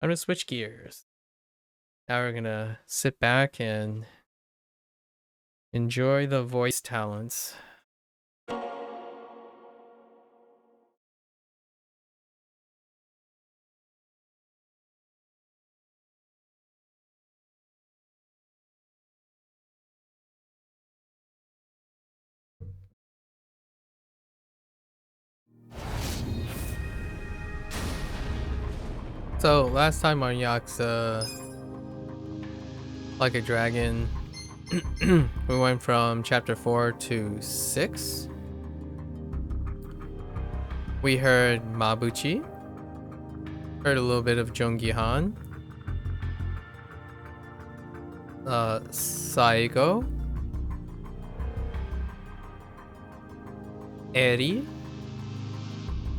I'm gonna switch gears. Now we're gonna sit back and enjoy the voice talents. So last time on Yakuza, like a dragon, we went from chapter 4 to 6. We heard Mabuchi, heard a little bit of Jongihan, Saigo, Eri,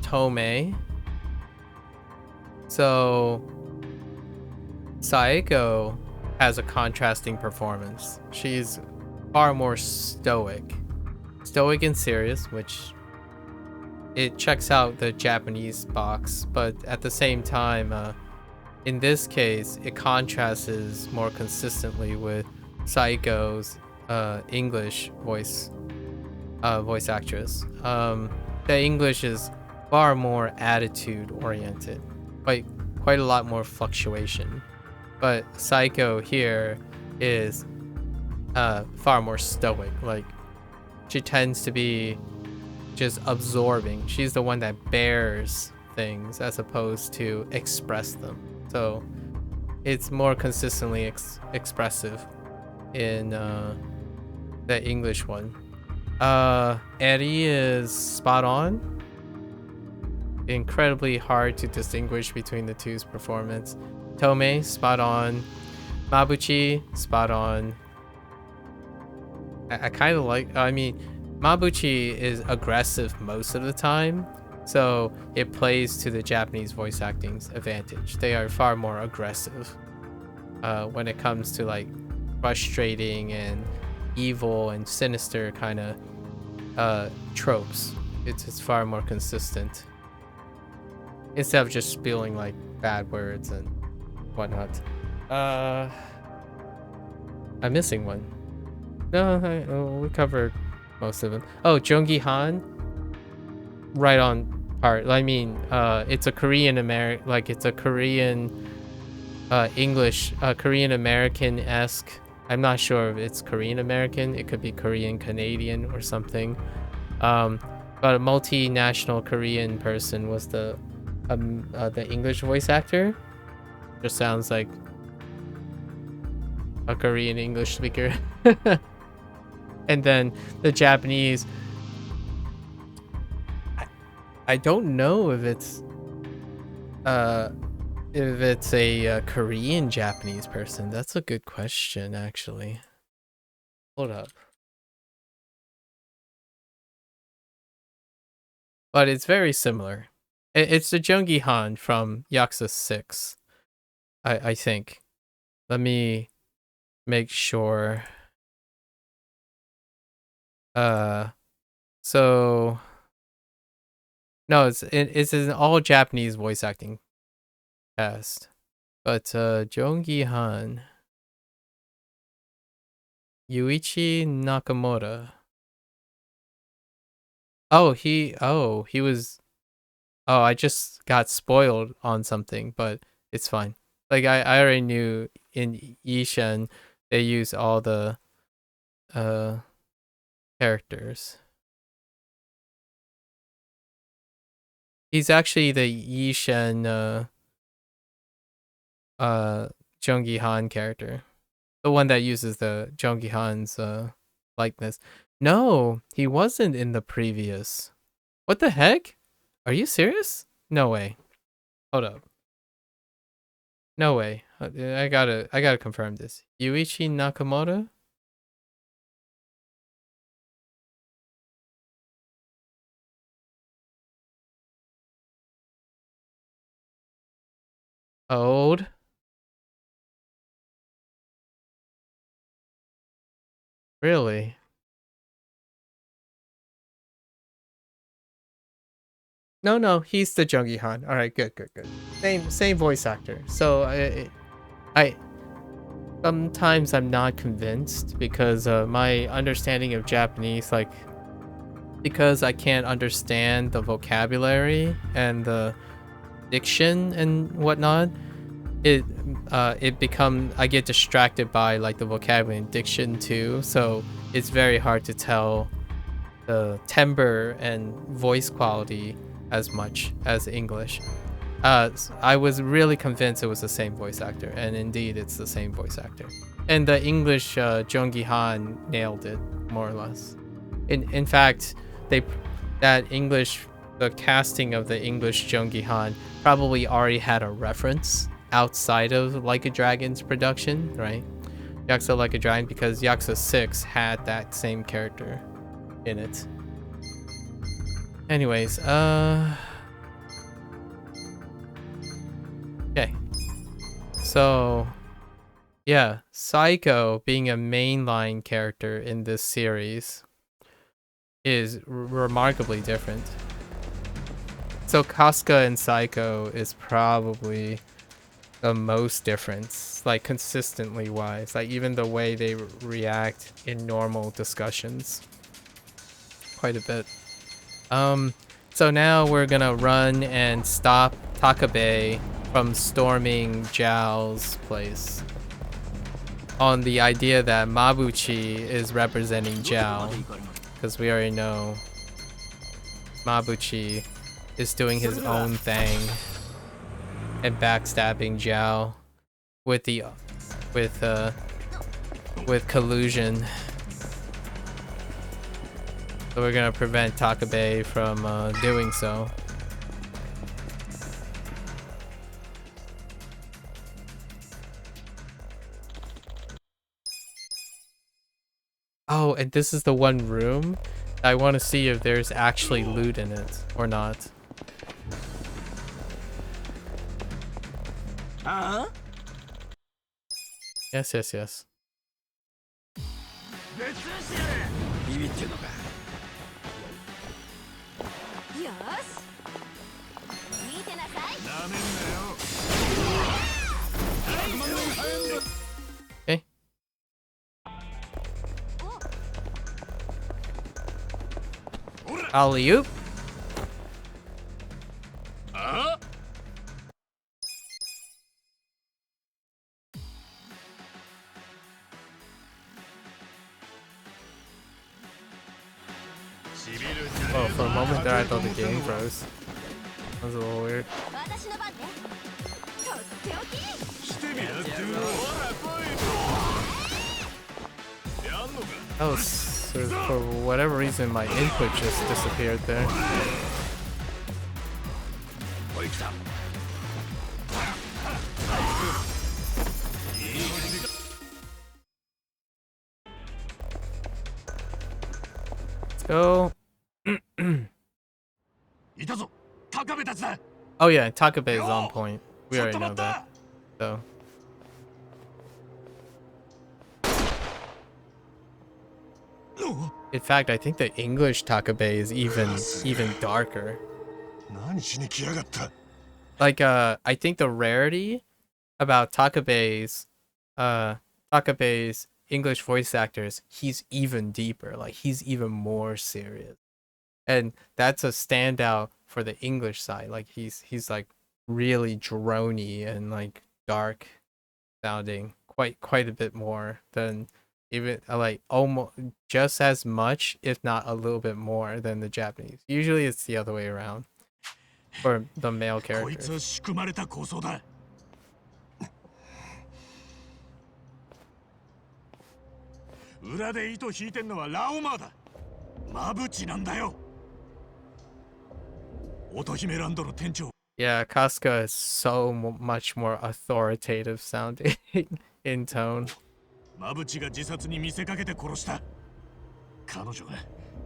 Tomei. So Saeko has a contrasting performance. She's far more stoic and serious, which it checks out the Japanese box, but at the same time, in this case, it contrasts more consistently with Saiko's English voice actress. The English is far more attitude oriented, quite a lot more fluctuation. But Saiko here is far more stoic. Like, she tends to be just absorbing. She's the one that bears things as opposed to express them. So it's more consistently expressive in the English one. Eddie is spot on. Incredibly hard to distinguish between the two's performance. Tomei, spot on. Mabuchi, spot on. I kind of like, I mean, Mabuchi is aggressive most of the time, so it plays to the Japanese voice acting's advantage. They are far more aggressive when it comes to like frustrating and evil and sinister kind of tropes. It's far more consistent instead of just spewing like bad words and whatnot. I'm missing one. No, we covered most of them. Oh, Jonggi Han, right on part. I mean, it's a Korean American, like it's a Korean English, Korean American esque. I'm not sure if it's Korean American. It could be Korean Canadian or something. But a multinational Korean person was the English voice actor. Just sounds like a Korean English speaker. And then the Japanese, I don't know if it's a Korean Japanese person. That's a good question, actually. Hold up. But it's very similar. It's the Junggi Han from Yakuza 6, I think. Let me make sure. So no, it's an all Japanese voice acting cast. But Jonggi Han, Yuichi Nakamura. He was. Oh, I just got spoiled on something, but it's fine. Like I already knew in Yishen they use all the uh characters. He's actually the Yishen Junggi Han character. The one that uses the Junggi Han's likeness. No, he wasn't in the previous. What the heck? Are you serious? No way. Hold up. No way. I gotta confirm this. Yuichi Nakamura? Old. Really? No, he's the Jungi Han. All right, good. Same voice actor. So I sometimes I'm not convinced because my understanding of Japanese, like, because I can't understand the vocabulary and the diction and whatnot, it I get distracted by like the vocabulary and diction too. So it's very hard to tell the timbre and voice quality as much as English. I was really convinced it was the same voice actor, and indeed it's the same voice actor. And the English Jung Han nailed it more or less. In fact, they that English the casting of the English Jung Han probably already had a reference outside of Like a Dragon's production, right? Yakuza Like a Dragon, because Yakuza 6 had that same character in it. Anyways, okay. So, yeah, Psycho being a mainline character in this series is remarkably different. So Casca and Psycho is probably the most difference, like consistently wise, like even the way they react in normal discussions, quite a bit. So now we're gonna run and stop Takabe from storming Zhao's place on the idea that Mabuchi is representing Zhao, because we already know Mabuchi is doing his own thing and backstabbing Zhao with the with collusion. So we're gonna prevent Takabe from doing so. Oh, and this is the one room. I want to see if there's actually loot in it or not. Yes. Okay. Alley-oop. Oh, for a moment there I thought the game froze. That was a little weird. Oh, so for whatever reason my input just disappeared there. Let's go. Oh yeah, Takabe is on point. We already know that. So. In fact, I think the English Takabe is even darker. Like I think the rarity about Takabe's English voice actors, he's even deeper. Like he's even more serious. And that's a standout for the English side. Like he's like really droney and like dark sounding quite a bit more than even like almost just as much, if not a little bit more than the Japanese. Usually it's the other way around for the male characters. 裏で糸引いてんのはラオマだ。マブチなんだよ。乙姫ランドの店長。Yeah, Casca is so much more authoritative sounding in tone. マブチが自殺に見せかけて殺した。彼女が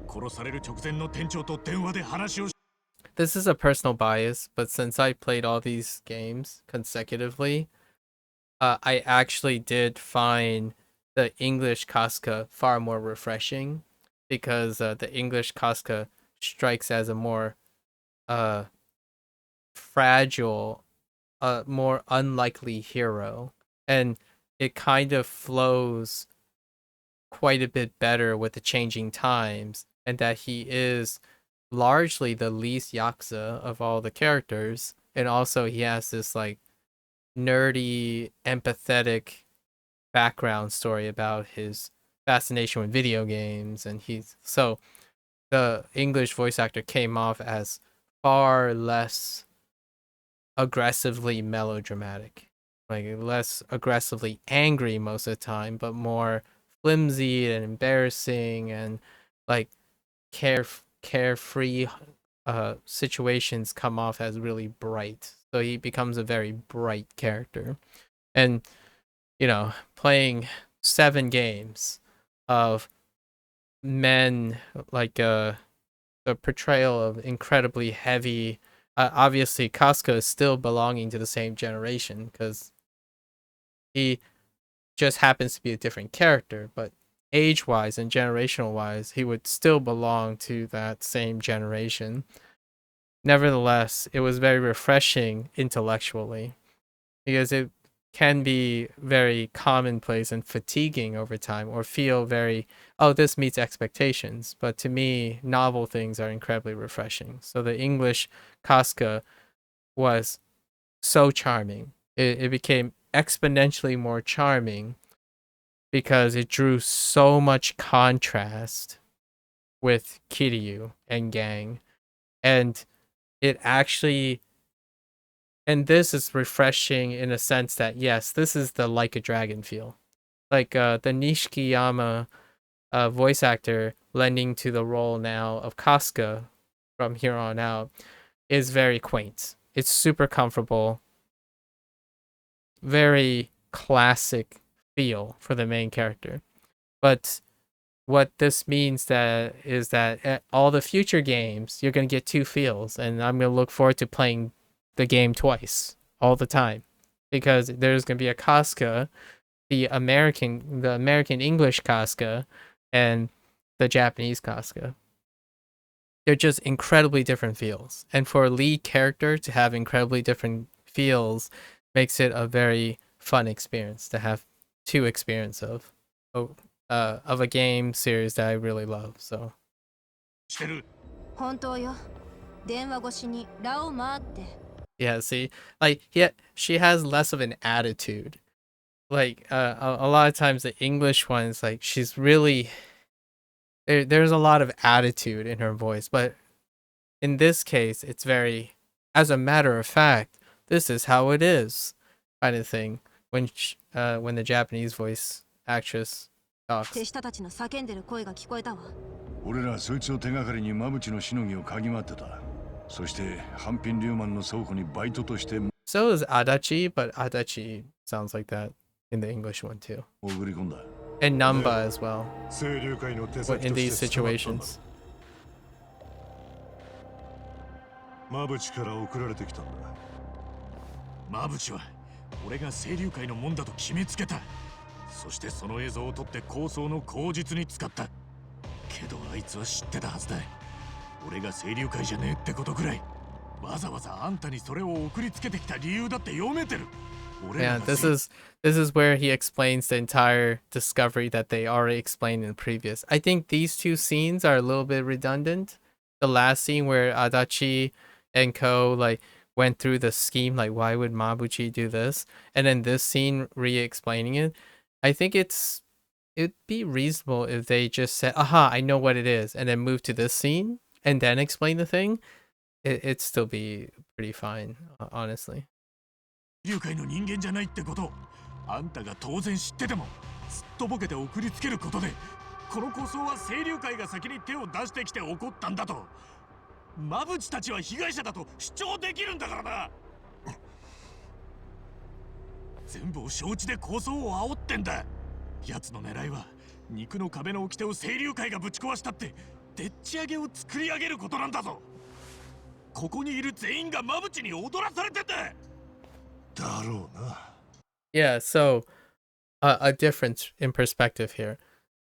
殺される直前の店長と電話で話をし。This is a personal bias, but since I played all these games consecutively, I actually did find the English Casca far more refreshing, because the English Casca strikes as a more a fragile, a more unlikely hero, and it kind of flows quite a bit better with the changing times, and that he is largely the least Yakuza of all the characters, and also he has this like nerdy, empathetic background story about his fascination with video games, and he's so the English voice actor came off as far less aggressively melodramatic, like less aggressively angry most of the time, but more flimsy and embarrassing and like carefree situations come off as really bright. So he becomes a very bright character. And playing 7 games of men like the portrayal of incredibly heavy. Obviously, Casca is still belonging to the same generation because he just happens to be a different character, but age-wise and generational-wise, he would still belong to that same generation. Nevertheless, it was very refreshing intellectually because it can be very commonplace and fatiguing over time, or feel very, oh, this meets expectations. But to me, novel things are incredibly refreshing. So the English Casca was so charming. It became exponentially more charming because it drew so much contrast with Kiryu and Gang. And it actually, and this is refreshing in a sense that, yes, this is the Like a Dragon feel. Like the Nishikiyama voice actor lending to the role now of Casca from here on out is very quaint. It's super comfortable, very classic feel for the main character. But what this means that is that at all the future games, you're going to get 2 feels, and I'm going to look forward to playing the game twice all the time, because there's going to be a Casca, the American English Casca, and the Japanese Casca. They're just incredibly different feels, and for a lead character to have incredibly different feels makes it a very fun experience to have 2 experience of a game series that I really love. So してる。本当よ。電話越しにラオマって。yeah, see, like she has less of an attitude. Like a lot of times the English ones, like she's really there's a lot of attitude in her voice, but in this case, it's very, as a matter of fact, this is how it is, kind of thing. When the Japanese voice actress talks. 手下たちの叫んでる声が聞こえたわ。俺らそいつを手がかりに馬淵のしのぎを嗅ぎ回ってた。そして半品リューマンの倉庫にバイトとして So is Adachi, but Adachi sounds like that in the English one too. 潜り込んだ。And Namba as well 清流会の手 in 先と these して捕まったんだ。 situations. 馬淵から送られてきたんだ。馬淵は俺が清流会のもんだと決めつけた。そしてその映像を撮って構想の口実に使った。けどあいつは知ってたはずだ。俺が清流会じゃねえってことくらい、わざわざあんたにそれを送りつけてきた理由だって読めてる。Yeah, this is where he explains the entire discovery that they already explained in the previous. I think these 2 scenes are a little bit redundant. The last scene where Adachi and Ko like went through the scheme, like why would Mabuchi do this, and then this scene re-explaining it. I think it'd be reasonable if they just said, "Aha, I know what it is," and then move to this scene and then explain the thing. It'd still be pretty fine, honestly. 清流会の人間じゃないってこと、あんたが当然知っててもすっとぼけて送りつけることで、この構想は清流会が先に手を出してきて起こったんだと。馬淵たちは被害者だと主張できるんだからな。全部を承知で構想を煽ってんだ。奴の狙いは肉の壁の掟を清流会がぶち壊したってでっち上げを作り上げることなんだぞ。ここにいる全員が馬淵に踊らされてんだ。だろうな。Yeah, so a difference in perspective here.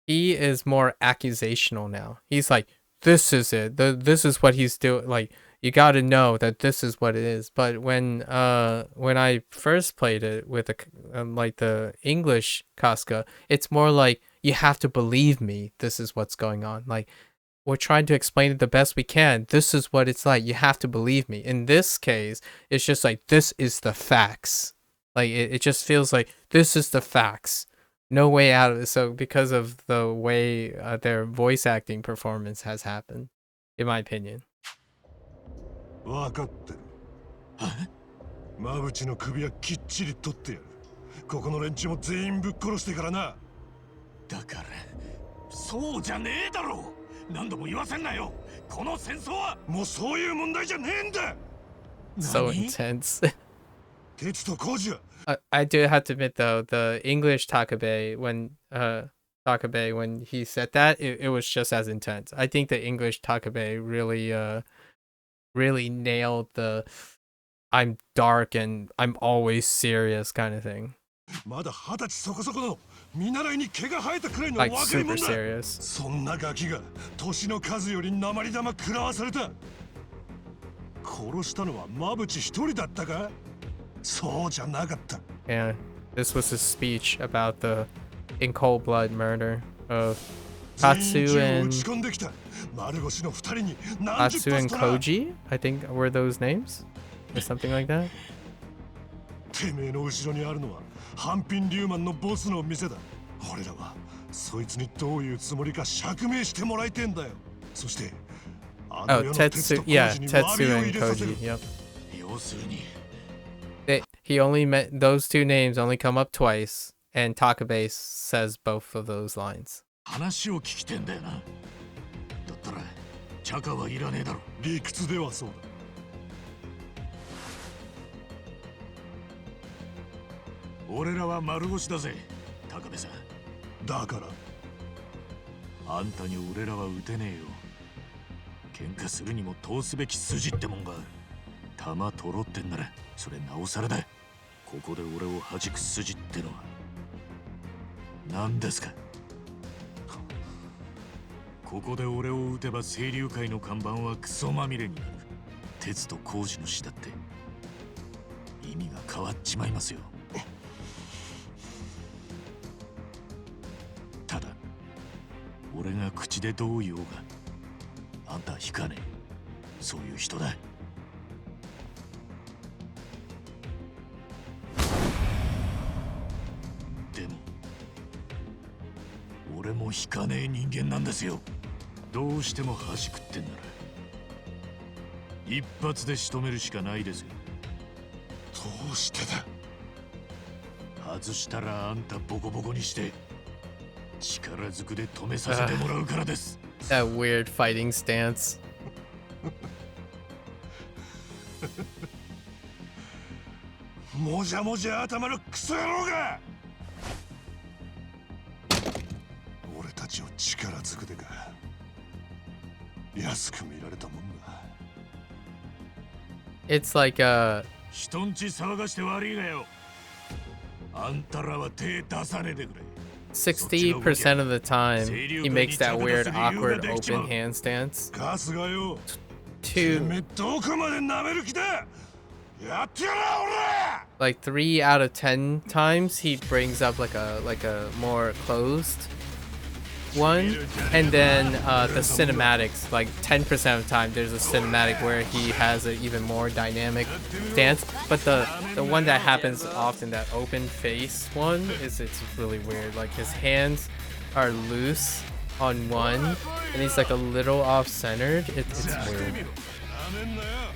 He is more accusational now. He's like, this is it. This is what he's doing. Like, You got to know that this is what it is. But when I first played it with like the English Casca, it's more like you have to believe me. This is what's going on. Like, we're trying to explain it the best we can. This is what it's like. You have to believe me. In this case, it's just like, this is the facts. Like, it just feels like, this is the facts. No way out of it. So because of the way their voice acting performance has happened, in my opinion. 分かってる。マブチの首はきっちり取ってやる。ここの連中も全員ぶっ殺してからな。だからそうじゃねえだろう。何度も言わせんなよ。この戦争はもうそういう問題じゃねえんだ。So intense. 鉄と工事は。I do have to admit though, the English Takabe when he said that, it was just as intense. I think the English Takabe really nailed the I'm dark and I'm always serious kind of thing. まだ20歳そこそこの見習いに毛が生えたくらいの Like 若いも super んだ。 serious. そんなガキが年の数より鉛玉食らわされた。殺したのはマブチ一人だったか？そうじゃなかった。 Yeah, this was his speech about the in cold blood murder of Tatsu and Koji, I think were those names? Or something like that? てめえの後ろにあるのは半品リューマンのボスの店だ。俺らはそいつにどういうつもりか釈明してもらいてんだよ。そしてあの世の鉄と工事に詫びを入れさせる。 Yep. 要するに He only met those two names only come up twice, and Takabe says both of those lines. 話を聞きてんだよな。だったらチャカはいらねえだろ。理屈ではそうだ。俺らは丸腰だぜ、高部さん。だからあんたに俺らは撃てねえよ。喧嘩するにも通すべき筋ってもんが。弾取ろってんならそれなおさらだ。ここで俺を弾く筋ってのは何ですか？ここで俺を撃てば清流会の看板はクソまみれになる。鉄と工事の死だって意味が変わっちまいますよ。ただ俺が口でどう言おうがあんたは引かねえ。そういう人だ。でも俺も引かねえ人間なんですよ。どうしても端食ってんなら一発で仕留めるしかないですよ。どうしてだ。外したらあんたボコボコにして力ずくで止めさせてもらうからです。That weird fighting stance. もじゃもじゃ頭のクソ野郎が。俺たちを力ずくでか安く見られたもんだ。 It's like 人んち騒がして悪いがよ。あんたらは手出さねえでくれ。 60% of the time, he makes that weird, awkward, open hand stance. カスがよ。 Two, てめえどこまで舐める気だ。やってやら俺。 like 3 out of 10 times, he brings up like a more closed one, and then the cinematics, like 10% of the time, there's a cinematic where he has an even more dynamic stance. But the one that happens often, that open face one, it's really weird. Like his hands are loose on one, and he's like a little off-centered. It's weird.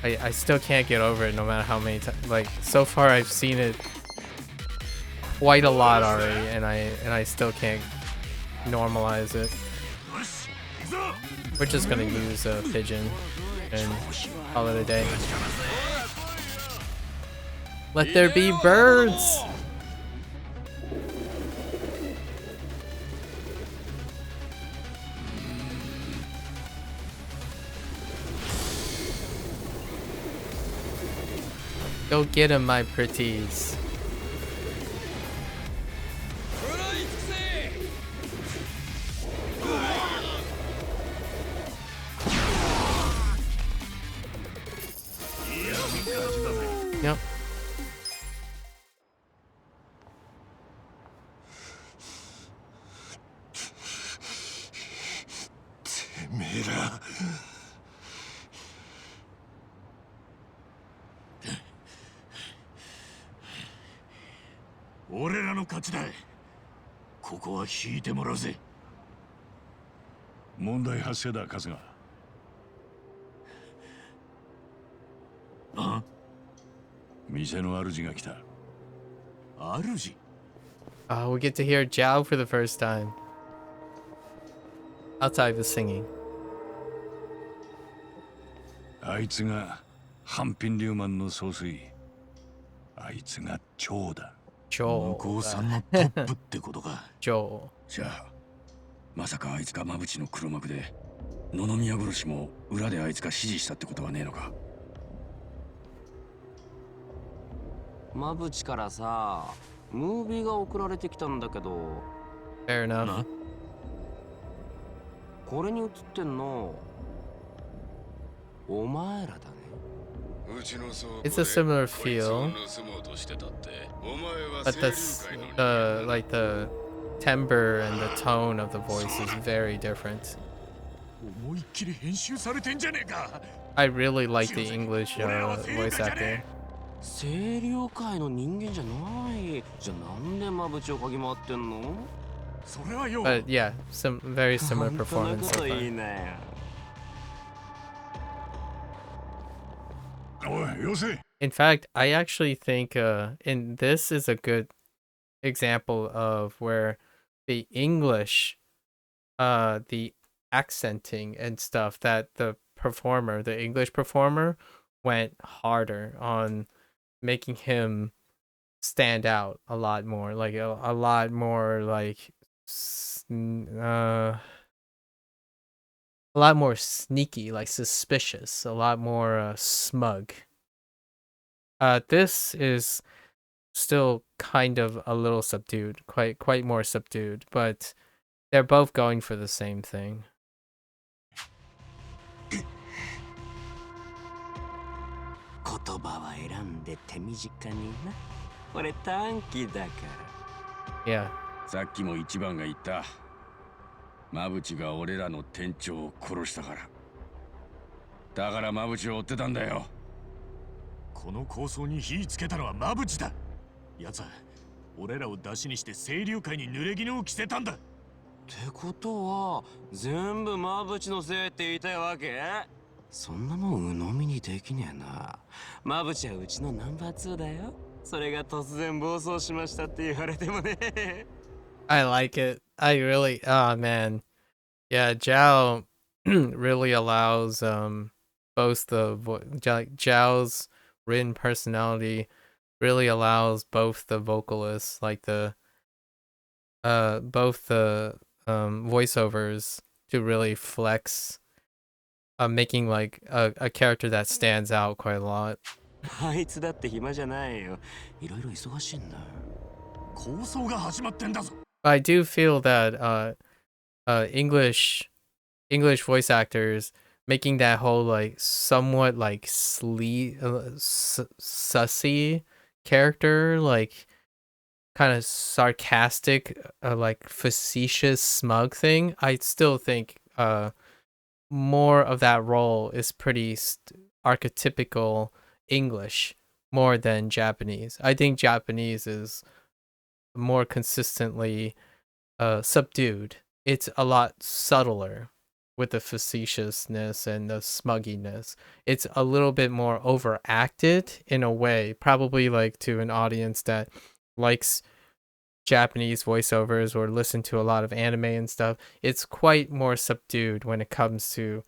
I still can't get over it, no matter how many times. Like so far, I've seen it quite a lot already, and I still can't normalize it. We're just gonna use a pigeon and call it a day. Let there be birds! Go get him, my pretties. Yep. てめえら。俺らの勝ちだ。ここは引いてもらうぜ。問題発生だ、春日。あ？店の主が来た。主？ We get to hear Zhao for the first time. Outside of the singing. あいつが半品リューマンの総帥。あいつが長だ。向こうさんのトップってことか。Joel. じゃあまさかあいつが馬淵の黒幕で野々宮殺しも裏であいつが指示したってことはねえのか。馬淵からさ、ムービーが送られてきたんだけど。 Fair enough. な？これに映ってんのお前らだね。 It's a similar feel, but the timbre and the tone of the voice is very different. 思いっきり編集されてんじゃねえか。 I really like the English voice actor. 清流界の人間じゃない。じゃあなんで馬淵を嗅ぎ回ってんの？それはよ。 But yeah, some very similar 本当な performance こ so といい far. ね。おい、よせ。 In fact, I actually think and this is a good example of where the English, the accenting and stuff that the English performer went harder on making him stand out a lot more, like a lot more like a lot more sneaky, like suspicious, a lot more smug. This is still kind of a little subdued, quite more subdued, but they're both going for the same thing. 言葉は選んで手短にな。俺短気だから。 Yeah. さっきも一番が言った。馬淵が俺らの店長を殺したから。だから馬淵を追ってたんだよ。この構想に火つけたのは馬淵だ。奴は俺らを出しにして清流会に濡れ衣を着せたんだ。ってことは全部馬淵のせいって言いたいわけ？そんなもん鵜呑みにできねえな。馬淵はうちのナンバー2だよ。それが突然暴走しましたって言われてもね。 I like it. I really, oh man. Yeah, Zhao really allows both Zhao's written personality really allows both the vocalists, like both the voiceovers to really flex, making like a character that stands out quite a lot. あいつだって暇じゃないよ。いろいろ忙しいんだ。構想が始まってんだぞ。 I do feel that English voice actors making that whole like somewhat like sussy character, like kind of sarcastic, like facetious smug thing. I still think more of that role is pretty archetypical English more than Japanese. I think Japanese is more consistently subdued. It's a lot subtler with the facetiousness and the smugginess. It's a little bit more overacted in a way, probably like to an audience that likes Japanese voiceovers or listen to a lot of anime and stuff. It's quite more subdued when it comes to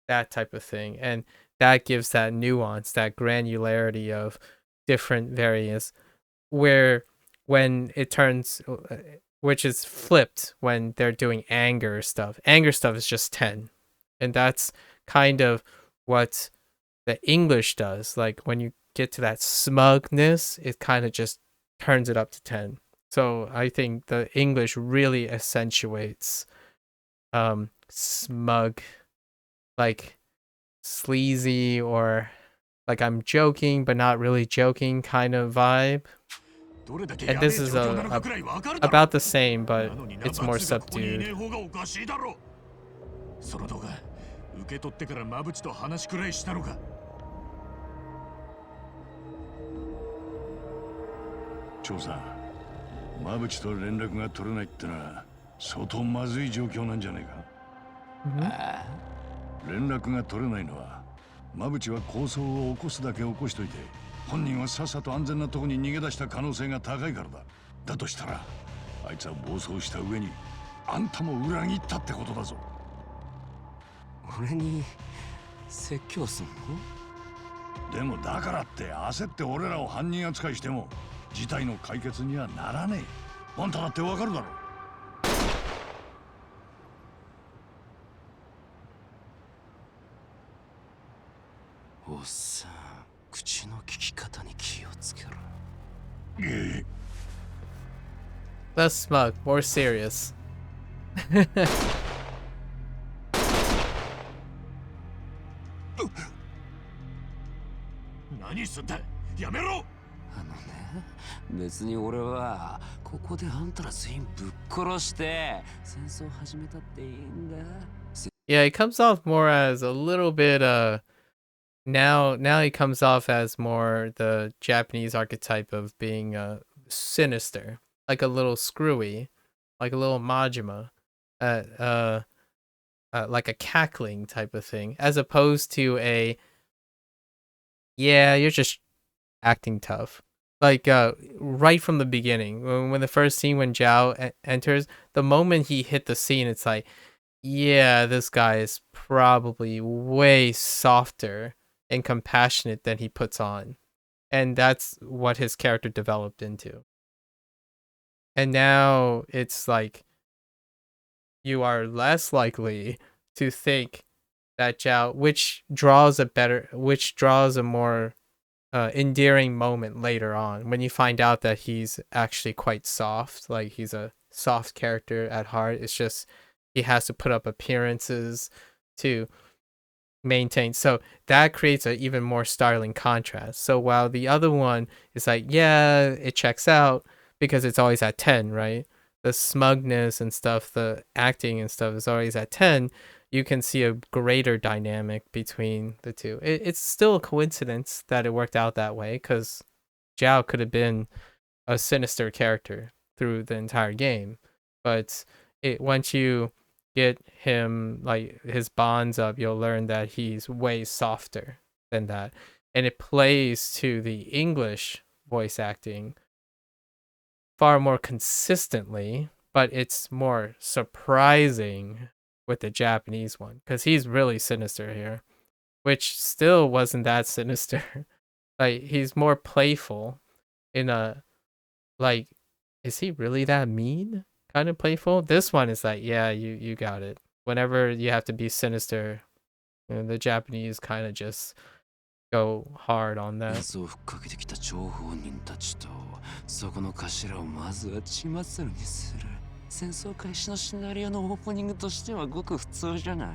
that type of thing, and that gives that nuance, that granularity of different variants, where when it turns, which is flipped when they're doing anger stuff is just 10, and that's kind of what the English does. Like when you get to that smugness, it kind of just turns it up to 10. So I think the English really accentuates smug, like sleazy or like I'm joking but not really joking kind of vibe. And this is about the same, but it's more subdued. その動画受け取ってから馬淵と話くらいしたのか。長さん、馬淵と連絡が取れないってのは相当まずい状況なんじゃないか。連絡が取れないのは馬淵は抗争を起こすだけ起こしといて、本人はさっさと安全なとこに逃げ出した可能性が高いからだ。だとしたらあいつは暴走した上にあんたも裏切ったってことだぞ。俺に説教すんの？でもだからって焦って俺らを犯人扱いしても事態の解決にはならねえ。あんただってわかるだろ。おっさん、口の利き方に気をつけろ。Less smug, more serious. 何すんだ、やめろ。あのね、別に俺はここであんたら全員ぶっ殺して戦争始めたっていいんだ。Yeah, he comes off more as a little bit now he comes off as more the Japanese archetype of being sinister, like a little screwy, like a little Majima, like a cackling type of thing, as opposed to a yeah, you're just acting tough. Like right from the beginning, when the first scene when Zhao enters, the moment he hit the scene, it's like, yeah, this guy is probably way softer and compassionate than he puts on. And that's what his character developed into. And now it's like you are less likely to think that Zhao, which draws a more endearing moment later on when you find out that he's actually quite soft. Like he's a soft character at heart. It's just he has to put up appearances to maintain. So that creates an even more startling contrast. So while the other one is like, yeah, it checks out because it's always at 10, right? The smugness and stuff, the acting and stuff is always at 10. You can see a greater dynamic between the two. It's still a coincidence that it worked out that way because Zhao could have been a sinister character through the entire game. But once you get him, like his bonds up, you'll learn that he's way softer than that. And it plays to the English voice acting far more consistently, but it's more surprising with the Japanese one because he's really sinister here, which still wasn't that sinister. Like he's more playful in a, like, is he really that mean kind of playful? This one is like, yeah, you got it. Whenever you have to be sinister, you know, the Japanese kind of just go hard on that. 謎をふっかけてきた張本人たちとそこの頭をまずは血祭りにする。戦争開始のシナリオのオープニングとしてはごく普通じゃない？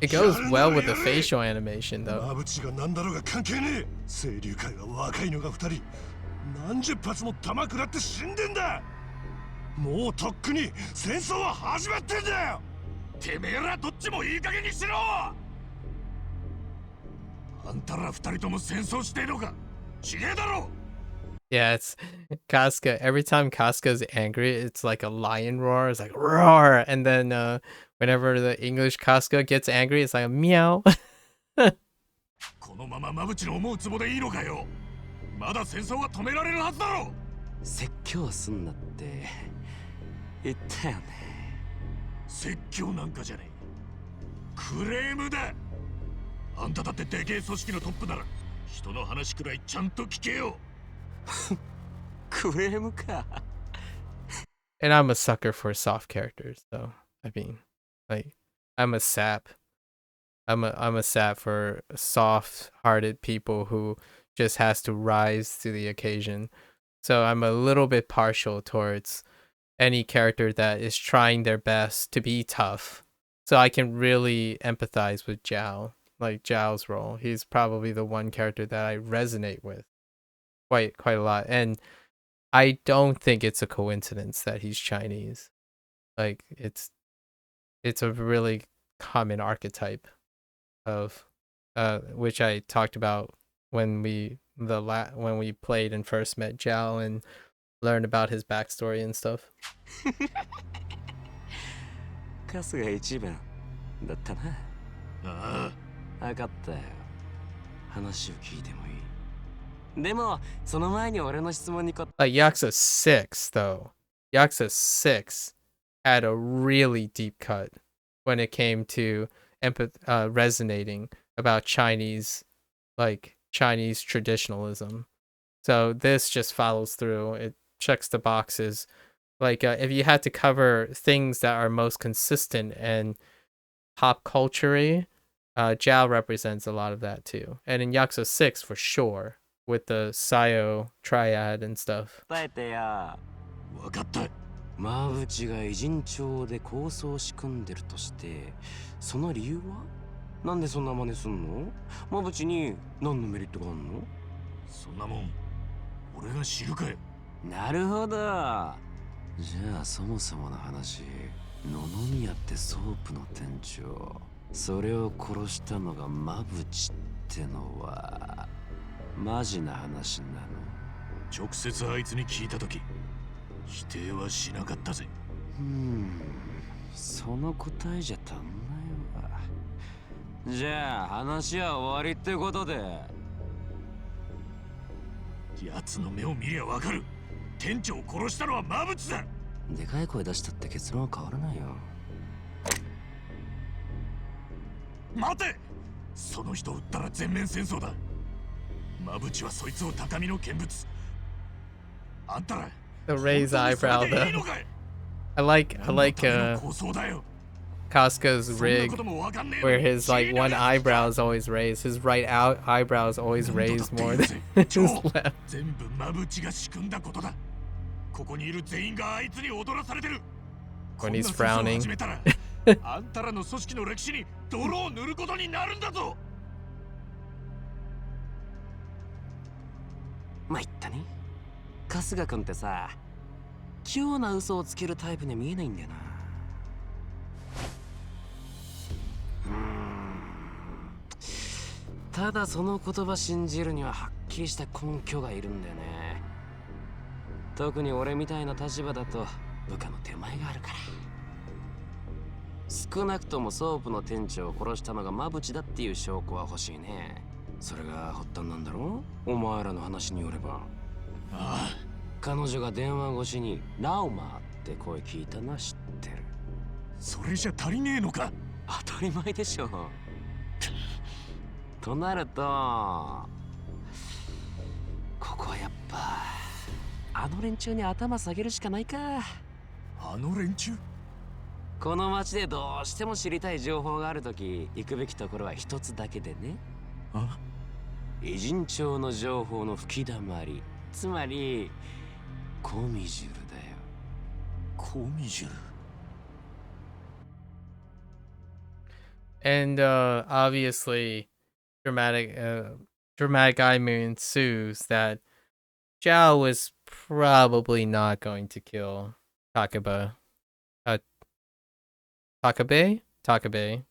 It goes well with the facial animation though. 馬淵が何だろうが関係ねえ。清流会は若いのが2人。何十発も弾食らって死んでんだ。もうとっくに戦争は始まってんだよ。てめえらどっちもいい加減にしろ。あんたら2人とも戦争してえのか。ちげえだろ。 Yeah, it's Casca. Every time Casca's angry, it's like a lion roar. It's like roar, and then whenever the English Casca gets angry, it's like a meow. このまま馬淵の思うつぼでいいのかよ。まだ戦争は止められるはずだろ。説教すんなって言ったよね。説教なんかじゃねえ。クレームだ。あんただってでけえ組織のトップなら人の話くらいちゃんと聞けよ。クレームか。 And I'm a sucker for soft characters, so I mean, like, I'm a sap. I'm a sap for soft-hearted people who just has to rise to the occasion. So I'm a little bit partial towards any character that is trying their best to be tough. So I can really empathize with Zhao. like Zhao's role. He's probably the one character that I resonate with quite a lot. And I don't think it's a coincidence that he's Chinese. Like it's a really common archetype of which I talked about when we played and first met Zhao and learned about his backstory and stuff. カスが一番だったな。ああ、分かったよ。話を聞いてもいい。でも、その前に俺の質問に答 Like Yakuza 6 though. Yakuza 6 had a really deep cut when it came to resonating about Chinese traditionalism. So this just follows through. It checks the boxes. Like if you had to cover things that are most consistent and pop culture-y, Zhao represents a lot of that too. And in Yakuza 6 for sure, with the Sayo triad and stuff. えてや。わかった。マブチが偉人帳で構想を仕組んでるとして、その理由は？なんでそんな真似すんの？マブチに何のメリットがあんの？そんなもん俺が知るかよ。なるほど。じゃあそもそもの話、野々宮ってソープの店長、それを殺したのがマブチってのはマジな話なの？直接あいつに聞いたとき否定はしなかったぜ。その答えじゃ足んないわ。じゃあ話は終わりってことで。奴の目を見りゃわかる。店長を殺したのはマブチだ。でかい声出したって結論は変わらないよ。待て、その人を撃ったら全面戦争だ。マブチはそいつを高みの見物。あんたら The raised eyebrow though. I like Casca's rig where his like one eyebrow is always raised. His right eyebrow is always raised more than his left. 全部マブチが仕組んだことだ。ここにいる全員があいつに踊らされてる。 When he's frowning. 始めたらあんたらの組織の歴史に泥を塗ることになるんだぞ。参ったね。春日君ってさ、器用な嘘をつけるタイプには見えないんだよな。ただその言葉信じるにははっきりした根拠がいるんだよね。特に俺みたいな立場だと部下の手前があるから。少なくともソープの店長を殺したのがマブチだっていう証拠は欲しいね。それが発端なんだろう？お前らの話によれば。ああ、彼女が電話越しにラウマーって声聞いたのは知ってる。それじゃ足りねえのか。当たり前でしょ。となるとここはやっぱあの連中に頭下げるしかないか。あの連中？この町でどうしても知りたい情報があるとき行くべきところは一つだけでね。あ？偉人帳の情報の吹きだまり、つまりコミジュルだよ。コミジュル。 And obviously dramatic irony ensues that Zhao was probably not going to kill Takabe. Takabe.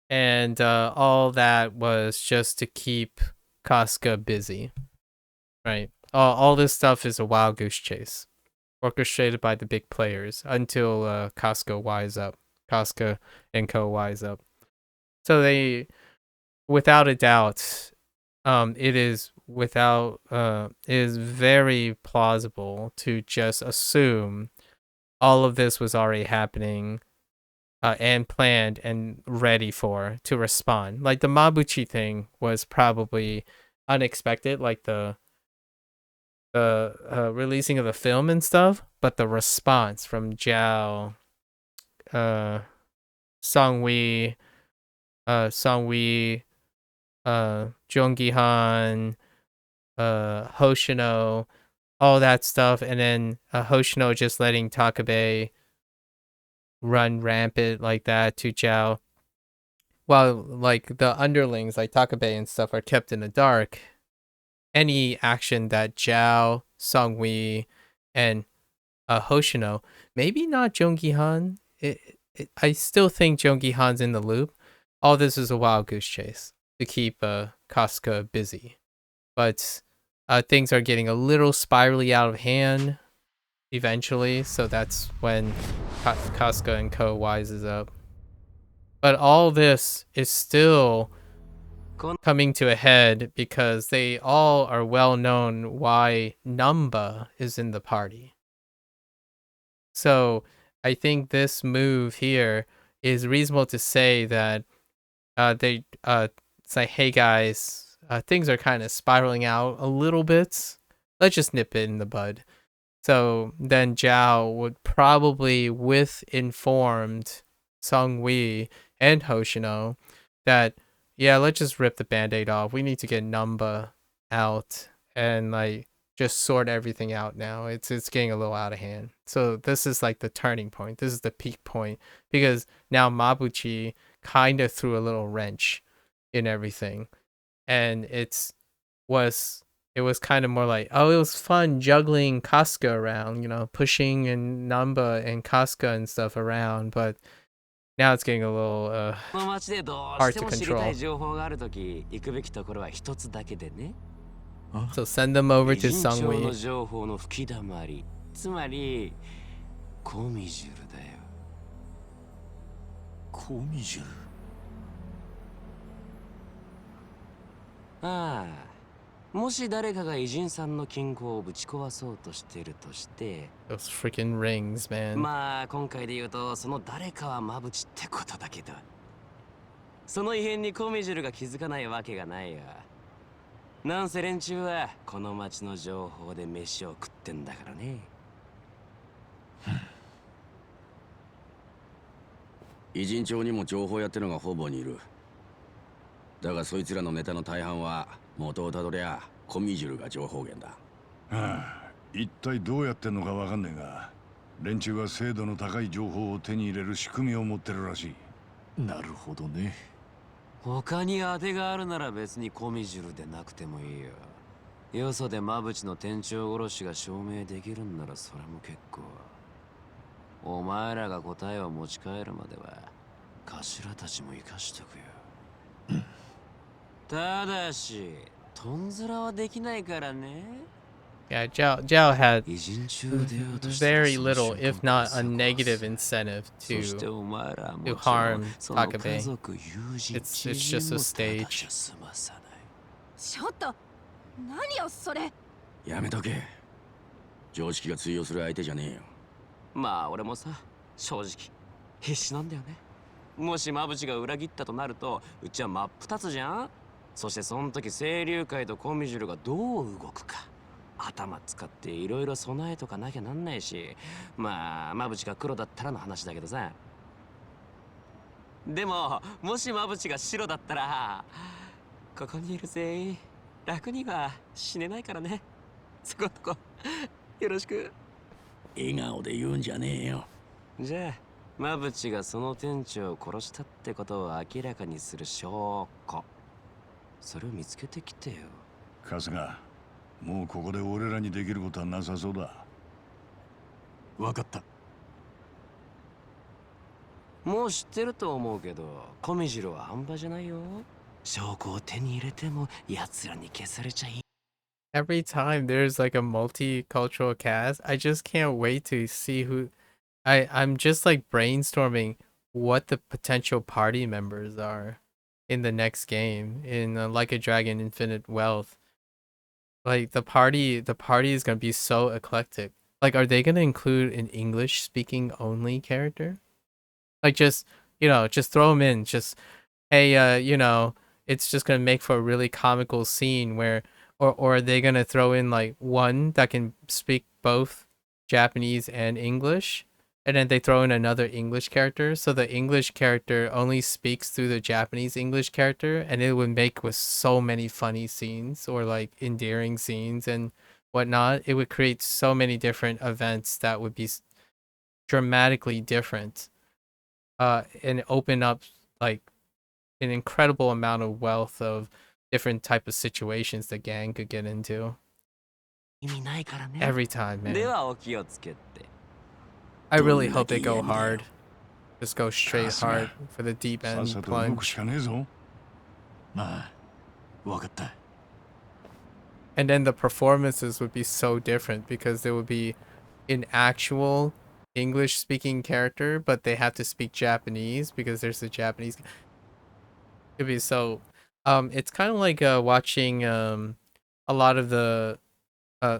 And all that was just to keep Casca busy. Right? All this stuff is a wild goose chase. Orchestrated by the big players until Casca and co wise up. So they, without a doubt, it is very plausible to just assume all of this was already happening and planned and ready to respond. Like the Mabuchi thing was probably unexpected, like the releasing of the film and stuff, but the response from Zhao, Songwei, Jongihan, Hoshino, all that stuff, and then Hoshino just letting Takabe run rampant like that to Zhao while like the underlings like Takabe and stuff are kept in the dark, any action that Zhao, Songwei, and Hoshino, maybe not Jonggi-han. I still think Jonggi-han's in the loop. All this is a wild goose chase to keep Casca busy. But things are getting a little spirally out of hand eventually, so that's when Casca and Co. wises up. But all this is still coming to a head because they all are well known why Namba is in the party. So I think this move here is reasonable to say that they say, hey guys, things are kind of spiraling out a little bit. Let's just nip it in the bud. So then Zhao would probably, with informed Songwei and Hoshino, that yeah, let's just rip the band-aid off. We need to get Namba out and like just sort everything out now. It's getting a little out of hand. So this is like the turning point. This is the peak point because now Mabuchi kind of threw a little wrench in everything, and it was kind of more like, oh, it was fun juggling Casca around, pushing and Namba and Casca and stuff around, but now it's getting a little hard to control. So send them over to Sungwei. つまりコミジュルだよ。コミジュル。ああ、もし誰かが偉人さんの金庫をぶち壊そうとしてるとして、 Those freaking rings, man. まあ今回で言うとその誰かはマブチってことだけど、その異変にコミジュルが気づかないわけがないよ。なんせ連中はこの町の情報で飯を食ってんだからね。偉人町にも情報屋ってのがほぼにいる。だがそいつらのネタの大半は元をたどりゃコミジュルが情報源だ。ああ、一体どうやってんのかわかんねえが、連中は精度の高い情報を手に入れる仕組みを持ってるらしい。なるほどね。他に当てがあるなら別にコミジュルでなくてもいいよ。よそでマブチの店長殺しが証明できるんならそれも結構。お前らが答えを持ち帰るまでは頭たちも生かしとくよ。ただし、とんずらはできないからね。Yeah, Zhao had very little, if not a negative incentive to harm Takabe. It's just a stage. ちょっと何よそれ。やめとけ。常識が通用する相手じゃねえよ。まあ俺もさ、正直必死なんだよね。もしマブチが裏切ったとなると、うちは真っ二つじゃん。そしてその時清流会とコミジュルがどう動くか。頭使っていろいろ備えとかなきゃなんないし、まあマブチが黒だったらの話だけどさ。でももしマブチが白だったら、ここにいる全員楽には死ねないからね。そこんとこよろしく。笑顔で言うんじゃねえよ。じゃあマブチがその店長を殺したってことを明らかにする証拠、それを見つけてきてよ。春日、もうここで俺らにできることはなさそうだ。わかった。もう知ってると思うけど、コミジュルは半端じゃないよ。証拠を手に入れても奴らに消されちゃい。Every time there's like a multicultural cast, I just can't wait to see who. I'm just like brainstorming what the potential party members are in the next game in Like a Dragon Infinite Wealth. Like the party is gonna be so eclectic. Like, are they gonna include an English speaking only character? Like just throw them in. Just hey, it's just gonna make for a really comical scene where, or are they gonna throw in like one that can speak both Japanese and English, and then they throw in another English character, so the English character only speaks through the Japanese English character, and it would make with so many funny scenes or like endearing scenes and whatnot. It would create so many different events that would be dramatically different, and open up like an incredible amount of wealth of different type of situations the gang could get into 意味ないからね。 every time, で man. はお気をつけて。 I really どんだ hope け they go 嫌味だよ。 hard. Just go straight さすが。 hard for the deep さっ end さと動くし plunge. かねえぞ。まあ分かった。 And then the performances would be so different because they would be an actual English speaking character, but they have to speak Japanese because there's a Japanese. It'd be so. It's kind of like watching a lot of the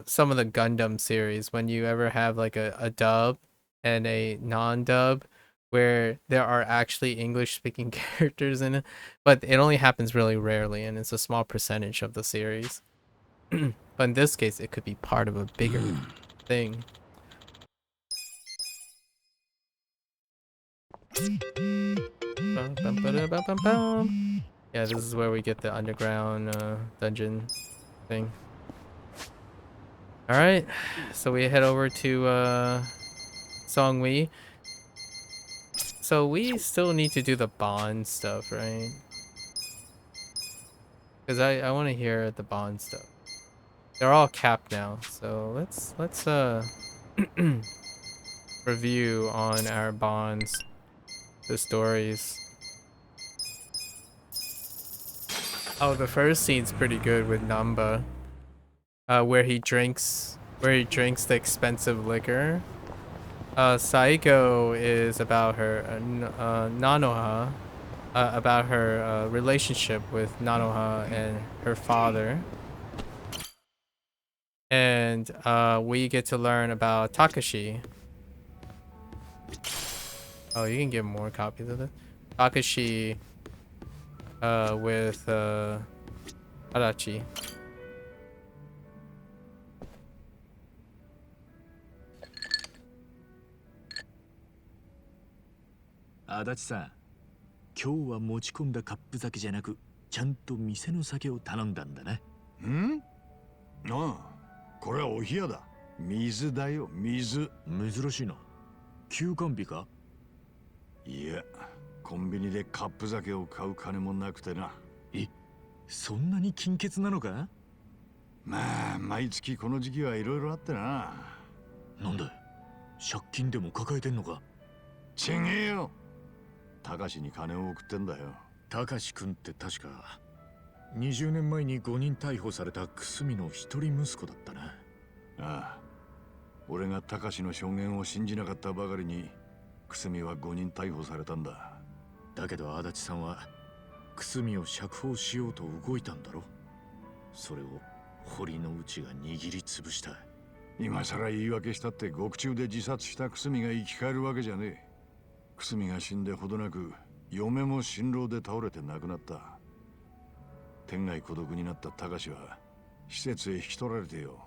some of the Gundam series when you ever have like a dub and a non-dub where there are actually English speaking characters in it, but it only happens really rarely and it's a small percentage of the series. But in this case, it could be part of a bigger thing. Bum, bum, ba-da, bum, bum. Yeah, this is where we get the underground dungeon thing. Alright, so we head over to Songwei. So we still need to do the bond stuff, right? Because I want to hear the bond stuff. They're all capped now, so let's review on our bonds, the stories. Oh, the first scene's pretty good with Namba, where he drinks the expensive liquor. Saiko is about her Nanoha, about her relationship with Nanoha and her father. And we get to learn about Takashi. Oh, you can get more copies of this. Takashi with Adachi. 足立さん、今日は持ち込んだカップ酒じゃなく、ちゃんと店の酒を頼んだんだな。ん？ああ、これはお冷やだ。水だよ、水。珍しいな。休館日か？いや、コンビニでカップ酒を買う金もなくてな。え、そんなに金欠なのか？まあ、毎月この時期はいろいろあってな。なんだ、借金でも抱えてんのか？ちげえよ。高志に金を送ってんだよ。高志くんって確か20年前に5人逮捕されたくすみの一人息子だったな。ああ、俺が高志の証言を信じなかったばかりにくすみは5人逮捕されたんだ。だけど足立さんはくすみを釈放しようと動いたんだろ。それを堀之内が握りつぶした。今さら言い訳したって獄中で自殺したくすみが生き返るわけじゃねえ。くすみが死んでほどなく嫁も心労で倒れて亡くなった。天涯孤独になった高志は施設へ引き取られてよ。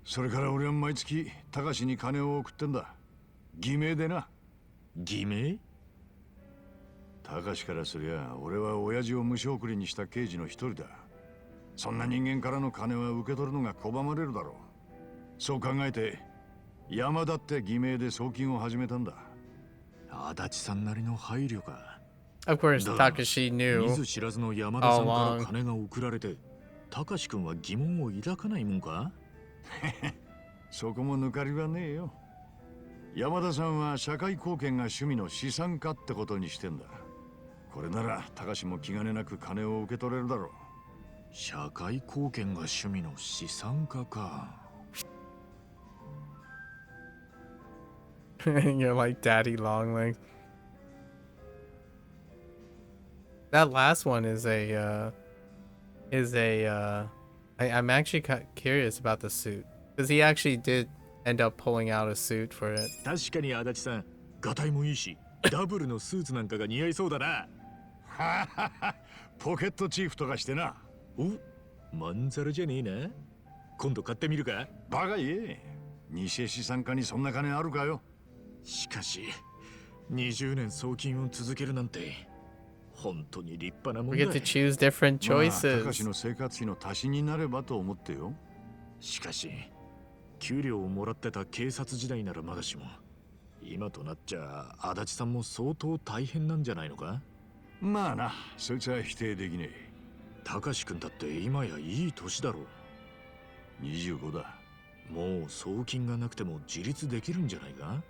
それから俺は毎月高志に金を送ってんだ。偽名でな。偽名？高志からすりゃ俺は親父を無償送りにした刑事の一人だ。そんな人間からの金は受け取るのが拒まれるだろう。そう考えて山田って偽名で送金を始めたんだ。足立さんなりの配慮か。Of course, Takashi 見 knew ず知らずの山田さんから金が送られて、高志くんは疑問を抱かないもんか？そこも抜かりはねえよ。山田さんは社会貢献が趣味の資産家ってことにしてんだ。これなら高志も気兼ねなく金を受け取れるだろう。社会貢献が趣味の資産家か。You're like Daddy Longlegs. That last one is I'm actually curious about the suit because he actually did end up pulling out a suit for it. 確かに足立さん、ガタイもいいし、ダブルのスーツなんかが似合いそうだな。ポケットチーフとかしてな。お、まんざらじゃねえな。今度買ってみるか？バカ言え。偽資産家にそんな金あるかよ。しかし、20年送金を続けるなんて、本当に立派なも We んだ。 get to choose different 高志 choices. の生活費の足しになればと思ってよ。しかし、給料をもらってた警察時代ならまだしも、今となっちゃ足立さんも相当大変なんじゃないのか？まあな、そいつは否定できねえ。たかし君だって今やいい年だろう。25だ。もう送金がなくても自立できるんじゃないか。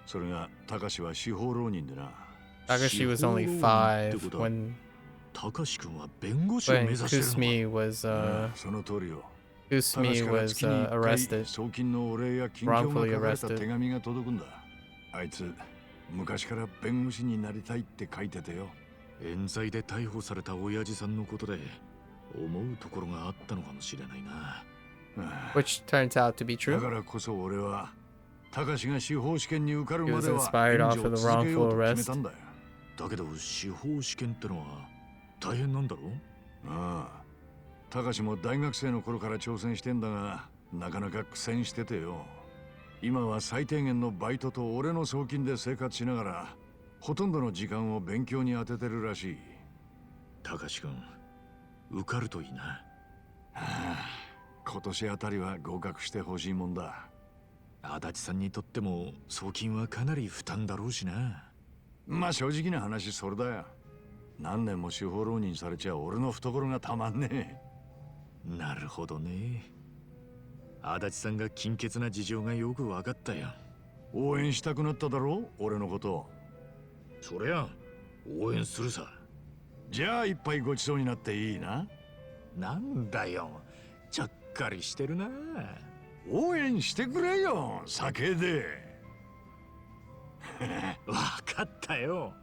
それがたかしは司法浪人でな。Takashi was only 5 when たかし君は弁護士を目指してるのか。 Kusumi was その通りよ。 Kusumi was arrested. 送金のお礼や近況 wrongfully が書かれた arrested. 手紙が届くんだ。あいつ昔から弁護士になりたいって書いててよ。冤罪で逮捕された親父さんのことで思うところがあったのかもしれないな。Which turns out to be だ true. からこそ俺はたかしが司法試験に受かるまで He は was inspired 援 off 助 of を the 続けよう wrongful と決めたんだよ。だけど司法試験ってのは大変なんだろう。ああ、たかしも大学生の頃から挑戦してんだがなかなか苦戦しててよ。今は最低限のバイトと俺の送金で生活しながらほとんどの時間を勉強に当ててるらしい。たかし君受かるといいな。はあ、今年あたりは合格してほしいもんだ。足立さんにとっても送金はかなり負担だろうしな。まあ正直な話それだよ。何年も司法浪人されちゃ俺の懐がたまんねえ。なるほどね。足立さんが金欠な事情がよく分かったよ。応援したくなっただろ俺のこと。そりゃ応援するさ。じゃあ一杯ごちそうになっていいな。なんだよ、ちゃっかりしてるな。応援してくれよ酒で。分かったよ。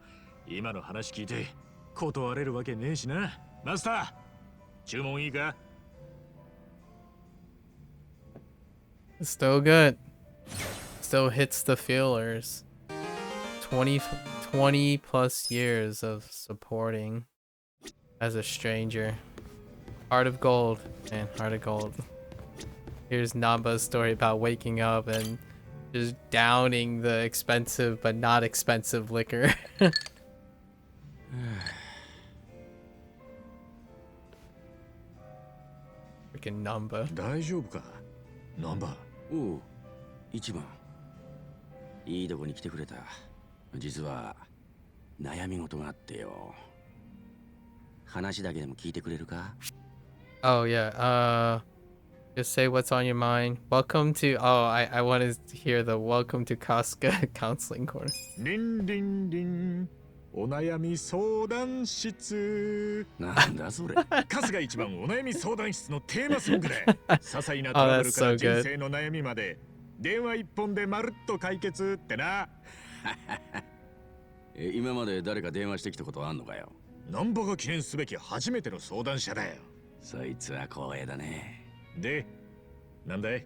今の話聞いて断れるわけねえしな。マスター、注文いいか。 Still good. Still hits the feelers. 20 plus years of supporting as a stranger. Heart of gold, man, heart of gold. Here's Namba's story about waking up and just downing the expensive but not expensive liquor. Freaking Namba. 大丈夫かナンバー。おう、一番。いいとこに来てくれた。実は悩み事があってよ。話だけでも聞いてくれるか？ Oh yeah, just say what's on your mind. Welcome to I want to hear the welcome to Casca counseling corner. リンリンリン、お悩み相談室。なんだそれ。春日一番お悩み相談室のテーマソングで些細なトラブルから人生の悩みまで電話一本でまるっと解決ってな。今まで誰か電話してきたことあんのかよ。ナンバが記念すべき初めての相談者だよ。そいつは光栄だね。で、なんだい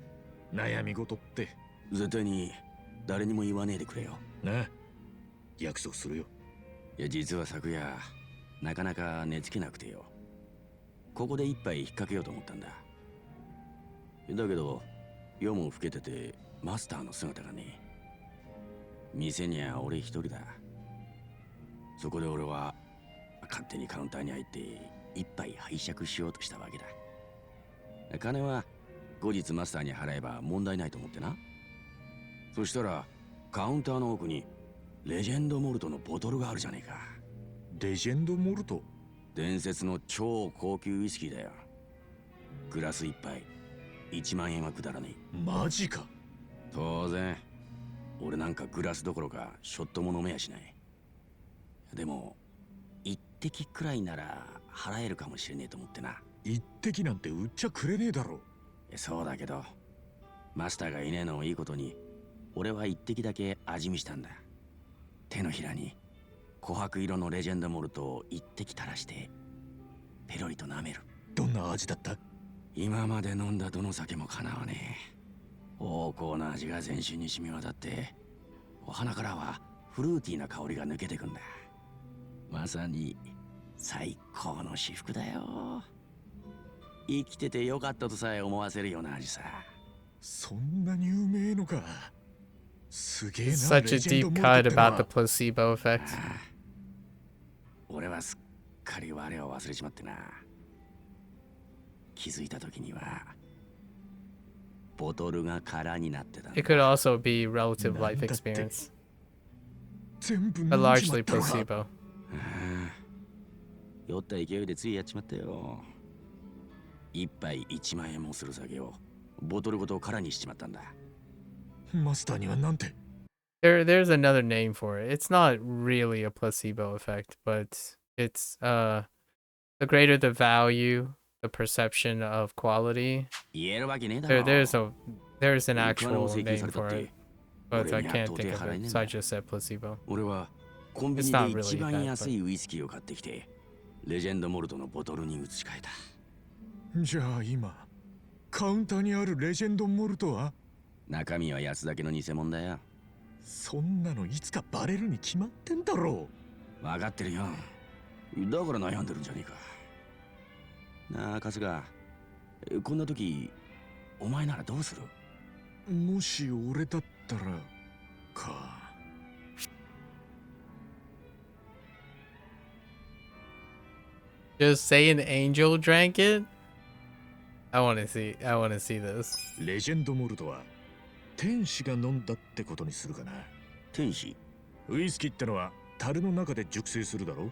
悩み事って。絶対に誰にも言わねえでくれよ。な、約束するよ。いや実は昨夜なかなか寝つけなくてよ。ここで一杯引っ掛けようと思ったんだ。だけど夜も更けててマスターの姿がね。店には俺一人だ。そこで俺は勝手にカウンターに入って一杯拝借しようとしたわけだ。金は後日マスターに払えば問題ないと思ってな。そしたらカウンターの奥にレジェンドモルトのボトルがあるじゃねえか。レジェンドモルト？伝説の超高級ウイスキーだよ。グラス一杯1万円はくだらねえ。マジか。当然俺なんかグラスどころかショットも飲めやしない。でも一滴くらいなら払えるかもしれねえと思ってな。一滴なんて売っちゃくれねえだろ。そうだけどマスターがいねえのをいいことに俺は一滴だけ味見したんだ。手のひらに琥珀色のレジェンドモルトを一滴垂らしてペロリと舐める。どんな味だった？今まで飲んだどの酒もかなわねえ。濃厚な味が全身に染み渡ってお鼻からはフルーティーな香りが抜けてくんだ。まさに最高の至福だよ。生きててよかったとさえ思わせるような味さ。そんなにうめえのか。すげえな。 Such a deep cut about the placebo effect. 俺はすっかり我を忘れちまってな。気づいた時にはボトルが空になってた。 It could also be relative life experience, 全部 but 飲んじま largely ったのか。 placebo. 酔った勢いでついやっちまったよ。一杯1万円もする酒をボトルごと空にしちまったんだ。マスターにはなんて。 There's another name for it. It's not really a placebo effect, but it's the greater the value, the perception of quality. 言えるわけねえだろ。There's an 金を actual 請求 name されたっ for it, て but 俺 I には can't 到底 think of 払え it. ねえん So だ。 I just said placebo. 俺はコンビニ It's で not really 一番 that, 安いウイスキーを買ってきてレジェンドモルトのボトルに移し替えた。じゃあ今カウンターにあるレジェンドモルトは中身は安酒の偽物だよ。そんなのいつかバレるに決まってんだろ分かってるよ。だから悩んでるんじゃねえか。なあ春日、こんな時お前ならどうする？う。もし俺だったらか。Just say an angel drank it? I want to see this. レジェンドモルトは天使が飲んだってことにするかな。天使？ウイスキーってのは樽の中で熟成するだろ。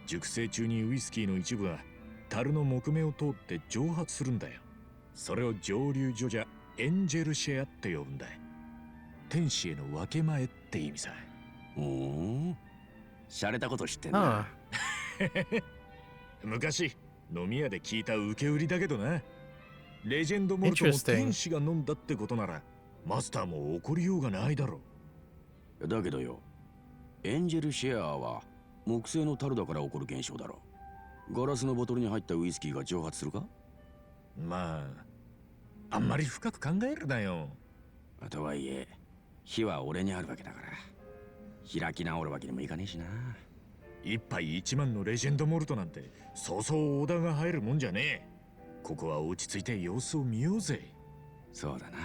熟成中にウイスキーの一部は樽の木目を通って蒸発するんだよ。それを蒸留所じゃエンジェルシェアって呼ぶんだ。天使への分け前って意味さ。おお、洒落たこと知ってんな。昔飲み屋で聞いた受け売りだけどな。レジェンドモルトも天使が飲んだってことならマスターも怒りようがないだろう。だけどよ、エンジェルシェアは木製の樽だから起こる現象だろ。ガラスのボトルに入ったウイスキーが蒸発するか？まああんまり深く考えるなよ。とはいえ火は俺にあるわけだから開き直るわけにもいかねえしな。一杯1万のレジェンドモルトなんてそうそうオーダーが入るもんじゃねえ。ここは落ち着いて様子を見ようぜ。そうだな。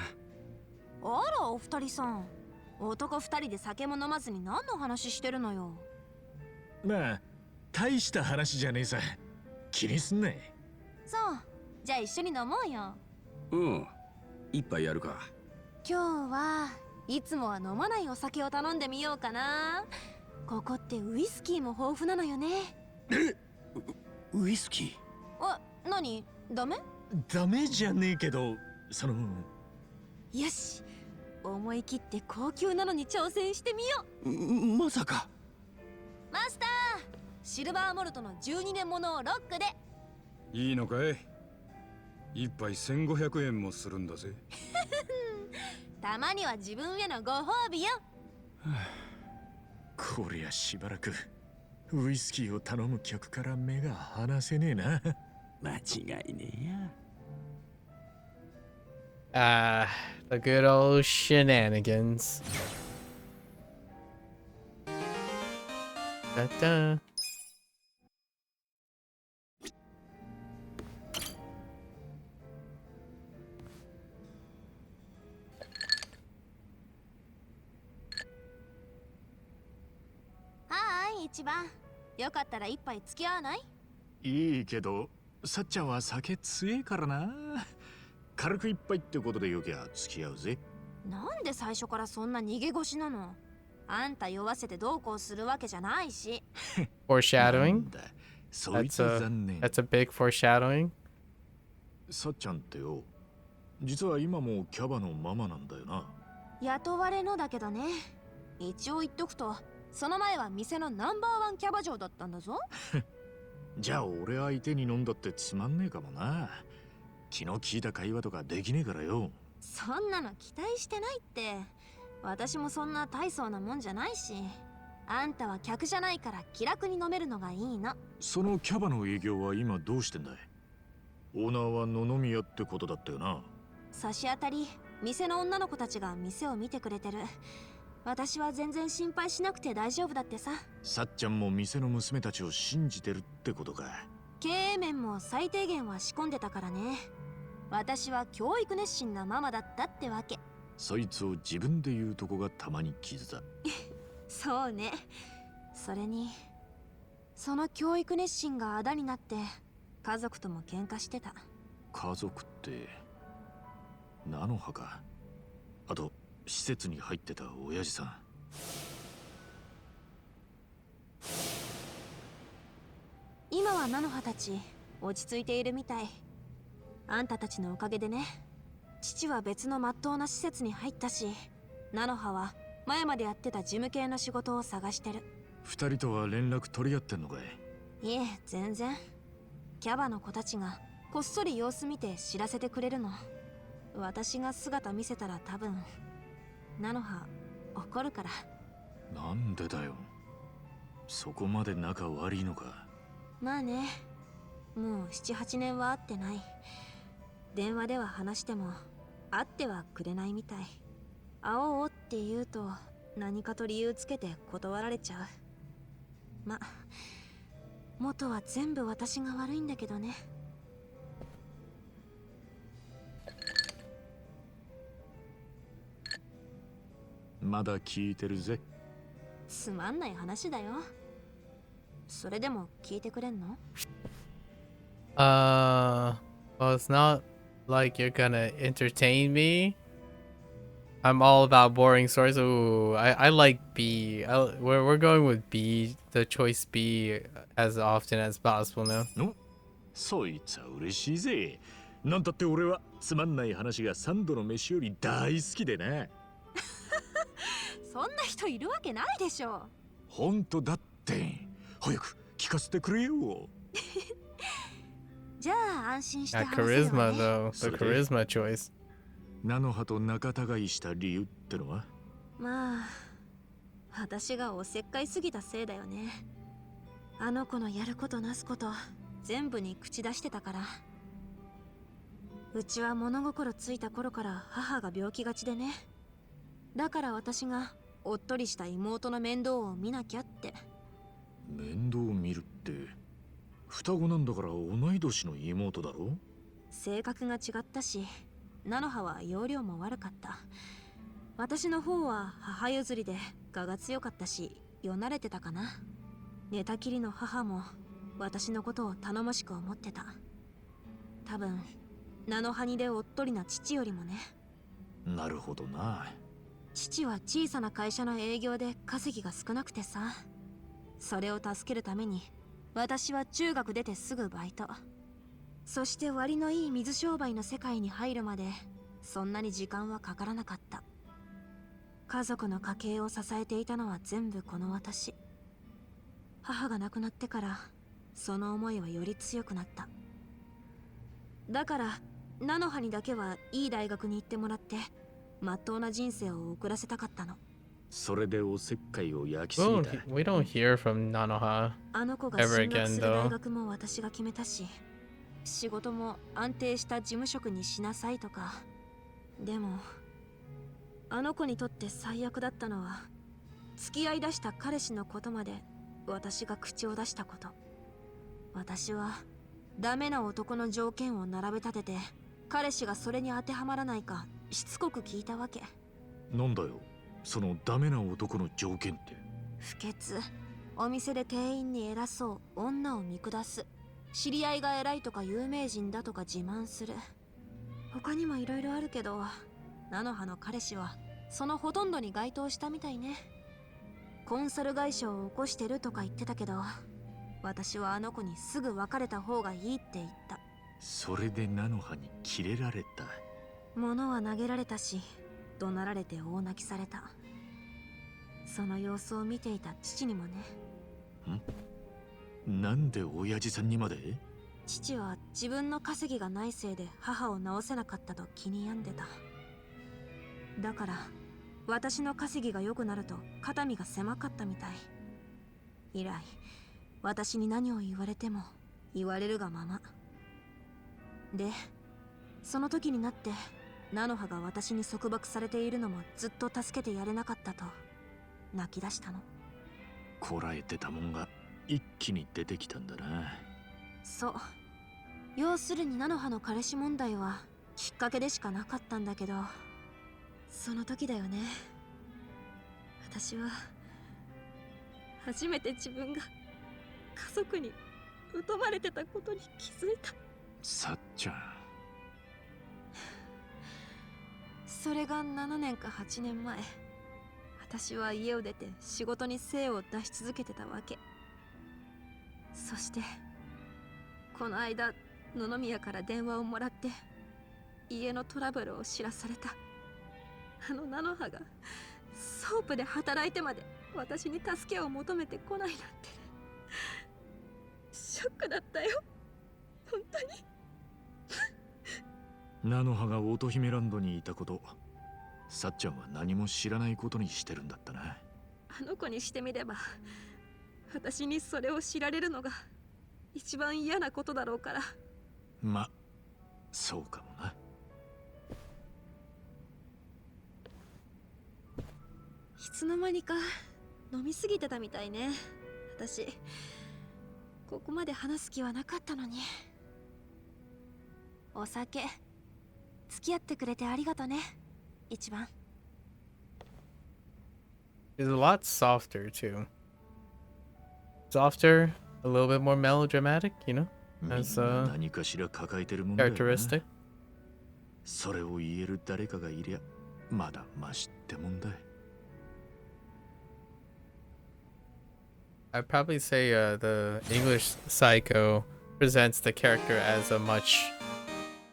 あらお二人さん、男二人で酒も飲まずに何の話してるのよ。まあ大した話じゃねえさ。気にすんね。そう、じゃあ一緒に飲もうよ。うん、一杯やるか。今日はいつもは飲まないお酒を頼んでみようかな。ここってウイスキーも豊富なのよね。ウイスキー？あ、何？ダメ？ダメじゃねえけど、その。よし、思い切って高級なのに挑戦してみよまさか。う。マスター、シルバーモルトの12年ものをロックで。いいのかい？一杯1500円もするんだぜ。たまには自分へのご褒美よ。こりゃしばらくウイスキーを頼む客から目が離せねえな。間違いねえや。The good old shenanigans. Da-da. はーい、一番。よかったら一杯付き合わない？いいけど、さっちゃんは酒強えからな。軽く一杯ってことでよきゃ付き合うぜ。なんで最初からそんな逃げ腰なの？あんた酔わせてどうこうするわけじゃないし。Foreshadowing? そいつは残念。That's a big foreshadowing. さっちゃんってよ、実は今もキャバのママなんだよな。雇われのだけどね。一応言っとくと、その前は店のナンバーワンキャバ嬢だったんだぞ。じゃあ俺相手に飲んだってつまんねえかもな。気の利いた会話とかできねえからよ。そんなの期待してないって。私もそんな大層なもんじゃないし。あんたは客じゃないから気楽に飲めるのがいいの。そのキャバの営業は今どうしてんだい？オーナーは野々宮ってことだったよな。差し当たり、店の女の子たちが店を見てくれてる。私は全然心配しなくて大丈夫だってさ。さっちゃんも店の娘たちを信じてるってことか。経営面も最低限は仕込んでたからね。私は教育熱心なママだったってわけ。そいつを自分で言うとこがたまに傷だ。そうね。それにその教育熱心があだになって家族とも喧嘩してた。家族って菜の葉か。あと施設に入ってた親父さん。今はは菜の葉たち落ち着いているみたい。あんたたちのおかげでね。父は別の真っ当な施設に入ったし、菜の葉は前までやってた事務系の仕事を探してる。二人とは連絡取り合ってんのかい？いえ、全然。キャバの子たちがこっそり様子見て知らせてくれるの。私が姿見せたら多分菜の葉怒るから。なんでだよ。そこまで仲悪いのか？まあね、もう7、8年は会ってない。電話では話しても会ってはくれないみたい。会おうって言うと何かと理由つけて断られちゃう。ま、元は全部私が悪いんだけどね。まだ聞いてるぜ。つまんない話だよ。それでも聞いてくれんの？ Well, it's not like you're gonna entertain me. I'm all about boring stories. Ooh, I like B. We're going with B, the choice B, as often as possible now. のそいつは嬉しいぜ。なんたって俺はつまんない話が3度の飯より大好きでな。そんな人いるわけないでしょ。ほんとだって。早く聞かせてくれよ。じゃあ安心して Got 話せる charisma わね。 though, the charisma choice. 菜の葉と仲違いした理由ってのは？まあ、私がおせっかいすぎたせいだよね。あの子のやることなすこと全部に口出してたから。うちは物心ついた頃から母が病気がちでね。だから私がおっとりした妹の面倒を見なきゃって。面倒を見るって双子なんだから同い年の妹だろ？性格が違ったし、菜の葉は容量も悪かった。私の方は母譲りで我が強かったし、よなれてたかな。寝たきりの母も私のことを頼もしく思ってた。多分菜の葉にでおっとりな父よりもね。なるほどな。父は小さな会社の営業で稼ぎが少なくてさ、それを助けるために私は中学出てすぐバイト。そして割のいい水商売の世界に入るまでそんなに時間はかからなかった。家族の家計を支えていたのは全部この私。母が亡くなってからその思いはより強くなった。だから菜の葉にだけはいい大学に行ってもらってまっとうな人生を送らせたかったの。それでおせっかいを焼き We すぎ don't, た。 we don't hear from Nanoha. あの子が Ever 進学 again, する though. 大学も私が決めたし、仕事も安定した事務職にしなさいとか。でもあの子にとって最悪だったのは、付き合いだした彼氏のことまで私が口を出したこと。私はダメな男の条件を並べ立てて、彼氏がそれに当てはまらないかしつこく聞いたわけ。なんだよそのダメな男の条件って。不潔、お店で店員に偉そう、女を見下す、知り合いが偉いとか有名人だとか自慢する。他にもいろいろあるけど、菜の葉の彼氏はそのほとんどに該当したみたいね。コンサル会社を起こしてるとか言ってたけど、私はあの子にすぐ別れた方がいいって言った。それで菜の葉にキレられた。物は投げられたし、怒鳴られて大泣きされた。その様子を見ていた父にもね。なんで親父さんにまで？父は自分の稼ぎがないせいで母を治せなかったと気に病んでた。だから私の稼ぎが良くなると肩身が狭かったみたい。以来私に何を言われても言われるがままで、その時になって菜の葉が私に束縛されているのもずっと助けてやれなかったと泣き出したの。こらえてたもんが一気に出てきたんだな。そう、要するに菜の葉の彼氏問題はきっかけでしかなかったんだけど、その時だよね、私は初めて自分が家族に疎まれてたことに気づいた。さっちゃん。それが7年か8年前、私は家を出て仕事に精を出し続けてたわけ。そしてこの間野々宮から電話をもらって家のトラブルを知らされた。あの菜の葉がソープで働いてまで私に助けを求めてこないなんて。ショックだったよ、本当に。菜の葉が乙姫ランドにいたこと、さっちゃんは何も知らないことにしてるんだったな。あの子にしてみれば私にそれを知られるのが一番嫌なことだろうから。ま、そうかもな。いつの間にか飲みすぎてたみたいね。私ここまで話す気はなかったのに。お酒付き合ってくれてありがとね、一番。It's a lot softer too. Softer, a little bit more melodramatic, you know, みん as な a 何かしら抱えてるもんだよな。 characteristic. それを言える誰かがいりゃまだマシってもんだ。I'd probably say the English Psycho presents the character as a much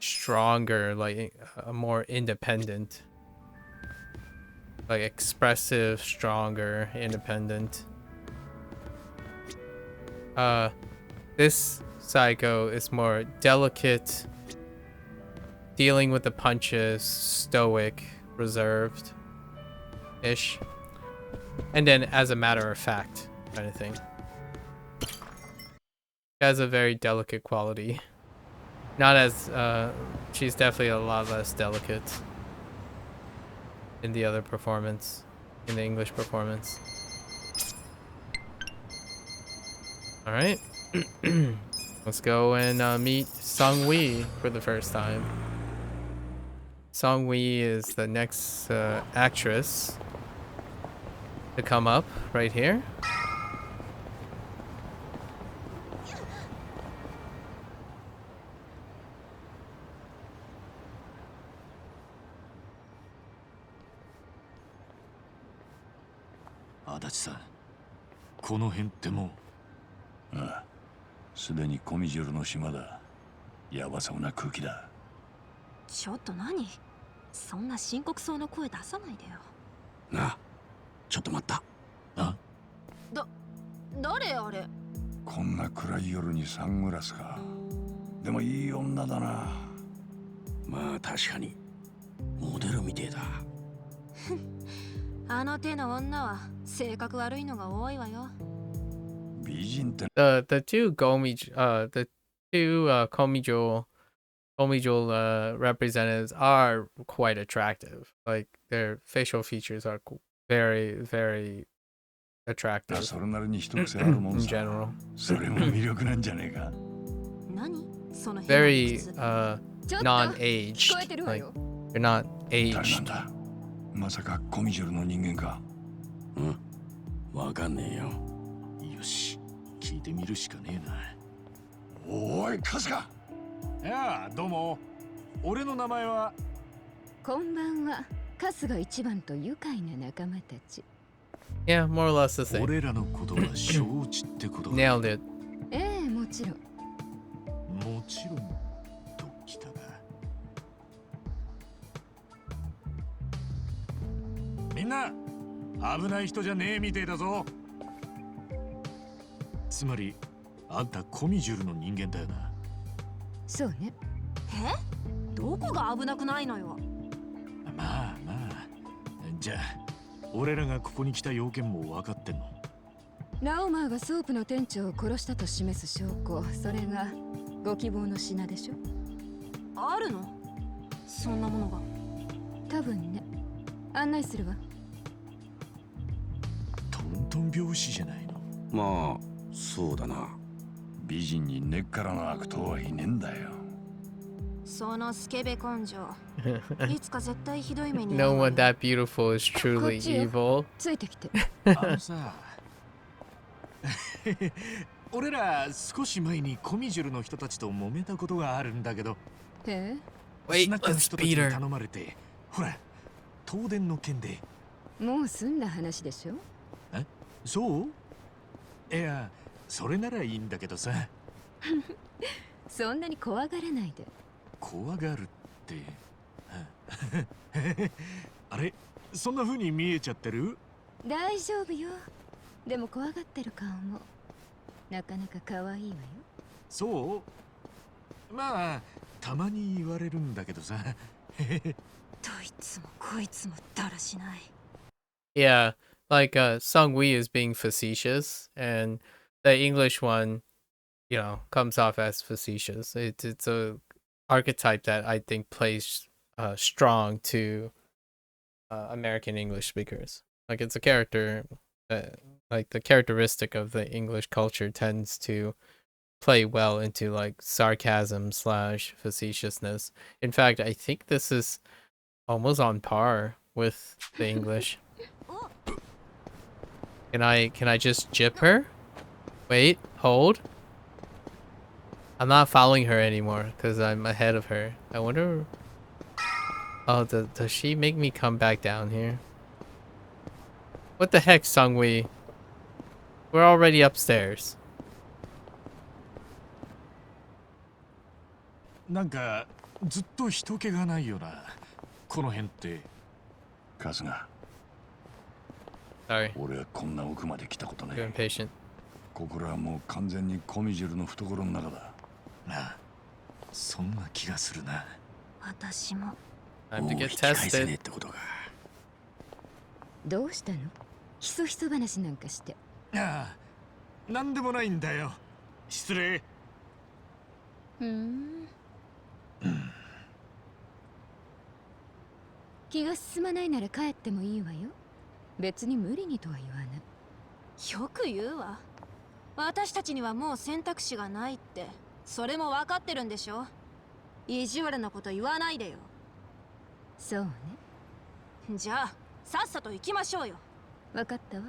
stronger, like a more independent, like expressive, stronger, independent. This Psycho is more delicate, dealing with the punches, stoic, reserved ish, and then as a matter of fact kind of thing. Has a very delicate quality. Not as she's definitely a lot less delicate in the other performance, in the English performance. All right. Let's go and meet Sung Wee for the first time. Sung Wee is the next actress to come up right here. Adachiさん、この辺ってもう。ああ、すでにコミジュールの島だ。やばそうな空気だ。ちょっと何、そんな深刻そうな声出さないでよ。なあ、ちょっと待った。あ、誰あれ。こんな暗い夜にサングラスか。でもいい女だな。まあ確かにモデルみてえだ。あの手の女は性格悪いのが多いわよ。美人って The two Komijul representatives are quite attractive. Like their facial features are very, very attractive それなりに一癖あるもん in さ。 general. それも魅力なんじゃねえか。何その変な Very 靴。 non-aged. 聞こえてるわ Like よ。 they're not 誰なん aged. だ。まさかコミジュールの人間か。わかんねえよ。よし、聞いてみるしかねえな。おい、春日。いやあ、どうも。俺の名前は。こんばんは。春日一番と愉快な仲間たち。Yeah, more or less the same. 俺らのことは承知ってことか。 Nailed it. ええ、もちろん。もちろんときたが。みんな危ない人じゃねえみてえだぞ。つまりあんたコミジュールの人間だよな。そうね。どこが危なくないのよ。まあまあ、じゃあ俺らがここに来た要件も分かってんの。ラオマーがソープの店長を殺したと示す証拠、それがご希望の品でしょ。あるの、そんなものが。多分ね。案内するわ。トントン拍子じゃないの。まあそうだな。美人に根っからの悪党はいねえんだよ。そのスケベ根性いつか絶対ひどい目に遭 No うわ one よ。 that beautiful is truly evil. ついてきて。あのさ俺ら少し前にコミジュールの人たちと揉めたことがあるんだけど、え Wait, スナックの let's 人たち beat に her. 頼まれて、ほら東電の件で。え、もう済んだ話でしょ。そう？いや、それならいいんだけどさ。そんなに怖がらないで。怖がるってあれ、そんな風に見えちゃってる？大丈夫よ。でも怖がってる顔もなかなか可愛いわよ。そう？まあたまに言われるんだけどさ。どいつもこいつもだらしない。 Yeah, like Sung Wee is being facetious, and the English one, you know, comes off as facetious. It's a archetype that I think plays strong to American English speakers. Like it's a character, like the characteristic of the English culture tends to play well into like sarcasm slash facetiousness. In fact, I think this is almost on par with the English. Can I just jip her? Wait, hold. I'm not following her anymore because I'm ahead of her. I wonder. Oh, does she make me come back down here? What the heck, Sungwee? We're already upstairs. なんかずっと人気がないよな、この辺って。カズが Sorry, 俺はこんな奥まで来たことね too impatient. ここらはもう完全にコミジュルの懐の中だ。なあ、そんな気がするな。私も。 Time to もう get 引き返せねえ tested. ってことか。どうしたの？ひそひそ話なんかして。ああ、なんでもないんだよ。失礼。気が進まないなら帰ってもいいわよ。別に無理にとは言わない。よく言うわ。私たちにはもう選択肢がないって。それも分かってるんでしょ。意地悪なこと言わないでよ。そうね。じゃあさっさと行きましょうよ。分かったわ。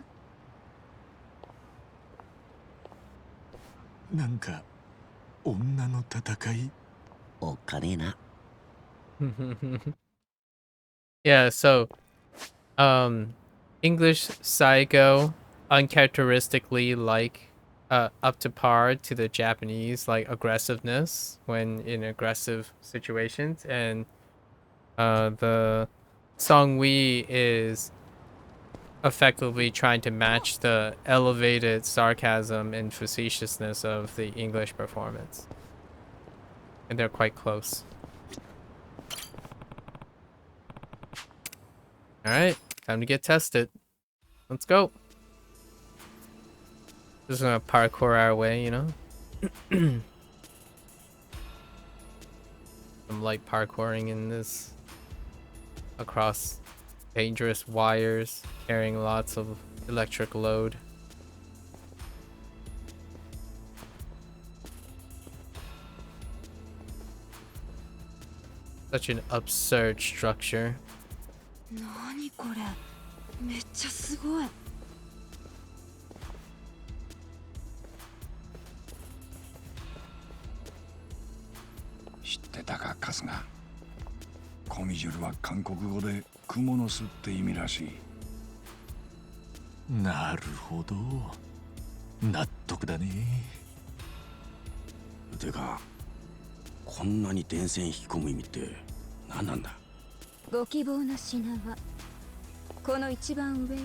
なんか女の戦い。おっかねえな。Yeah, so English Psycho uncharacteristically like up to par to the Japanese like aggressiveness when in aggressive situations, and the Song Wee is effectively trying to match the elevated sarcasm and facetiousness of the English performance, and they're quite close. All right, time to get tested. Let's go. Just gonna parkour our way, you know. Some light parkouring in this across dangerous wires, carrying lots of electric load. Such an absurd structure. 何これ、めっちゃすごい。知ってたかカズが。コミジュルは韓国語で蜘蛛の巣って意味らしい。なるほど、納得だね。てか、こんなに電線引き込む意味って何なんだ？ご希望の品はこの一番上よ。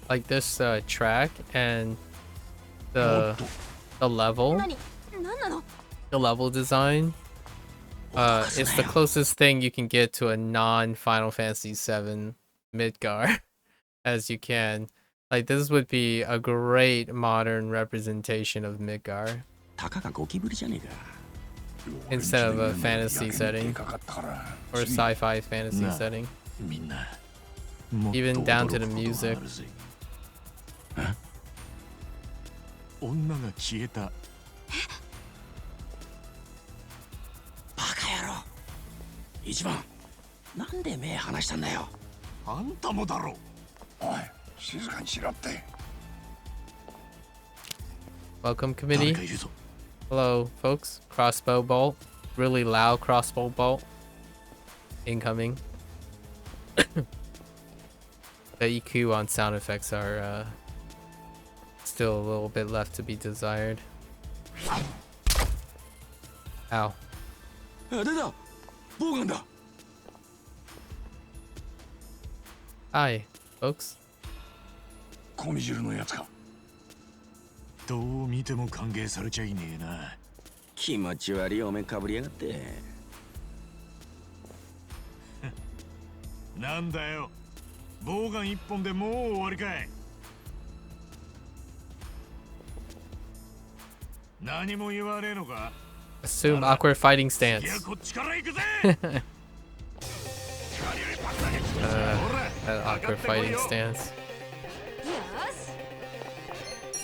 Like this track and the level, 何なの？ the level design, it's the closest thing you can get to a non-Final Fantasy VII Midgar as you can. Like this would be a great modern representation of Midgar たかがゴキブリじゃねえか。 instead of a fantasy setting or a sci-fi fantasy Nah. setting. みんなもっと Even down to the 驚くことが music. あるぜ。女が消えた。バカ野郎。一番、なんで目離したんだよ。あんたもだろ。おい、静かにしろって。 Welcome 誰 committee. かいるぞ。 Hello folks. Crossbow bolt. Really loud crossbow bolt. Incoming. The EQ on sound effects are still a little bit left to be desired. Ow. あ、出たボウガンだ Hi, folks. コミジュルのやつか。どう見ても歓迎されちゃいねえな。気持ち悪いお面かぶりやがって。なんだよ。ボウガン一本でもう終わりかい。何も言わねえのか。 Assume awkward fighting い stance. やこっちから行くぜ。That awkward fighting stance.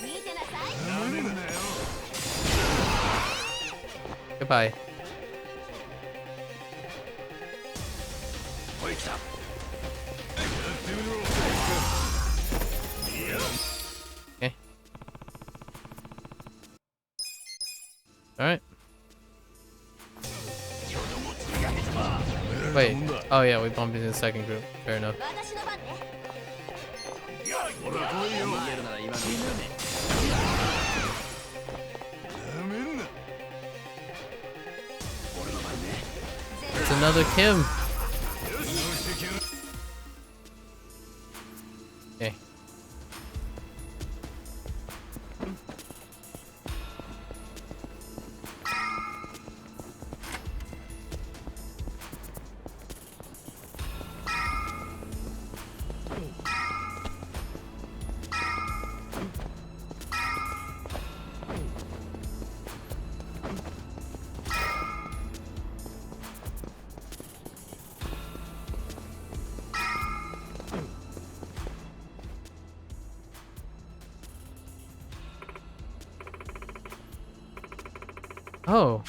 見てなさい。 なめんなよ。 Goodbye. おい来た Okay. Alright. Wait. Oh yeah, we bumped into the second group. Fair enough. 私の番ね。ほら来いよ。逃げるなら今のうちだね なめんな。 俺の番ね It's another Kim. Okay. Oh.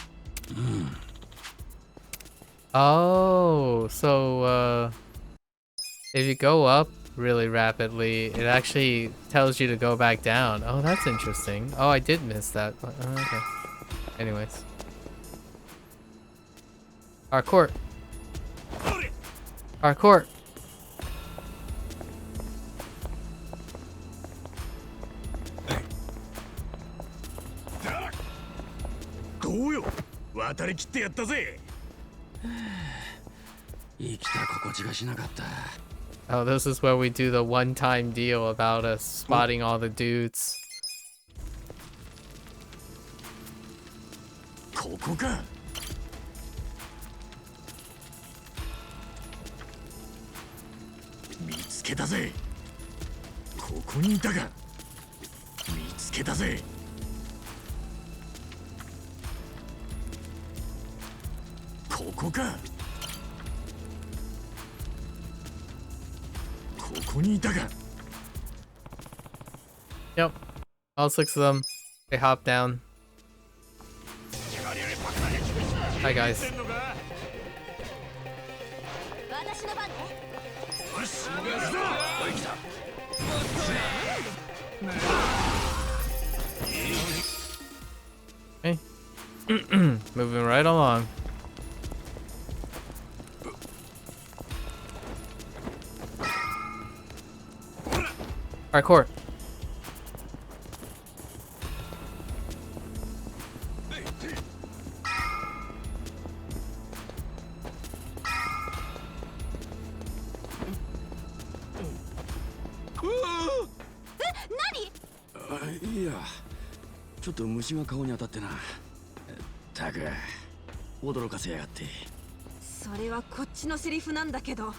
Oh, so if you go up really rapidly, it actually tells you to go back down. Oh, that's interesting. Oh, I did miss that. Okay. Anyways. Hardcore. Hardcore. どうよ。渡り切ってやったぜ。生きた心地がしなかった Oh, this is where we do the one-time deal about us spotting all the dudes. ここか。見つけたぜ。ここにいたか。見つけたぜ。ここか。ここにいたか。 Yep. All 6 of them. They hop down. Hi, guys. 私の番ね。よし、行くぞ。おい来た Okay. Moving right along. Hardcore. Nani? あいやちょっと虫が顔に当たってなたく驚かせやがってそれはこっちのセリフなんだけど。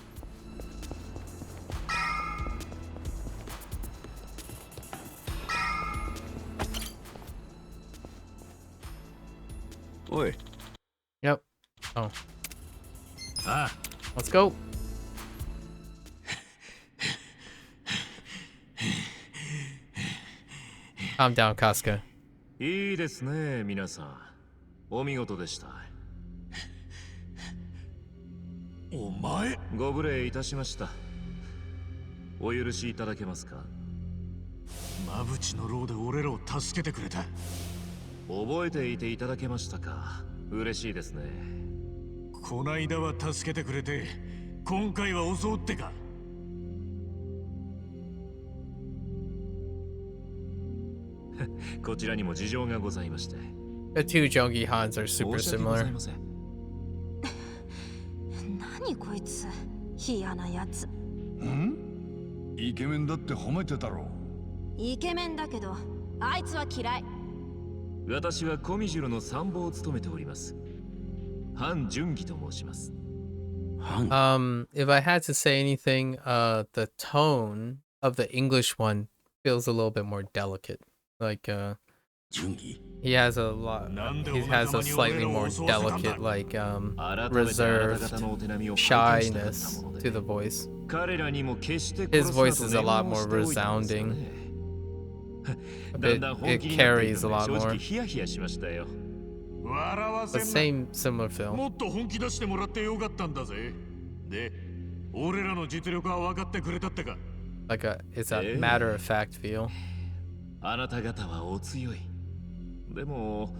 おい Yep. Oh. ああ。 Let's go. Calm down, Casca. いいですね、皆さん。お見事でした。お前、ご無礼いたしました。お許しいただけますか。馬淵の牢で俺らを助けてくれた。覚えていていただけましたか。嬉しいですね。こないだは助けてくれて今回は襲うってか。こちらにも事情がございまして。The two Jongi Hans are super 申し訳ござい similar. ません。何こいつ、嫌なやつ。イケメンだって褒めてたろ。イケメンだけどあいつは嫌い。私はコミジュルの参謀を務めております。ハン・ジュンギと申します。If I had to say anything, the tone of the English one feels a little bit more delicate. Like, 準備 he has a lot, he has a slightly more delicate, like, reserved shyness to the voice. 彼らにも決して His 殺 voice す is な a と lot 念を more しておいたんですよ resounding. ね。 It, だんだん本 it 気になってい carries る a の lot で正直 more. ヒヤヒヤしましたよ。笑わ But せんな。 similar feel. もっと本気出してもらってよかったんだぜ。で、俺らの実力は分かってくれたってか。 Like it's a matter of fact feel. あなた方はお強い。でも、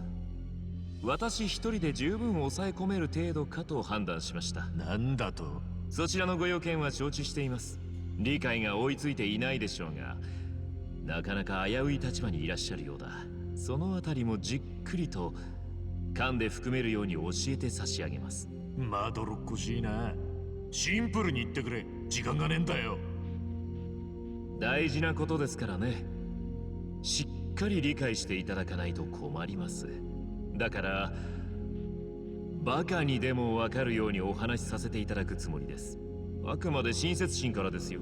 私一人で十分抑え込める程度かと判断しました。なんだと？そちらのご用件は承知しています。理解が追いついていないでしょうが、なかなか危うい立場にいらっしゃるようだ。そのあたりもじっくりと勘で含めるように教えて差し上げます。まどろっこしいな。シンプルに言ってくれ。時間がねえんだよ。大事なことですからね。しっかり理解していただかないと困ります。だからバカにでもわかるようにお話しさせていただくつもりです。あくまで親切心からですよ。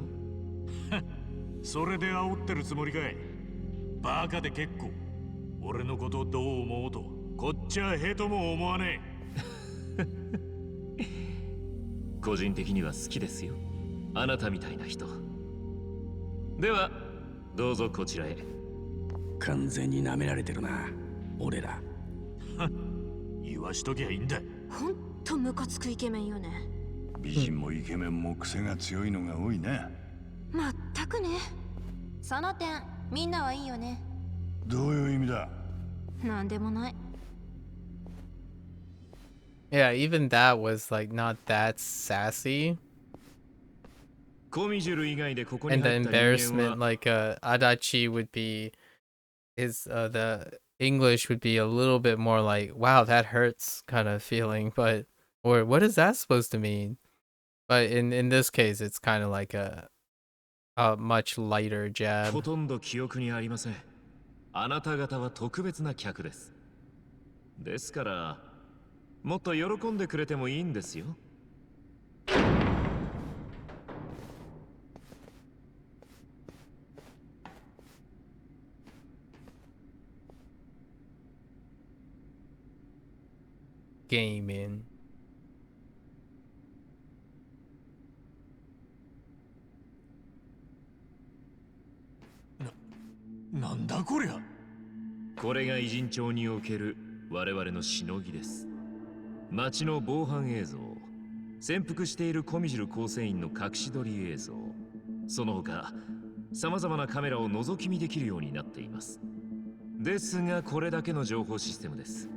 それで煽ってるつもりかい。バカで結構。俺のことをどう思おうとこっちはへとも思わねえ。個人的には好きですよ。あなたみたいな人。ではどうぞこちらへ。完全に舐められてるな、俺ら。言わしときゃいいんだ。ほんとムカつくイケメンよね。美人もイケメンも癖が強いのが多いね。まったくね。その点みんなはいいよね。どういう意味だ？なんでもない。 Yeah, even that was like not that sassy. コミジュル以外でここに And the 入った人間 embarrassment, は like Adachi would be, his the English would be a little bit more like, wow, that hurts kind of feeling, but or what is that supposed to mean? But in this case, it's kind of like a much lighter ほ jab. とんど記憶にありません。あなた方は特別な客です。ですからもっと喜んでくれてもいいんですよ。Gaming. なんだこりゃ。これが偉人町における我々のしのぎです。街の防犯映像、潜伏しているコミジュル構成員の隠し撮り映像、その他様々なカメラを覗き見できるようになっています。ですがこれだけの情報システムです。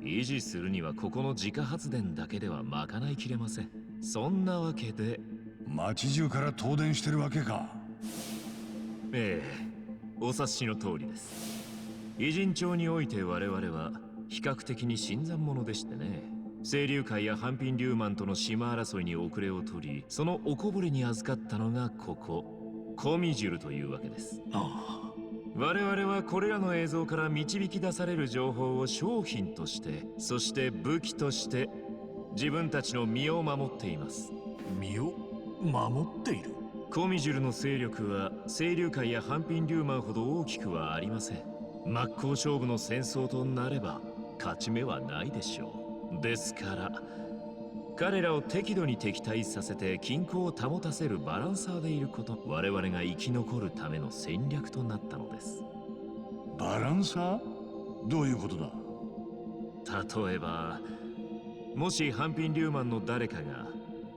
維持するにはここの自家発電だけでは賄いきれません。そんなわけで街中から東電してるわけか。ええ、お察しの通りです。偉人町において我々は比較的に新参者でしてね。清流会や半品竜マンとの島争いに遅れを取り、そのおこぼれに預かったのがここコミジュルというわけです。我々はこれらの映像から導き出される情報を商品として、そして武器として自分たちの身を守っています。身を守っている？コミジュルの勢力は清流会や半品竜マンほど大きくはありません。真っ向勝負の戦争となれば勝ち目はないでしょう。ですから彼らを適度に敵対させて均衡を保たせるバランサーでいること、我々が生き残るための戦略となったのです。バランサー？どういうことだ？例えばもし半品竜マンの誰かが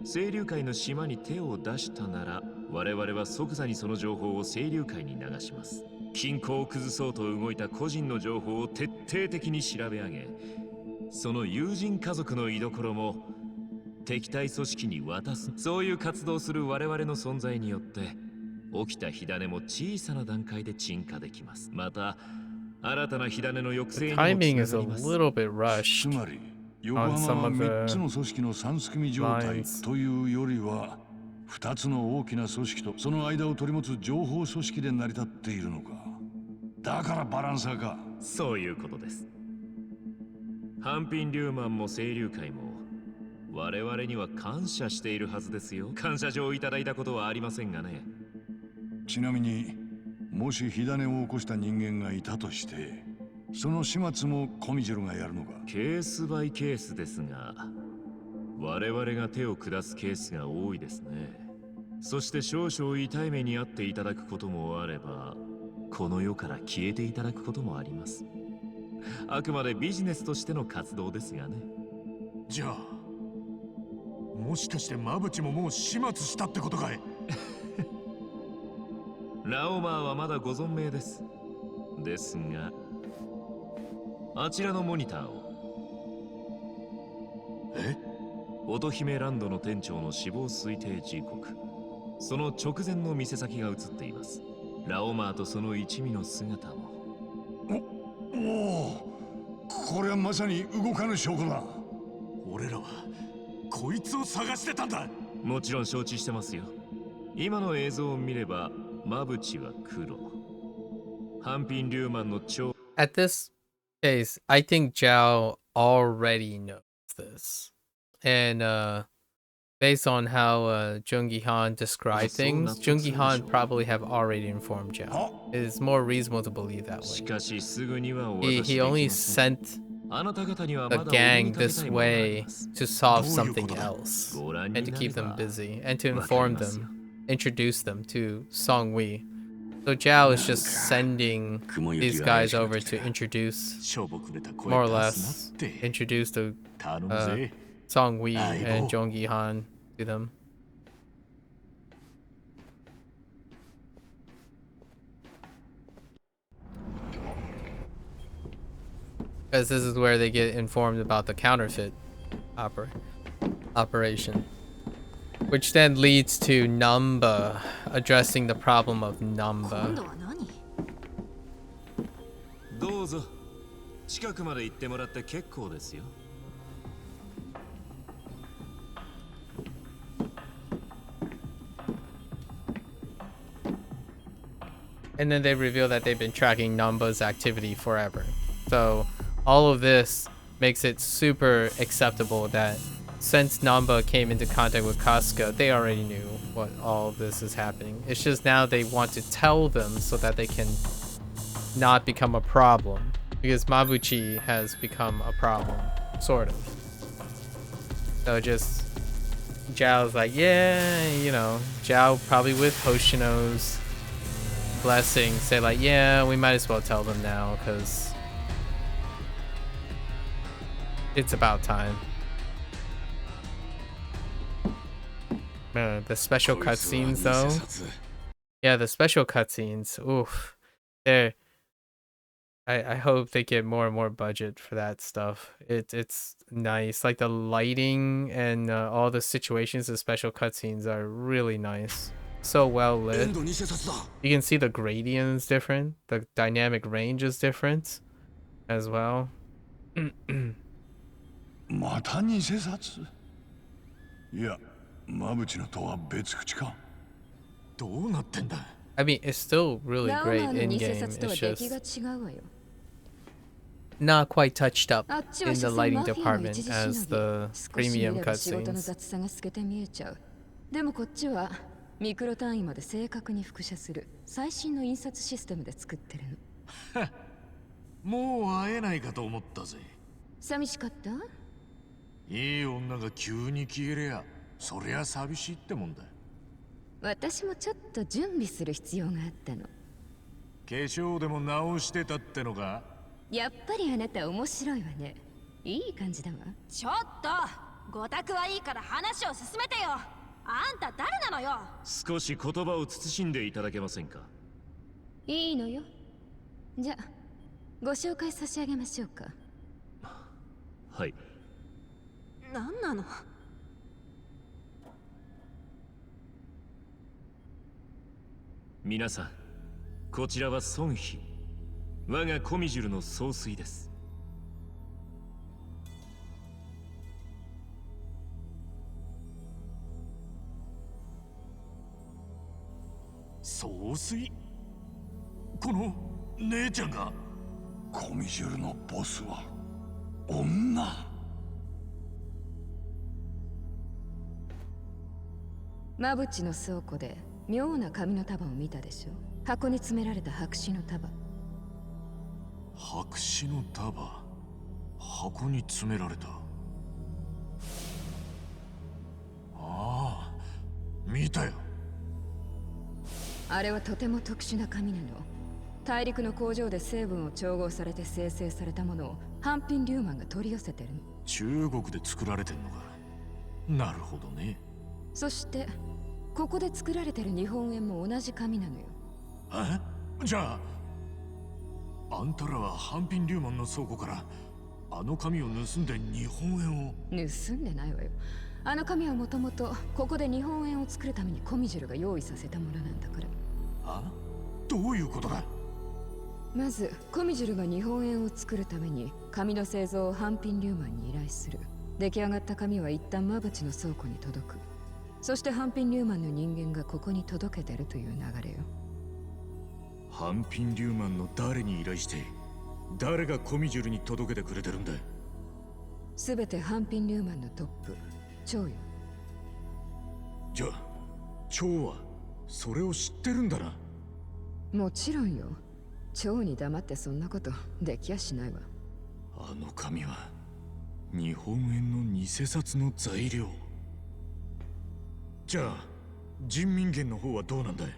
清流会の島に手を出したなら、我々は即座にその情報を清流会に流します。均衡を崩そうと動いた個人の情報を徹底的に調べ上げ、その友人家族の居所も敵対組織に渡す。そういう活動する我々の存在によって起きた火種も小さな段階で鎮火できます。また新たな火種の抑 The 制にもつ timing な is が a ります。 little bit つ rushed まり横 on 浜 some は of 3つ the の組織の3すくみ状態 lines. というよりは2つの大きな組織とその間を取り持つ情報組織で成り立っているのか。だからバランサーか。そういうことです。ハンピン・リューマンも清流会も我々には感謝しているはずですよ。感謝状をいただいたことはありませんがね。ちなみにもし火種を起こした人間がいたとしてその始末もコミジェルがやるのか。ケースバイケースですが我々が手を下すケースが多いですね。そして少々痛い目に遭っていただくこともあればこの世から消えていただくこともあります。あくまでビジネスとしての活動ですがね。じゃあもしかしてマブチももう始末したってことかい。ラオマーはまだご存命です。ですがあちらのモニターを。乙姫ランドの店長の死亡推定時刻、その直前の店先が映っています。ラオマーとその一味の姿も。おお、これはまさに動かぬ証拠だ。俺らはこいつを探してたんだ。もちろん承知してますよ。今の映像を見ればマブチは黒、ハンピン・リューマンの超。 At this case, I think Zhao already knows this. And based on how Jungi Han described things, Jungi Han probably have already informed Zhao. It is more reasonable to believe that し way. かしすぐにはお渡 He しでき only ません。 sent あなた方には the まだお目に gang かけ this たいものがあり way ます。 to solve どういう something ことだ？ else ご覧 and に to なれ keep them ば busy and to わかり inform ますよ。 them, introduce them to Songwei. So Zhao is just sending these guys over to introduce, 勝負くれた more or 声出すなっ less, て introduce the 頼むぜ。 Songwei Aibo. and Jongi Han to them. Because this is where they get informed about the counterfeit operation. Which then leads to Namba addressing the problem of 今 Namba. 度は何？どうぞ近くまで行ってもらって結構ですよ。 And then they reveal that they've been tracking Namba's activity forever. So all of this makes it super acceptable that since Namba came into contact with Casca, they already knew what all of this is happening. It's just now they want to tell them so that they can not become a problem. Because Mabuchi has become a problem, sort of. So just Zhao's like, yeah, you know, Zhao probably with Hoshino's blessing say like, yeah, we might as well tell them now because it's about time. The special cutscenes though, yeah, the special cutscenes, oof, they're I hope they get more and more budget for that stuff. It's nice, like the lighting and all the situations of special cutscenes are really nice. So well lit. You can see the gradient is different. The dynamic range is different as well. また偽札？いや、マブチのとは別口か。どうなってんだ？ I mean, it's still really ラオマ great ーの in 偽 game. 札と It's は出来が just 違うわよ。 not quite touched up あっち in は the 所詮 lighting マフィアの department 一時 as し the のぎ。少し見 premium れば仕事の cutscenes. 雑さが透けて見えちゃう。でもこっちはミクロ単位まで正確に複写する最新の印刷システムで作ってるの。もう会えないかと思ったぜ。寂しかった？いい女が急に消えりゃ、そりゃ寂しいってもんだ。私もちょっと準備する必要があったの。化粧でも直してたってのか？やっぱりあなた面白いわね。いい感じだわ。ちょっとゴタクはいいから話を進めてよ。あんた誰なのよ。少し言葉を慎んでいただけませんか。いいのよ。じゃあご紹介差し上げましょうか。はい。何なの？皆さん、こちらは孫妃、我がコミジュルの総帥です。総帥？この姉ちゃんが？コミジュルのボスは女？マブチの倉庫で妙な紙の束を見たでしょ。箱に詰められた白紙の束。白紙の束、箱に詰められた。ああ、見たよ。あれはとても特殊な紙なの。大陸の工場で成分を調合されて生成されたものをハンピン・リューマンが取り寄せてるの。中国で作られてんのか。なるほどね。そしてここで作られてる日本円も同じ紙なのよ。え？じゃああんたらはハンピン・リューマンの倉庫からあの紙を盗んで日本円を？盗んでないわよ。あの紙はもともとここで日本円を作るためにコミジュルが用意させたものなんだから。あ？どういうことだ？まずコミジュルが日本円を作るために紙の製造をハンピン・リューマンに依頼する。出来上がった紙は一旦マブチの倉庫に届く。そしてハンピン・リューマンの人間がここに届けてるという流れよ。ハンピン・リューマンの誰に依頼して誰がコミジュルに届けてくれてるんだ？すべてハンピン・リューマンのトップ、チョウよ。じゃあチョウはそれを知ってるんだな。もちろんよ。チョウに黙ってそんなことできやしないわ。あの紙は日本円の偽札の材料。じゃあ人民元の方はどうなんだい？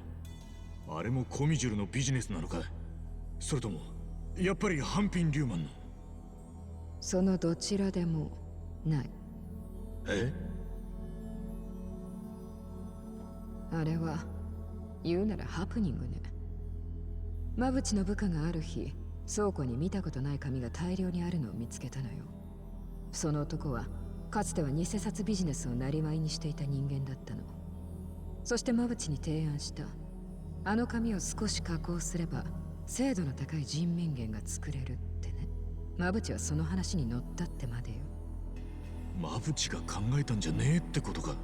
あれもコミジュルのビジネスなのか？それともやっぱりハンピン・リューマンの？そのどちらでもない。え？あれは言うならハプニングね。マブチの部下がある日、倉庫に見たことない紙が大量にあるのを見つけたのよ。その男はかつては偽札ビジネスを生りにしていた人間だったの。そしてマブチに提案した。あの紙を少し加工すれば精度の高い人民元が作れるってね。マブチはその話に乗ったってまでよ。マブチが考えたんじゃねえってことか。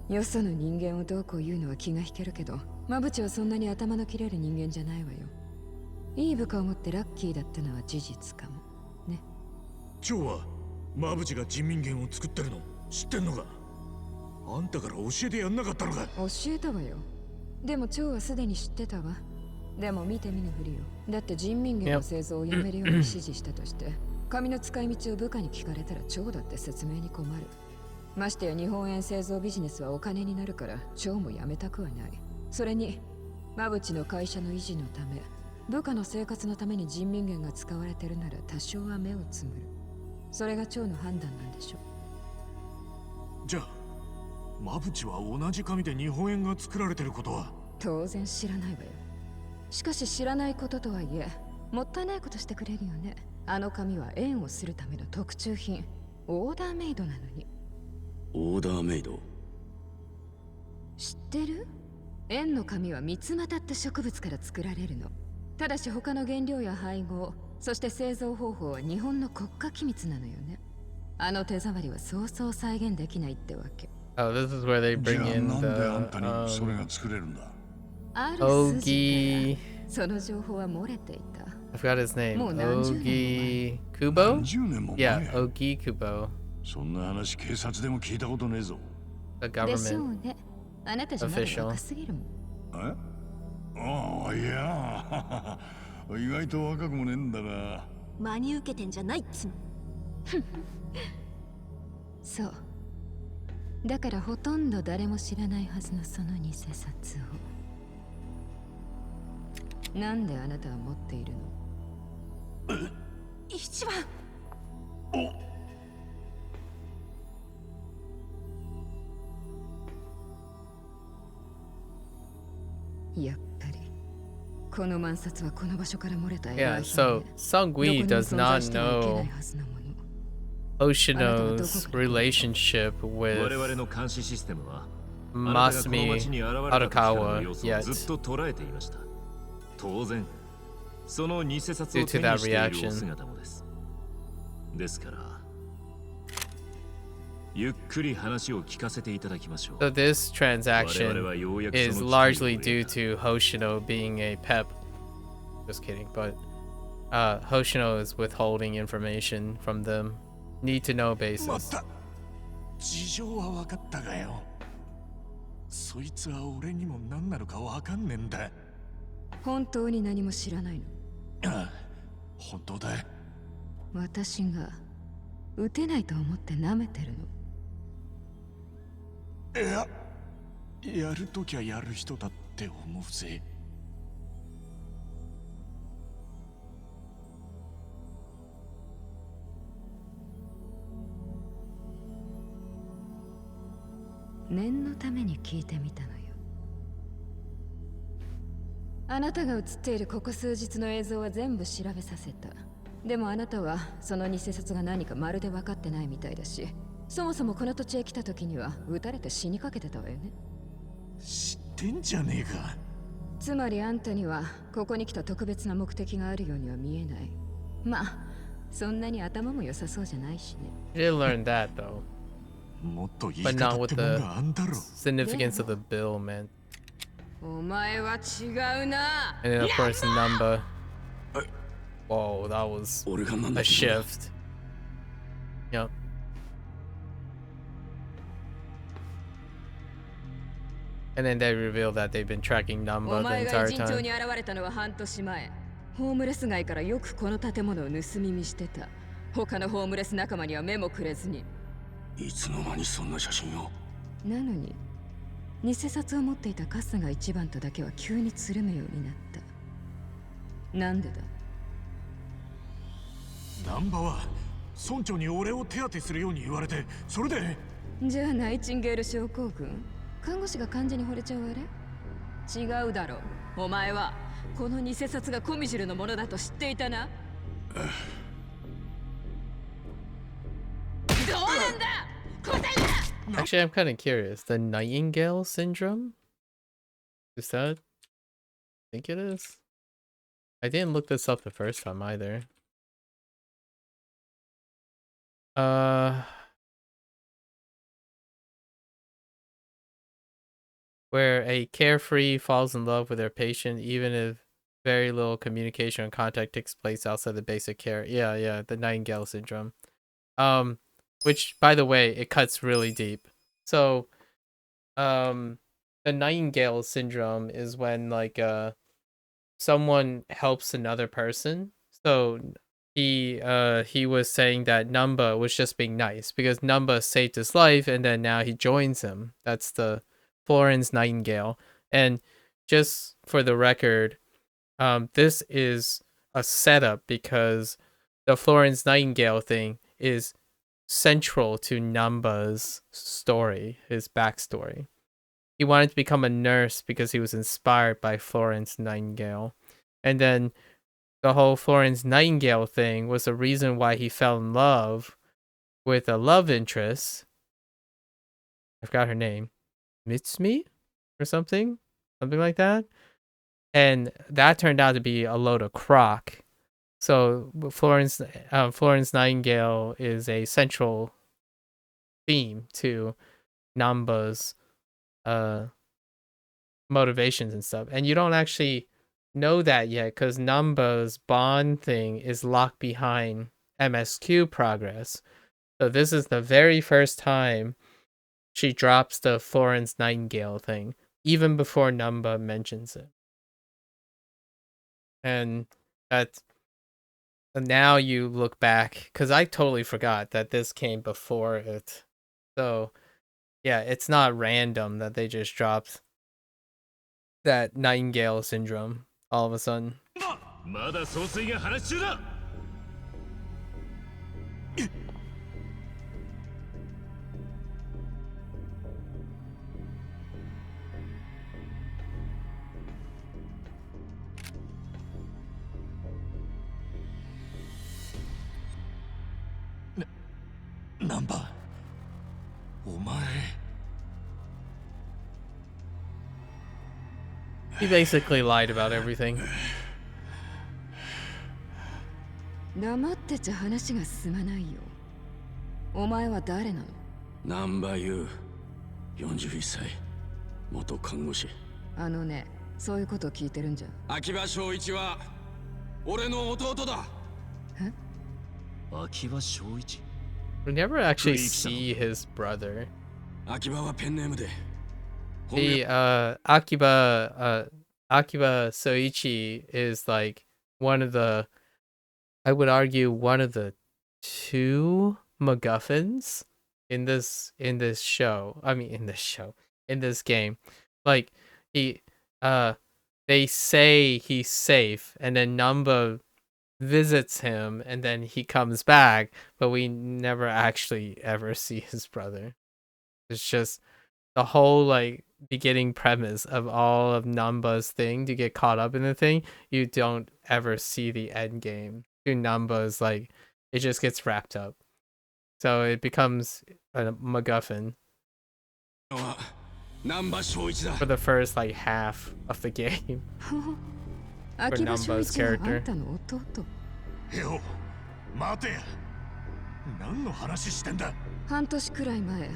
よその人間をどうこう言うのは気が引けるけど、マブチはそんなに頭の切れる人間じゃないわよ。いい部下を持ってラッキーだったのは事実かもね。チョウはマブチが人民元を作ってるの知ってんのか？あんたから教えてやんなかったのか？教えたわよ。でもチョウはすでに知ってたわ。でも見て見ぬふりよ。だって人民元の製造をやめるように指示したとして紙の使い道を部下に聞かれたらチョウだって説明に困る。ましてや日本円製造ビジネスはお金になるからチョウもやめたくはない。それにマブチの会社の維持のため部下の生活のために人民元が使われてるなら多少は目をつむる。それがチョウの判断なんでしょう。じゃあマブチは同じ紙で日本円が作られてることは？当然知らないわよ。しかし知らないこととはいえもったいないことしてくれるよね。あの紙は円をするための特注品、オーダーメイドなのに。オーダーメイド？知ってる？円の紙はミツマタって植物から作られるの。ただし他の原料や配合、そして製造方法は日本の国家機密なのよね。あの手触りはそうそう再現できないってわけ。Oh, this is where they じゃ bring あ in なんであん the たにそれが作れるんだ？ある筋か Ogi. らその情報は漏れていた。 I forgot his name. もう何十年も前。 Ogi Kubo? 何十年も前。 Yeah, Ogi Kubo. そんな話警察でも聞いたことねえぞ。 The でしょ government. うね。あなたじゃまだ Official. 若すぎるもん。え？ああ、いや意外と若くもねえんだが。真に受けてんじゃないっつの。そうだからほとんど誰も知らないはずのその偽札をなんであなたは持っているの？一番。やっぱりこの万札はこの場所から漏れた Yeah, so Sungui does not know Hoshino's relationship 我 with 々の監視システムは Masumi に現れた時からの Arakawa 様子を yet ずっと捉えていました。当然、その偽札を due 手 to に that しているお reaction. 姿もです。ですから、ゆっくり話を聞かせていただきましょう。 So this 我々 transaction はようやく is その機会を largely 得 due た。 to Hoshino being a pep. Just kidding, but Hoshino is withholding information from them. Need to know ま basis. た事情は分かったがよ。そいつは俺にも何なのか分かんねえんだ。本当に何も知らないの？ああ、本当だ。私が撃てないと思って舐めてるの？いや、やるときはやる人だって思うぜ。念のために聞いてみたのよ。あなたが映っているここ数日の映像は全部調べさせた。でもあなたはその偽札が何かまるで分かってないみたいだし、そもそもこの土地へ来た時には撃たれて死にかけてたわよね。知ってんじゃねえか。つまりあんたにはここに来た特別な目的があるようには見えない。まあそんなに頭も良さそうじゃないしね。 You did learn that though, もっと言い but 方 not っ with てもん the があんだろ。 significance of the bill, man. お前は違うな。 And then of course number. Whoa, that was 俺がなんだ a ってことだ。 shift. Yep. And then they reveal that they've been tracking お Number the 前が entire 陣長 time. に現れたのは半年前。ホームレス街からよくこの建物を盗み見してた。他のホームレス仲間には目もくれずに。いつの間にそんな写真を。なのに偽札を持っていた春日一番とだけは急につるむようになった。なんでだ？難波は村長に俺を手当てするように言われて、それで。じゃあナイチンゲール症候群？看護師が患者に惚れちゃうあれ？違うだろう。お前はこの偽札がコミジルのものだと知っていたな。どうなんだ？答えな！ Actually, I'm kind of curious. The Nightingale syndrome? Is that? I think it is. I didn't look this up the first time either. Where a carefree falls in love with their patient, even if very little communication or contact takes place outside the basic care. Yeah, the Nightingale syndrome. Which, by the way, it cuts really deep. So, the Nightingale syndrome is when like someone helps another person. So he was saying that Numba was just being nice because Numba saved his life, and then now he joins him. That's the Florence Nightingale. And just for the record, this is a setup because the Florence Nightingale thing is central to Numba's story, his backstory. He wanted to become a nurse because he was inspired by Florence Nightingale. And then the whole Florence Nightingale thing was the reason why he fell in love with a love interest. I forgot her name. Mitsumi? Or something? Something like that. And that turned out to be a load of crock. So Florence Nightingale is a central theme to Namba's motivations and stuff. And you don't actually know that yet because Namba's bond thing is locked behind MSQ progress. So this is the very first time she drops the Florence Nightingale thing, even before Namba mentions it. And that's now you look back, because I totally forgot that this came before it. So yeah, it's not random that they just dropped that Nightingale syndrome all of a sudden. まだ総帥が話中だ。難波、お前。He basically lied about everything. 黙ってちゃ話が進まないよ。お前は誰なの？南波優、41歳、元看護師。あのね、そういうこと聞いてるんじゃ。秋葉翔一は俺の弟だ。え？秋葉翔一 We never actually see his brother. 秋葉はペンネームで。 The Akiba Soichi is like one of the, I would argue, one of the two MacGuffins in this show. I mean, in this game. Like they say he's safe, and then Numba visits him, and then he comes back, but we never actually ever see his brother. It's just the whole like beginning premise of all of Numba's thing to get caught up in the thing. You don't ever see the end game. Numba's like, it just gets wrapped up, so it becomes a MacGuffin 南波翔一だ。 for the first like half of the game. 秋葉翔 Numba's 一はあん character. たの弟。よ待てや何の話してんだ半年くらい前、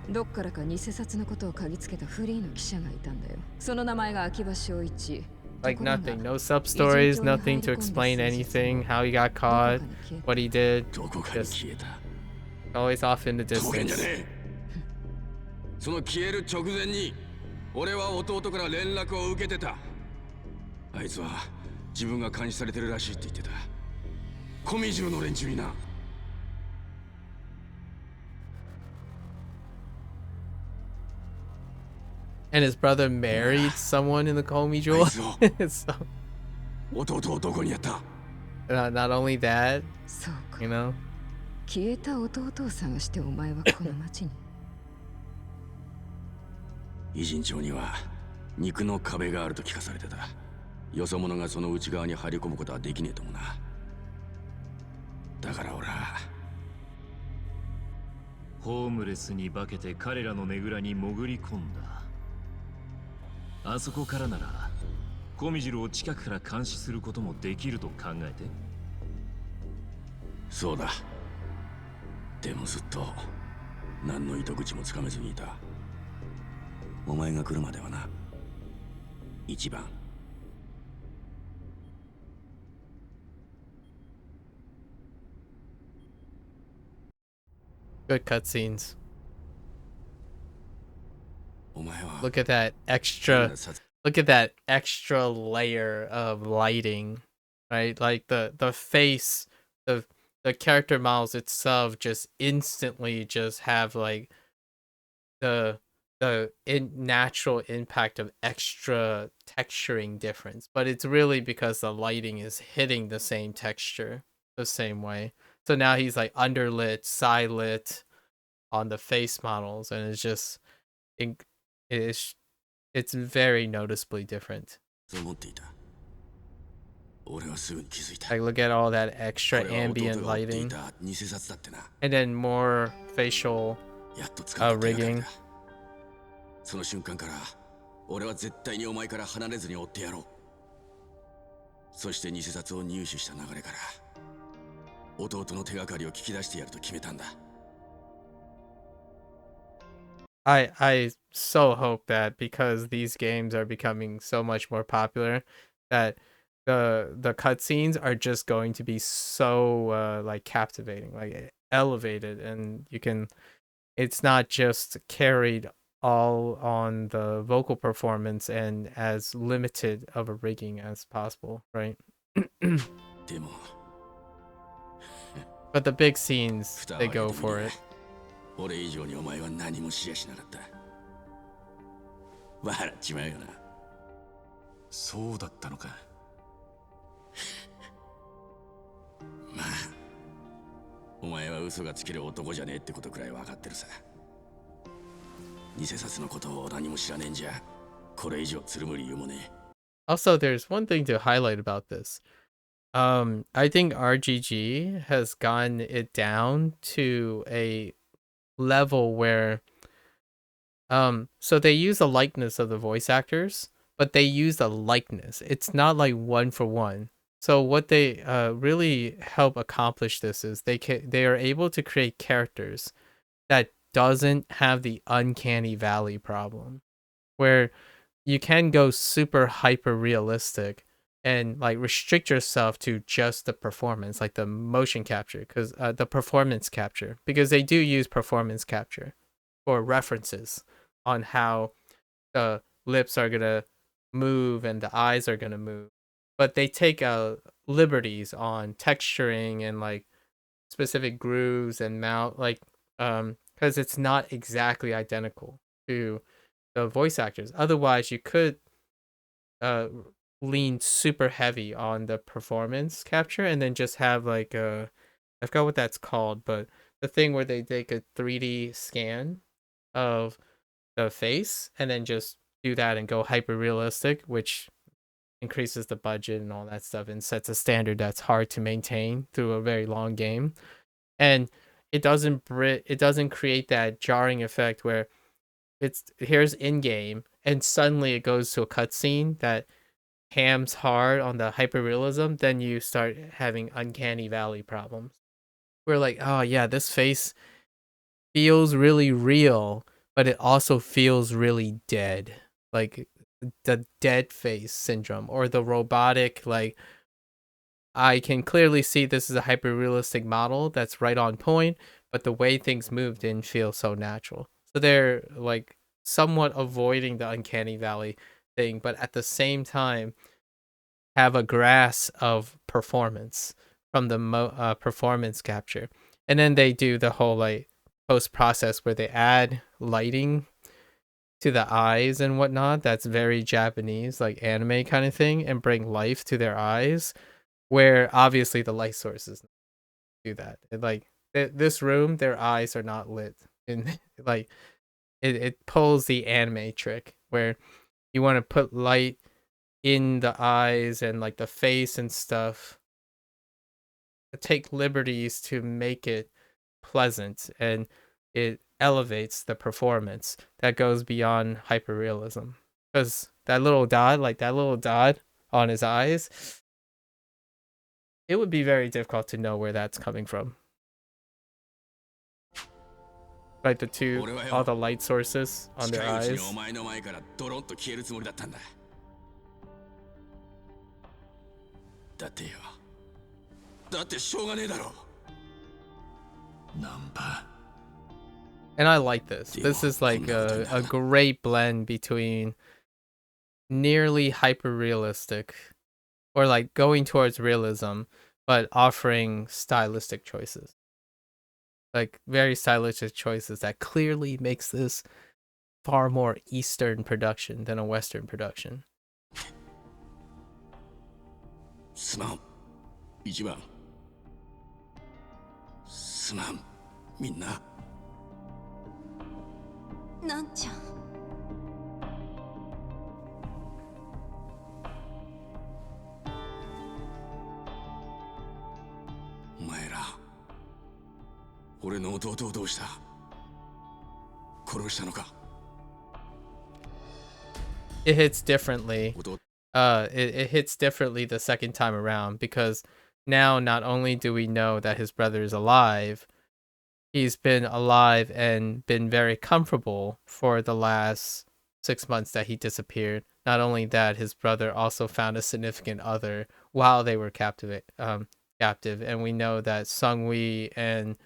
どっからか偽札のことを嗅ぎつけたフリーの記者がいたんだよ。その名前が秋葉翔一。 Like nothing, no sub stories, nothing to explain anything, how he got caught, what he did. どこかに消えた。 Always off in the 当然じゃ distance. ねえ。その消える直前に俺は弟から連絡を受けてた。あいつは自分が監視されてるらしいって言ってた。コミジュの連中にな。 And his brother married someone in the Komi Jewel. あいつを So 弟をどこにやった？ not only that, そうか。 you know, 消えた弟を探してお前はこの町に。偉人町には肉の壁があると聞かされてた。よそ者がその内側に入り込むことはできねえともな。だから俺はホームレスに化けて彼らのねぐらに潜り込んだ。あそこからならコミジルを近くから監視することもできると考えて。そうだ。でもずっと何の糸口もつかめずにいた。お前が来るまではな。一番。 good cutscenes. お前は Look at that extra, look at that extra layer of lighting, right? Like the face, the character models itself just instantly just have like the natural impact of extra texturing difference, but it's really because the lighting is hitting the same texture the same way. So now he's like underlit, side lit on the face models, and it's just it's very noticeably different. そう思っていた。俺はすぐに気づいた。 Like look at all that extra これは弟 ambient が追ってい lighting, た偽札だってな。 and then more facial やっと掴んだ手がかり rigging. だ。その瞬間から俺は絶対にお前から離れずに追ってやろう。そして偽札を入手した流れから弟の手がかりを聞き出してやると決めたんだ。 I so hope that because these games are becoming so much more popular, that the cutscenes are just going to be so like captivating, like elevated, and you can, it's not just carried all on the vocal performance and as limited of a rigging as possible, right? でも But the big scenes, 蓋を they 開け go てみ for れ it. 俺以上にお前は何もしやしなかった。笑っちまうよな。そうだったのか。まあお前は嘘がつける男じゃねえってことくらい分かってるさ。偽札のことを何も知らねえんじゃこれ以上つるむ理由もねえ。 Also, there's one thing to highlight about this. I think RGG has gotten it down to a level where so they use the likeness of the voice actors, but they use a likeness. It's not like one for one. So what they really help accomplish this is they are able to create characters that doesn't have the uncanny valley problem, where you can go super hyper realistic and like restrict yourself to just the performance, like the motion capture, because the performance capture, because they do use performance capture for references on how the lips are gonna move and the eyes are gonna move, but they take liberties on texturing and like specific grooves and mouth, like because it's not exactly identical to the voice actors. Otherwise, you could uh lean super heavy on the performance capture and then just have like I forgot what that's called, but the thing where they take a 3D scan of the face and then just do that and go hyper realistic, which increases the budget and all that stuff and sets a standard that's hard to maintain through a very long game. And it doesn't create that jarring effect where it's here's in game and suddenly it goes to a cutscene that hams hard on the hyperrealism. Then you start having uncanny valley problems. We're like, oh yeah, this face feels really real, but it also feels really dead, like the dead face syndrome or the robotic, like I can clearly see this is a hyper realistic model that's right on point, but the way things move didn't feel so natural. So they're like somewhat avoiding the uncanny valley thing, but at the same time have a grasp of performance from the performance capture. And then they do the whole like post process where they add lighting to the eyes and whatnot. That's very Japanese, like anime kind of thing, and bring life to their eyes, where obviously the light sources do that. Like this room, their eyes are not lit, and like it pulls the anime trick where you want to put light in the eyes and like the face and stuff, take liberties to make it pleasant, and it elevates the performance that goes beyond hyperrealism. Because that little dot on his eyes, it would be very difficult to know where that's coming from. Like all the light sources on their eyes. だってよ。だってしょうがねえだろ。ナンパ。 And I like this. This is like a great blend between nearly hyper realistic or like going towards realism, but offering stylistic choices. Like very stylistic choices that clearly makes this far more Eastern production than a Western production. すまん。一番。すまん。みんな。なんちゃん。お前ら。俺の弟をどうした？殺したのか？ It hits differently. It hits differently the second time around, because now not only do we know that his brother is alive, he's been alive and been very comfortable for the last 6 months that he disappeared. Not only that, his brother also found a significant other while they were captive, and we know that Sungwi and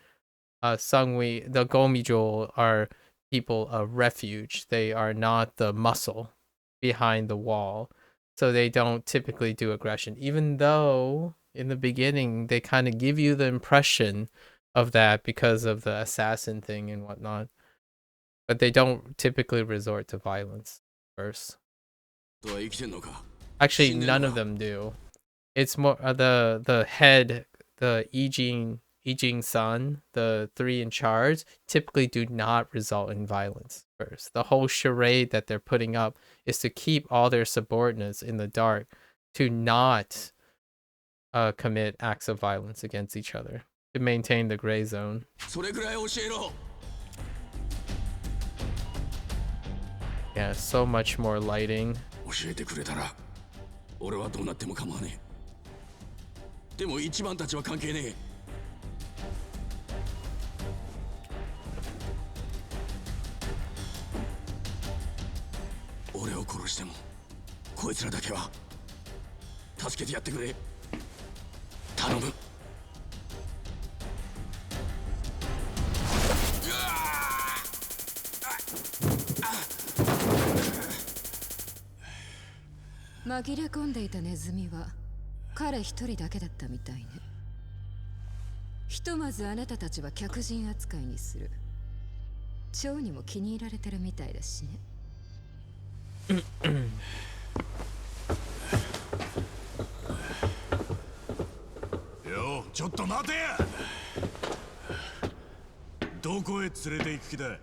the Gomijo are people of refuge. They are not the muscle behind the wall, so they don't typically do aggression, even though in the beginning they kind of give you the impression of that because of the assassin thing and whatnot, but they don't typically resort to violence first. Actually, none of them do. It's more the head, the Ijing-san, the three in charge, typically do not result in violence first. The whole charade that they're putting up is to keep all their subordinates in the dark, to not commit acts of violence against each other, to maintain the gray zone. Yeah, so much more lighting. 教えてくれたら俺はどうなっても構わねえ。でも一番たちは関係ねえ。俺を殺してもこいつらだけは助けてやってくれ。頼む。紛れ込んでいたネズミは彼一人だけだったみたいね。ひとまずあなたたちは客人扱いにする。蝶にも気に入られてるみたいだしね。よ、ちょっと待てや。どこへ連れて行く気だ。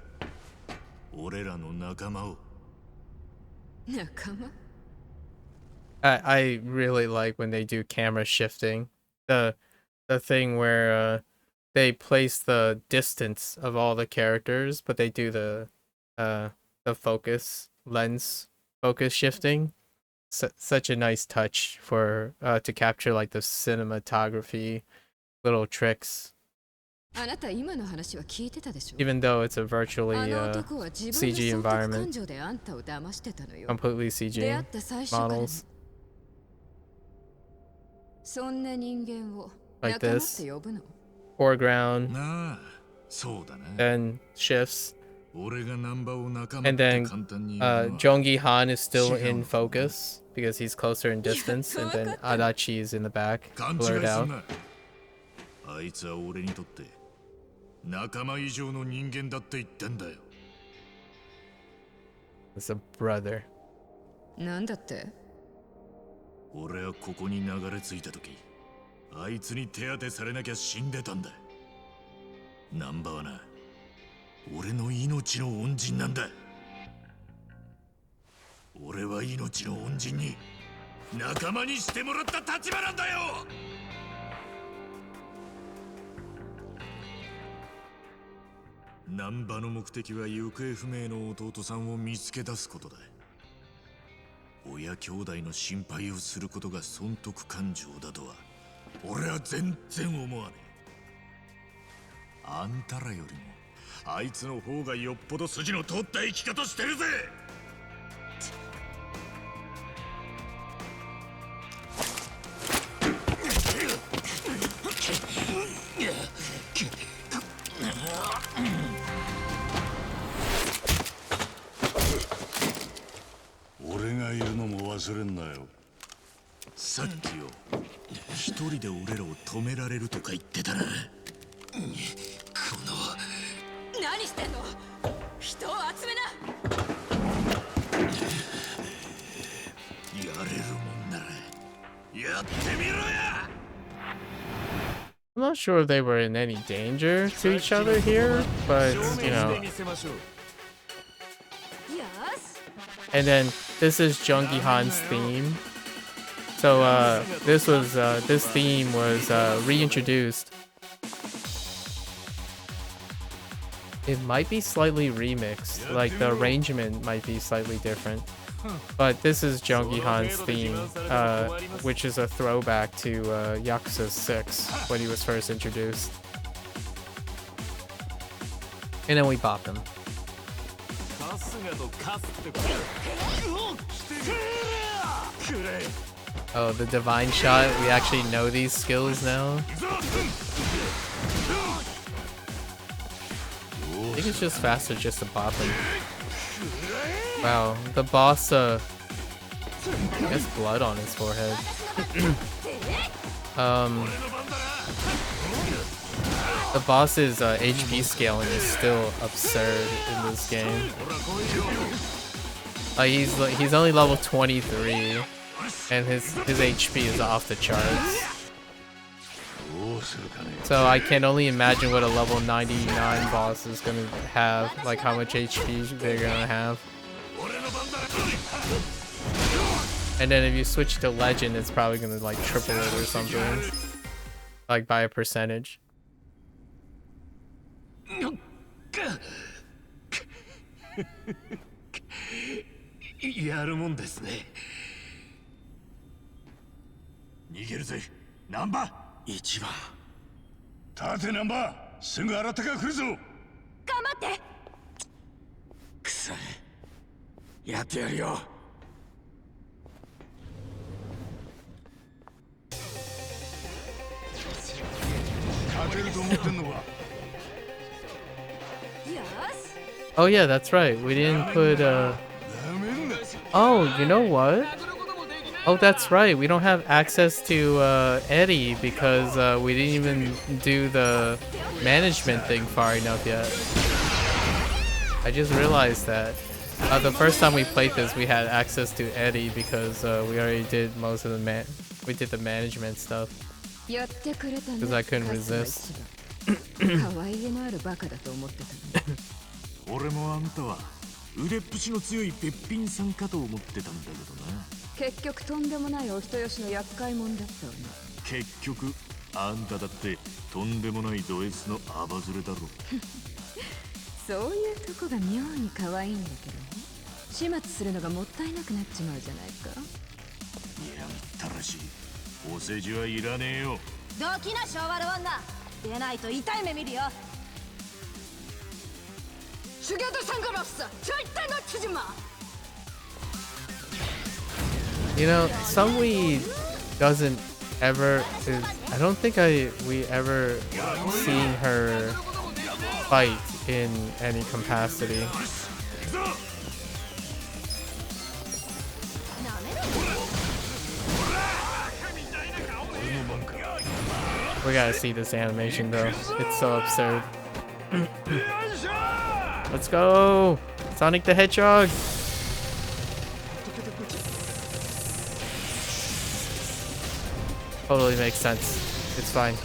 俺らの仲間を。仲間？ I really like when they do camera shifting. The thing where they place the distance of all the characters, but they do the lens focus shifting. Such a nice touch for to capture like the cinematography little tricks. あなた今の話は聞いてたでしょ? Even though it's a virtually あの男は自分の CG 損得 environment, 感情であんたを騙してたのよ。 completely CG 出会った最初からね。 models そんな人間を like 仲間っ this. て呼ぶの? Foreground, なあ、そうだな。 then shifts, 俺がナンバを仲間っ and て then 簡単に言うのは Jongi Han is still Shigeru. in focus because he's closer in distance, and then Adachi is in the back, 勘違い blurred す out. んな。あいつは俺にとって仲間以上の人間だって言ってんだよ。It's a brother. なんだって？俺はここに流れ着いた時、あいつに手当てされなきゃ死んでたんだ。ナンバはな、俺の命の恩人なんだ。俺は命の恩人に仲間にしてもらった立場なんだよ。ナンバの目的は行方不明の弟さんを見つけ出すことだ。親兄弟の心配をすることが損得感情だとは俺は全然思わねえ。あんたらよりもあいつの方がよっぽど筋の通った生き方してるぜ。俺がいるのも忘れんなよ。さっきよ、一人で俺らを止められるとか言ってたな。この何してんの？人を集めな。やれるもんならやってみろや。 I'm not sure if they were in any danger to each other here, but you know. And then this is Jungi Han's theme. So this theme was reintroduced. It might be slightly remixed, like the arrangement might be slightly different. But this is Jungi Han's theme, which is a throwback to Yakuza 6 when he was first introduced. And then we bop him. Oh, the divine shot. We actually know these skills now. I think it's just faster just to bop him. Wow, the boss, has blood on his forehead. The boss's HP scaling is still absurd in this game. Like he's only level 23, and his HP is off the charts. So I can only imagine what a level 99 boss is gonna have, like how much HP they're gonna have. And then if you switch to legend, it's probably gonna like triple it or something, like by a percentage. やるもんですね。逃げるぜ、ナンバー。一番。立てナンバー、すぐ新手が来るぞ。頑張って。くさい。やってやるよ。勝てると思ってんのか。よし。 Oh yeah, that's right. We didn't put Oh, you know what? Oh, that's right. We don't have access to Eddie because we didn't even do the management thing far enough yet. I just realized that. The first time we played this, we had access to Eddie because we already did most of the we did the management stuff. やってくれたね。 Because I couldn't resist. 可愛げのあるバカだと思ってたの。俺もあんたは腕っぷしの強いべっぴんさんかと思ってたんだけどな。結局とんでもないお人よしの厄介者だったわね。結局あんただってとんでもないド S のアバズレだろ。そういうとこが妙に可愛いんだけどね。始末するのがもったいなくなっちまうじゃないか。いやったらしい。お世辞はいらねえよ。どきな昭和の女。出ないと痛い目見るよ。죽여도 상관없어. 절대 놓치지 마. You know, Sungwoo doesn't ever. I don't think we ever seen her fight in any capacity. We gotta see this animation though. It's so absurd. Let's go! Sonic the Hedgehog! Totally makes sense. It's fine.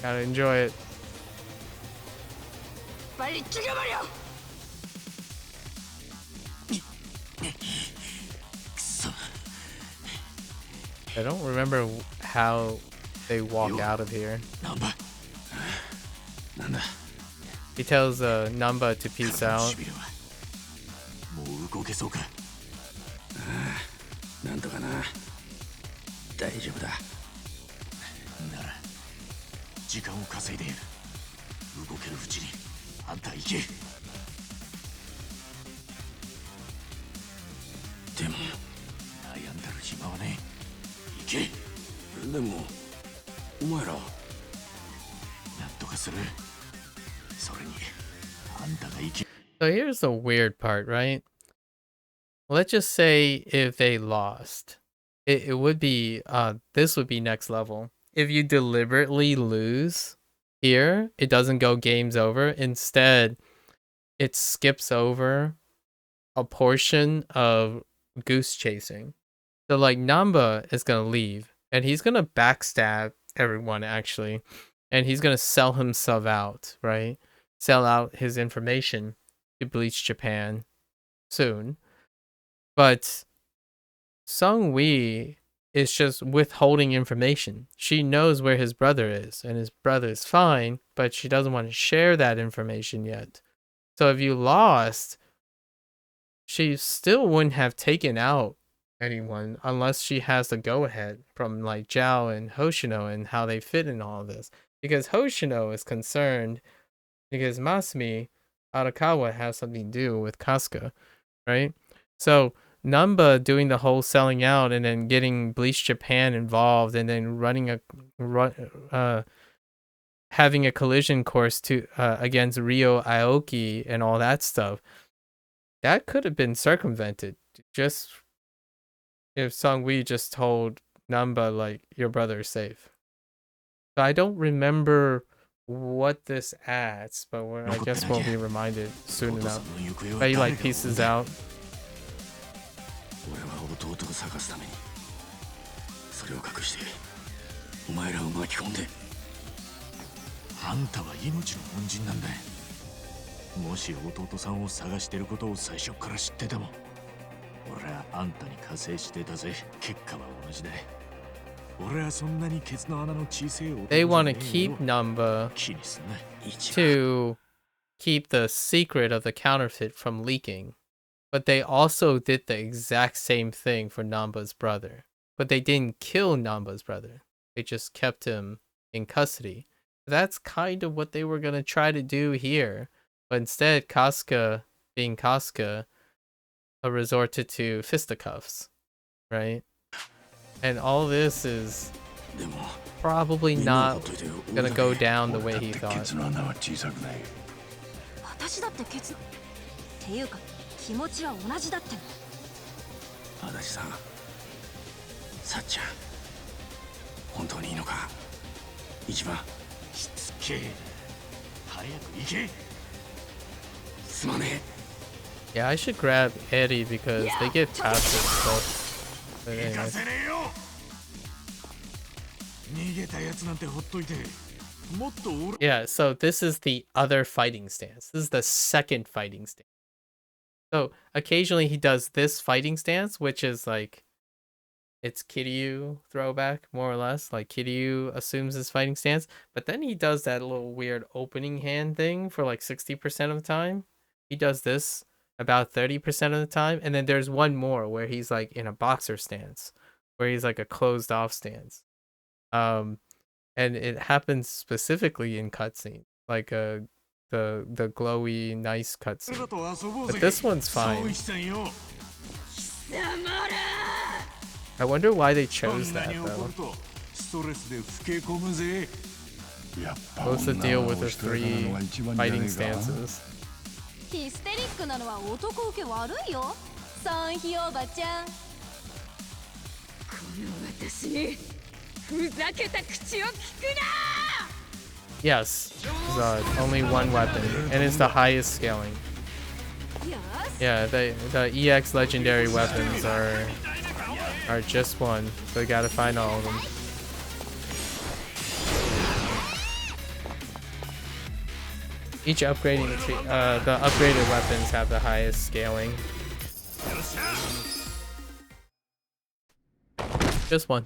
Gotta enjoy it. 빨리 죽여버려. I don't remember how they walk out of here. He tells Namba to peace out. もう動けそうか。なんとかな。大丈夫だ。なら時間を稼いでやる。動けるうちにあんた行け。でも悩んだる暇はねえ。行け。でもお前らなんとかする。それにあんたが生き。 So here's the weird part, right? Let's just say if they lost, it would be this would be next level. If you deliberately lose here, it doesn't go games over. Instead, it skips over a portion of goose chasing. So like Namba is gonna leave and he's gonna backstab everyone actually, and he's gonna sell himself out, right? Sell out his information to Bleach Japan soon. But Sungwoo is just withholding information. She knows where his brother is, and his brother is fine, but she doesn't want to share that information yet. So if you lost, she still wouldn't have taken out anyone unless she has the go-ahead from like Zhao and Hoshino and how they fit in all of this. Because Hoshino is concerned because Masumi Arakawa has something to do with Kasuga, right? So Namba doing the whole selling out and then getting Bleach Japan involved and then having a collision course to against Ryo Aoki and all that stuff, that could have been circumvented just if Sungwoo just told Namba like your brother is safe. So I don't remember what this adds, but I guess we'll be reminded soon enough. But he like pieces out. 俺は弟を探すためにそれを隠してお前らを巻き込んで。あんたは命の恩人なんだ。もし弟さんを探してることを最初から知ってても、俺はあんたに加勢してたぜ。結果は同じだ。俺はそんなにケツの穴の小さい男じゃ They ね want え to よ。 keep Number 気にすんな。 to keep the secret of the counterfeit from leaking. But they also did the exact same thing for Namba's brother. But they didn't kill Namba's brother. They just kept him in custody. That's kind of what they were going to try to do here. But instead, Casca, being Casca, resorted to fisticuffs, right? And all this is probably not going to go down the way he thought. 私だってケツっていうか気持ちは同じだっての。足立さん、さっちゃん、本当にいいのか？一番。しつけえ。早く行け。すまねえ。 Yeah, I should grab Eddie because they get passive stuff. But 行 anyway. かせねえよ。逃げたやつなんてほっといて。もっと俺。 Yeah, so this is the other fighting stance. This is the second fighting stance. So occasionally he does this fighting stance, which is like, it's Kiryu throwback, more or less. Like Kiryu assumes his fighting stance, but then he does that little weird opening hand thing for like 60% of the time. He does this about 30% of the time, and then there's one more where he's like in a boxer stance, where he's like a closed off stance. And it happens specifically in cutscenes, like the glowy nice cutscene. But this one's fine. I wonder why they chose that though. What's the deal with the 3 fighting stances? ヒステリックなのは男受け悪いよ。サンヒおばちゃん。この私にふざけた口を聞くな。 Yes, it's, only one weapon, and it's the highest scaling. Yeah, the EX legendary weapons are just one, so you gotta find all of them. Each upgrading, the upgraded weapons have the highest scaling. Just one.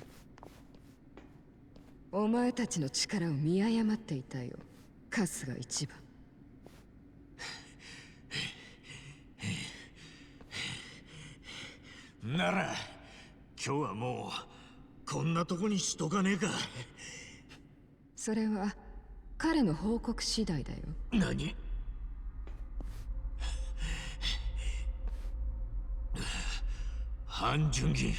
お前たちの力を見誤っていたよ。カスが一番。なら今日はもうこんなとこにしとかねえか。それは彼の報告次第だよ。何？半純義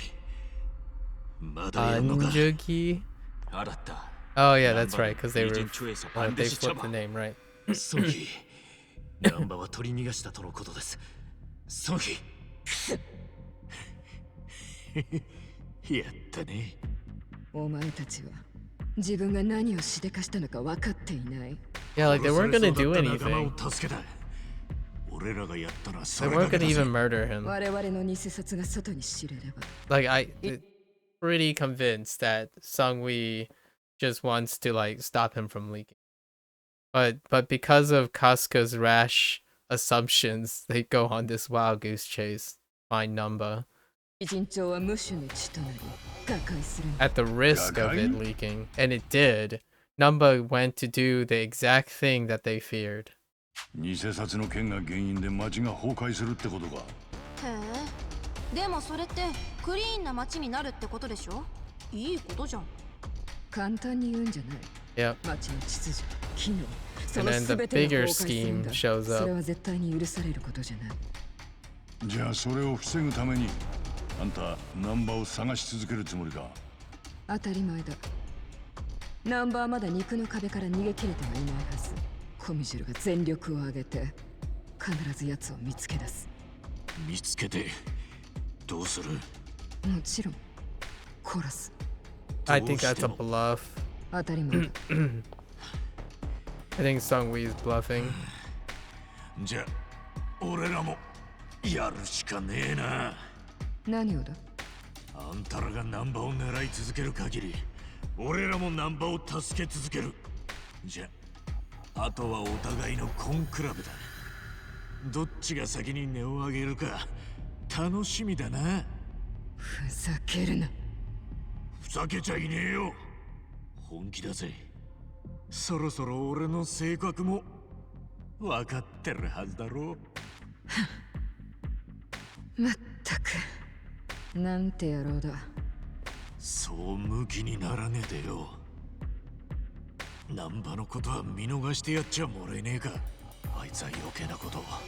まだやんのか。 Anjuki? あらった。 Oh yeah, that's right, because they flipped the name, right? ソギ、ナンバは取り逃がしたとのことです。ソギ。やったね。お前たちは自分が何をしでかしたのか分かっていない。 Yeah, like they weren't gonna do anything. 俺らがやったら They weren't gonna even murder him. 我々の偽札が外に知れれば。 Like pretty convinced that Sungwoo just wants to like stop him from leaking. But because of Casca's rash assumptions, they go on this wild goose chase, find Numba. 人長は無種の血となり瓦解する。 At the risk of it leaking, and it did, Numba went to do the exact thing that they feared. 偽札の件が原因で町が崩壊するってことか。へえ。でもそれってクリーンな街になるってことでしょ。いいことじゃん。簡単に言うんじゃない。 Yep. 街の秩序、機能、そ And の then the 全てが bigger 崩壊するん scheme だ。 shows それ up. は絶対に許されることじゃない。じゃあそれを防ぐためにあんたナンバーを探し続けるつもりか。当たり前だ。ナンバーまだ肉の壁から逃げ切れてはいないはず。コミジュルが全力を挙げて必ず奴を見つけ出す。見つけてどうする？もちろん殺す。 I think that's a bluff. 当たり前だ。I think Sungwoo is bluffing. じゃあ俺らもやるしかねえな。何をだ？あんたらがナンバを狙い続ける限り俺らもナンバを助け続ける。じゃああとはお互いのコンクラブだ。どっちが先に音を上げるか楽しみだな。ふざけるな。ふざけちゃいねえよ。本気だぜ。そろそろ俺の性格も分かってるはずだろう。まったくなんて野郎だ。そうムキにならねえでよ。難波のことは見逃してやっちゃもらえねえか。あいつは余計なことあ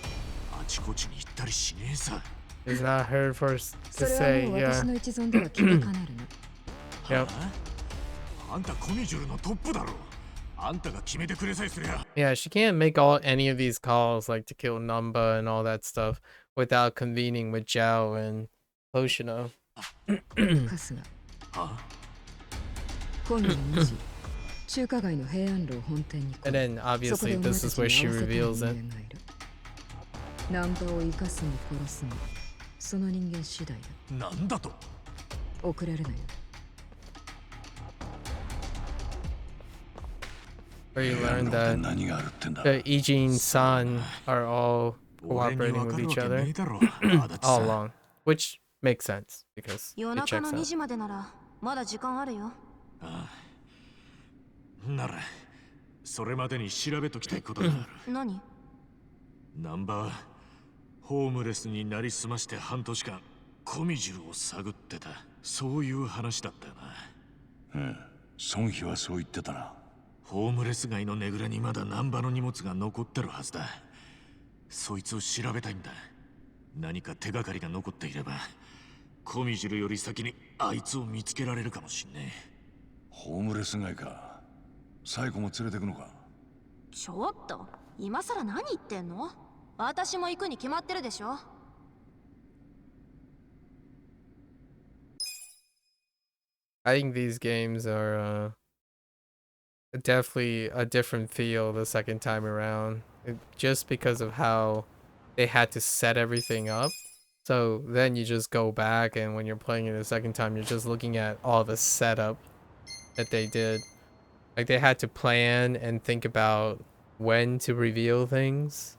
ちこちに行ったりしねえさ。 It's not her first そ to れは say, もう yeah. 私の一存では決めかねるな。 Yep. あんたコミジュルのトップだろ。あんたが決めてくれさえすりゃ。 Yeah, she can't make any of these calls like to kill Numba and all that stuff without convening with Zhao and Hoshino. 春日、今夜2時、中華街の平安楼本店に来 And い。 then obviously this is where she reveals it. ナンパを生かすに殺すに、その人間次第だ。なんだと。遅れるなよ。 Where you learn that the Ijin-san are all cooperating with each other all along, which makes sense because 夜 it 中の checks 2 out. 時までならまだ時間あるよ。ならそれまでに調べときたいことがある。何？ナンバーホームレスになりすまして半年間コミジュルを探ってた、そういう話だったよな。うん、孫妃はそう言ってたな。ホームレス街のねぐらにまだナンバの荷物が残ってるはずだ。そいつを調べたいんだ。何か手がかりが残っていればコミジュルより先にあいつを見つけられるかもしんねえ。ホームレス街か。サイコも連れてくのか。ちょっと今さら何言ってんの？私も行くに決まってるでしょ。I think these games are definitely a different feel the second time around, just because of how they had to set everything up. So then you just go back, and when you're playing it the second time, you're just looking at all the setup that they did. Like they had to plan and think about when to reveal things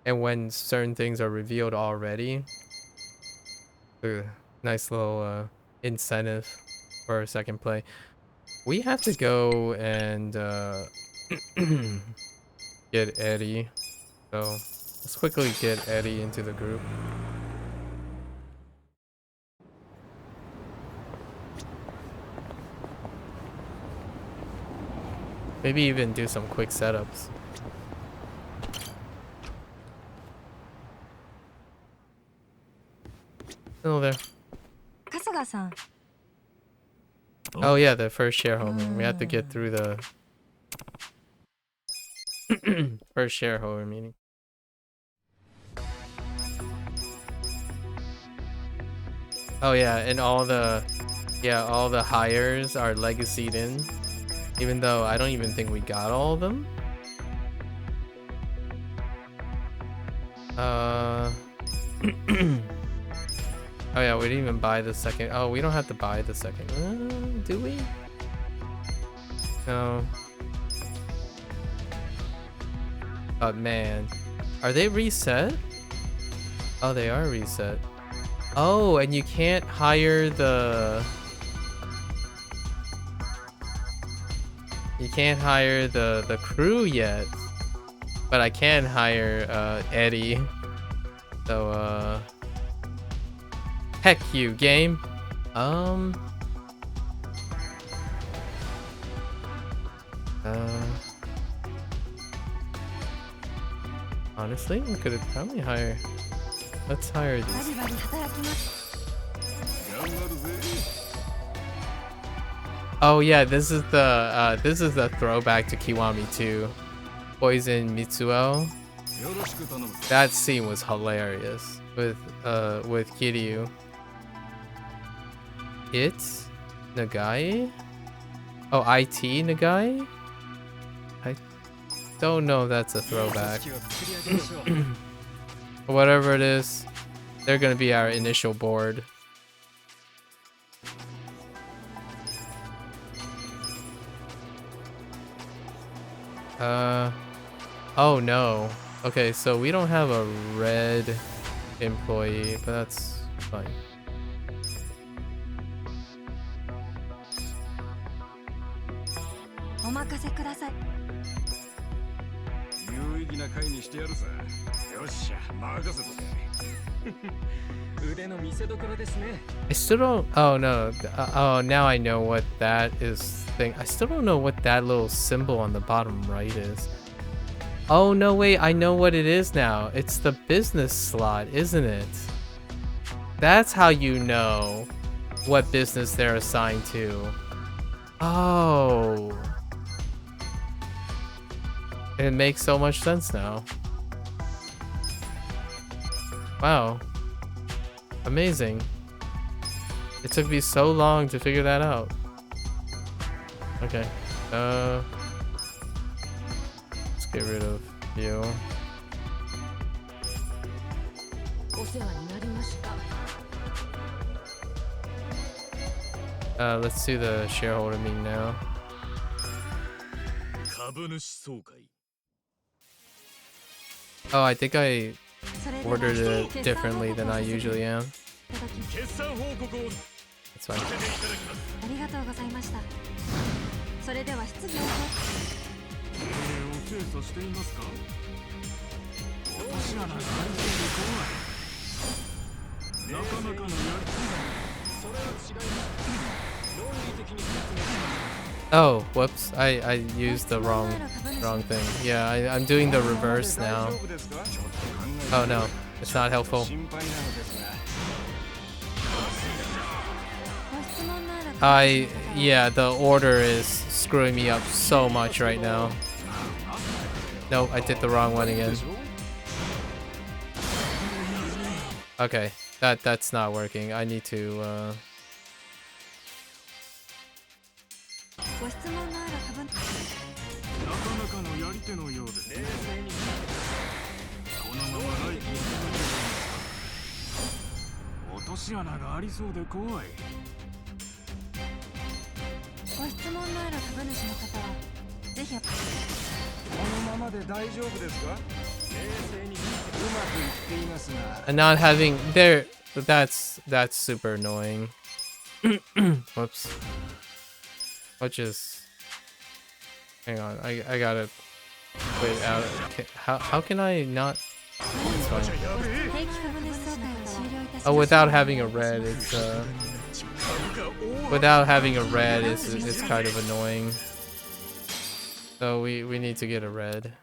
and when certain things are revealed already. Nice little incentive for a second play. We have to go and get Eddie. So let's quickly get Eddie into the group. Maybe even do some quick setups. Hello there. 春日さん。 Oh yeah, the first shareholder. We have to get through the first shareholder meeting. Oh yeah, and all the hires are legacied in, even though I don't even think we got all of them. Oh yeah, we didn't even buy the second. Oh, we don't have to buy the second. Do we? No. But man, are they reset? Oh, they are reset. Oh, and you can't hire the... You can't hire the crew yet. But I can hire Eddie. So heck you, game. Honestly, we could probably hire. Let's hire these. Oh yeah, this is the throwback to Kiwami 2. Poison Mitsuo. That scene was hilarious with Kiryu. It's Nagai? Oh, IT Nagai? I don't know if that's a throwback. Whatever it is, they're gonna be our initial board. Oh no. Okay, so we don't have a red employee, but that's fine. Omakase 有意義な会にしてやるさ。よっしゃ、任せとけ。腕の見せ所ですね。 I still don't. Oh no. Oh, now I know what that is. Thing. I still don't know what that little symbol on the bottom right is. Oh no, wait. I know what it is now. It's the business slot, isn't it? That's how you know what business they're assigned to. Oh. It makes so much sense now. Wow. Amazing. It took me so long to figure that out. Okay. Let's get rid of you. Let's do the shareholder meeting now. 株主総会 Oh, I think I それでは ordered it 決算報 differently 告 than を I させて usually am. いただき決算報告を That's fine. させていただきます ありがとうございました。それでは質疑応答。お精査していますか私はなかなかのやりそれは違います論理的に説明します Oh, whoops. I used the wrong thing. Yeah, I'm doing the reverse now. Oh no, it's not helpful. 心配なのですが ご質問のある Yeah, the order is screwing me up so much right now. Nope, I did the wrong one again. Okay, that's not working. I need to ご質問のある株主。なかなかのやり手のようですね冷静にこのまま来期に進める落とし穴がありそうで怖いご質問のある株主の方はぜひ。このままで大丈夫ですか？冷静にうまくいっていますが。 and not having there. That's super annoying. Whoops. Which is, hang on, I gotta wait out. How can I not? It's fine. 定期株主総会を終了いたしました。 Oh, without having a red, it's without having a red is kind of annoying. So we need to get a red.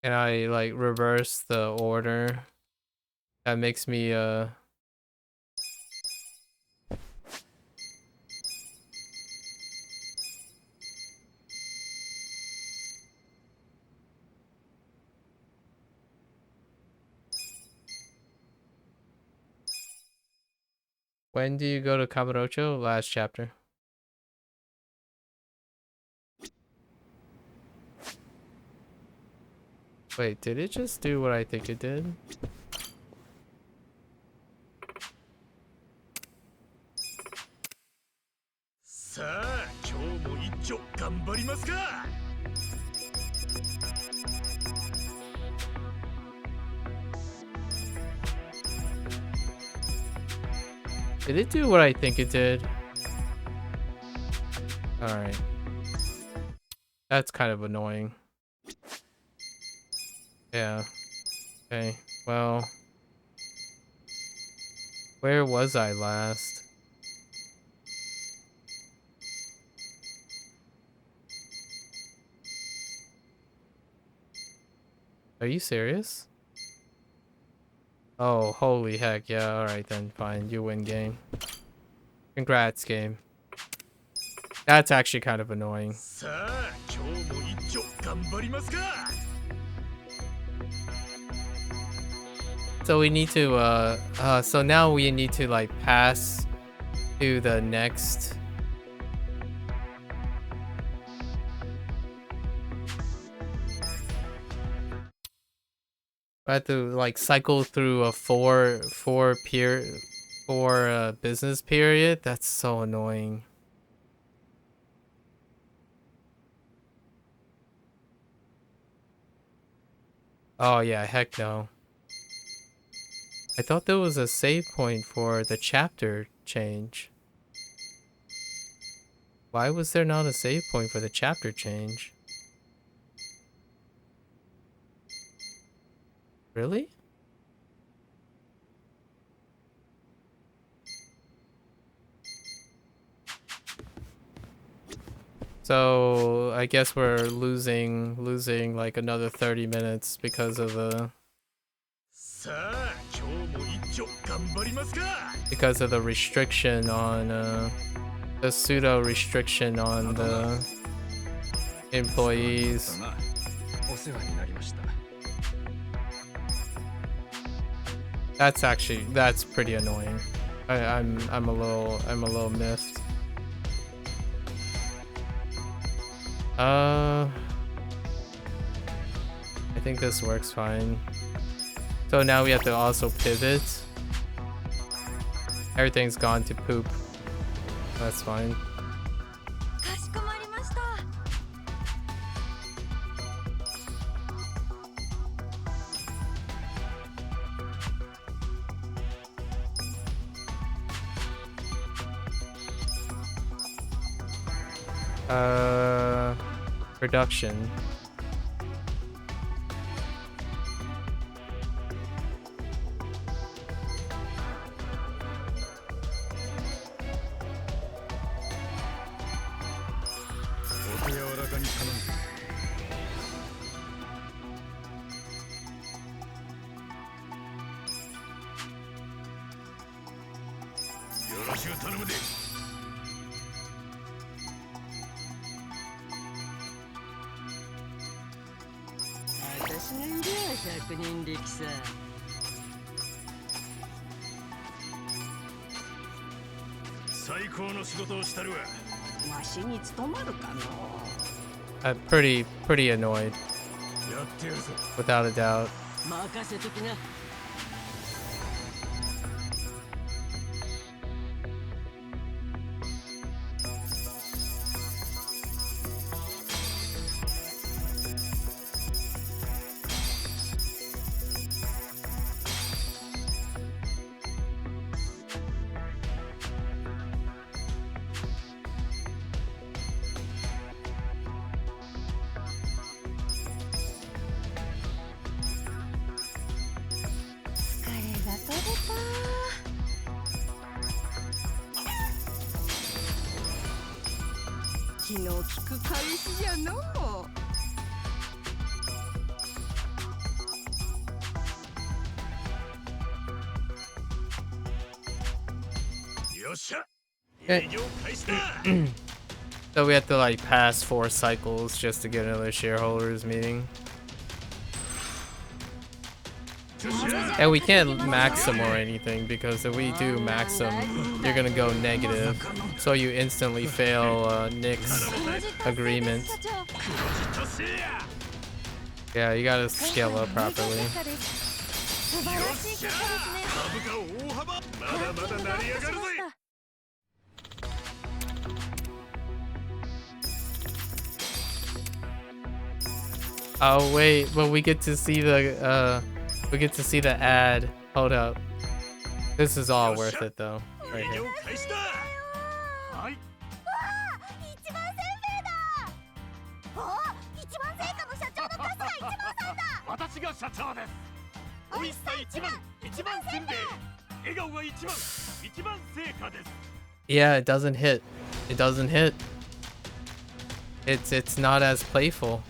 And I like reverse the order. That makes me When do you go to Kamurocho? Last chapter. Wait, did it just do what I think it did? Did it do what I think it did? Alright. That's kind of annoying. Yeah. Okay, well... Where was I last? Are you serious? Oh, holy heck, yeah, alright then, fine, you win game. Congrats, game. That's actually kind of annoying. So we need to, so now we need to, like, pass to the next... I have to like cycle through a four business period. That's so annoying. Oh yeah, heck no. I thought there was a save point for the chapter change. Why was there not a save point for the chapter change? Really? So I guess we're losing like another 30 minutes because of the restriction on the pseudo restriction on the employees. That's pretty annoying. I'm a little miffed. I think this works fine. So now we have to also pivot. Everything's gone to poop. That's fine. かしこまりました。 Production. I'm pretty annoyed. Without a doubt. So we have to like pass 4 cycles just to get another shareholders meeting. And we can't max them or anything, because if we do max them, you're gonna go negative. So you instantly fail Nick's agreement. Yeah, you gotta scale up properly. Oh wait, but we get to see the ad. Hold up. This is all worth it though. Right here. 'Yeah, it doesn't hit. It doesn't hit. It's not as playful.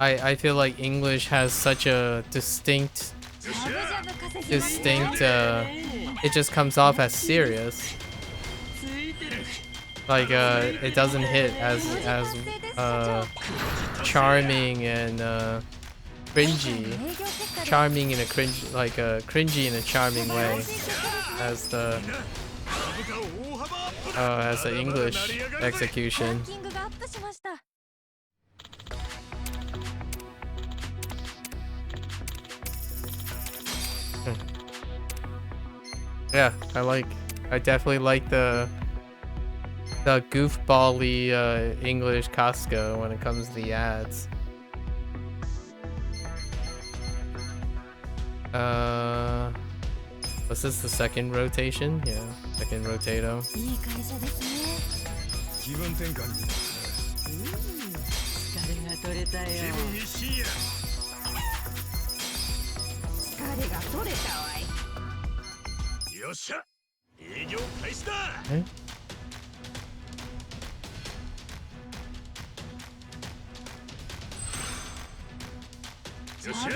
I feel like English has such a distinct it just comes off as serious. Like it doesn't hit as charming and cringy. Charming in a cringy in a charming way as the English execution. Yeah, I definitely like the goofball-y English Costco when it comes to the ads. Was this the second rotation? Yeah, second rotato. いい会社ですね。気分転換に疲れが取れたよ。気分一新や。疲れが取れたわい。よっしゃ、営業開始だ。Okay. よっしゃ。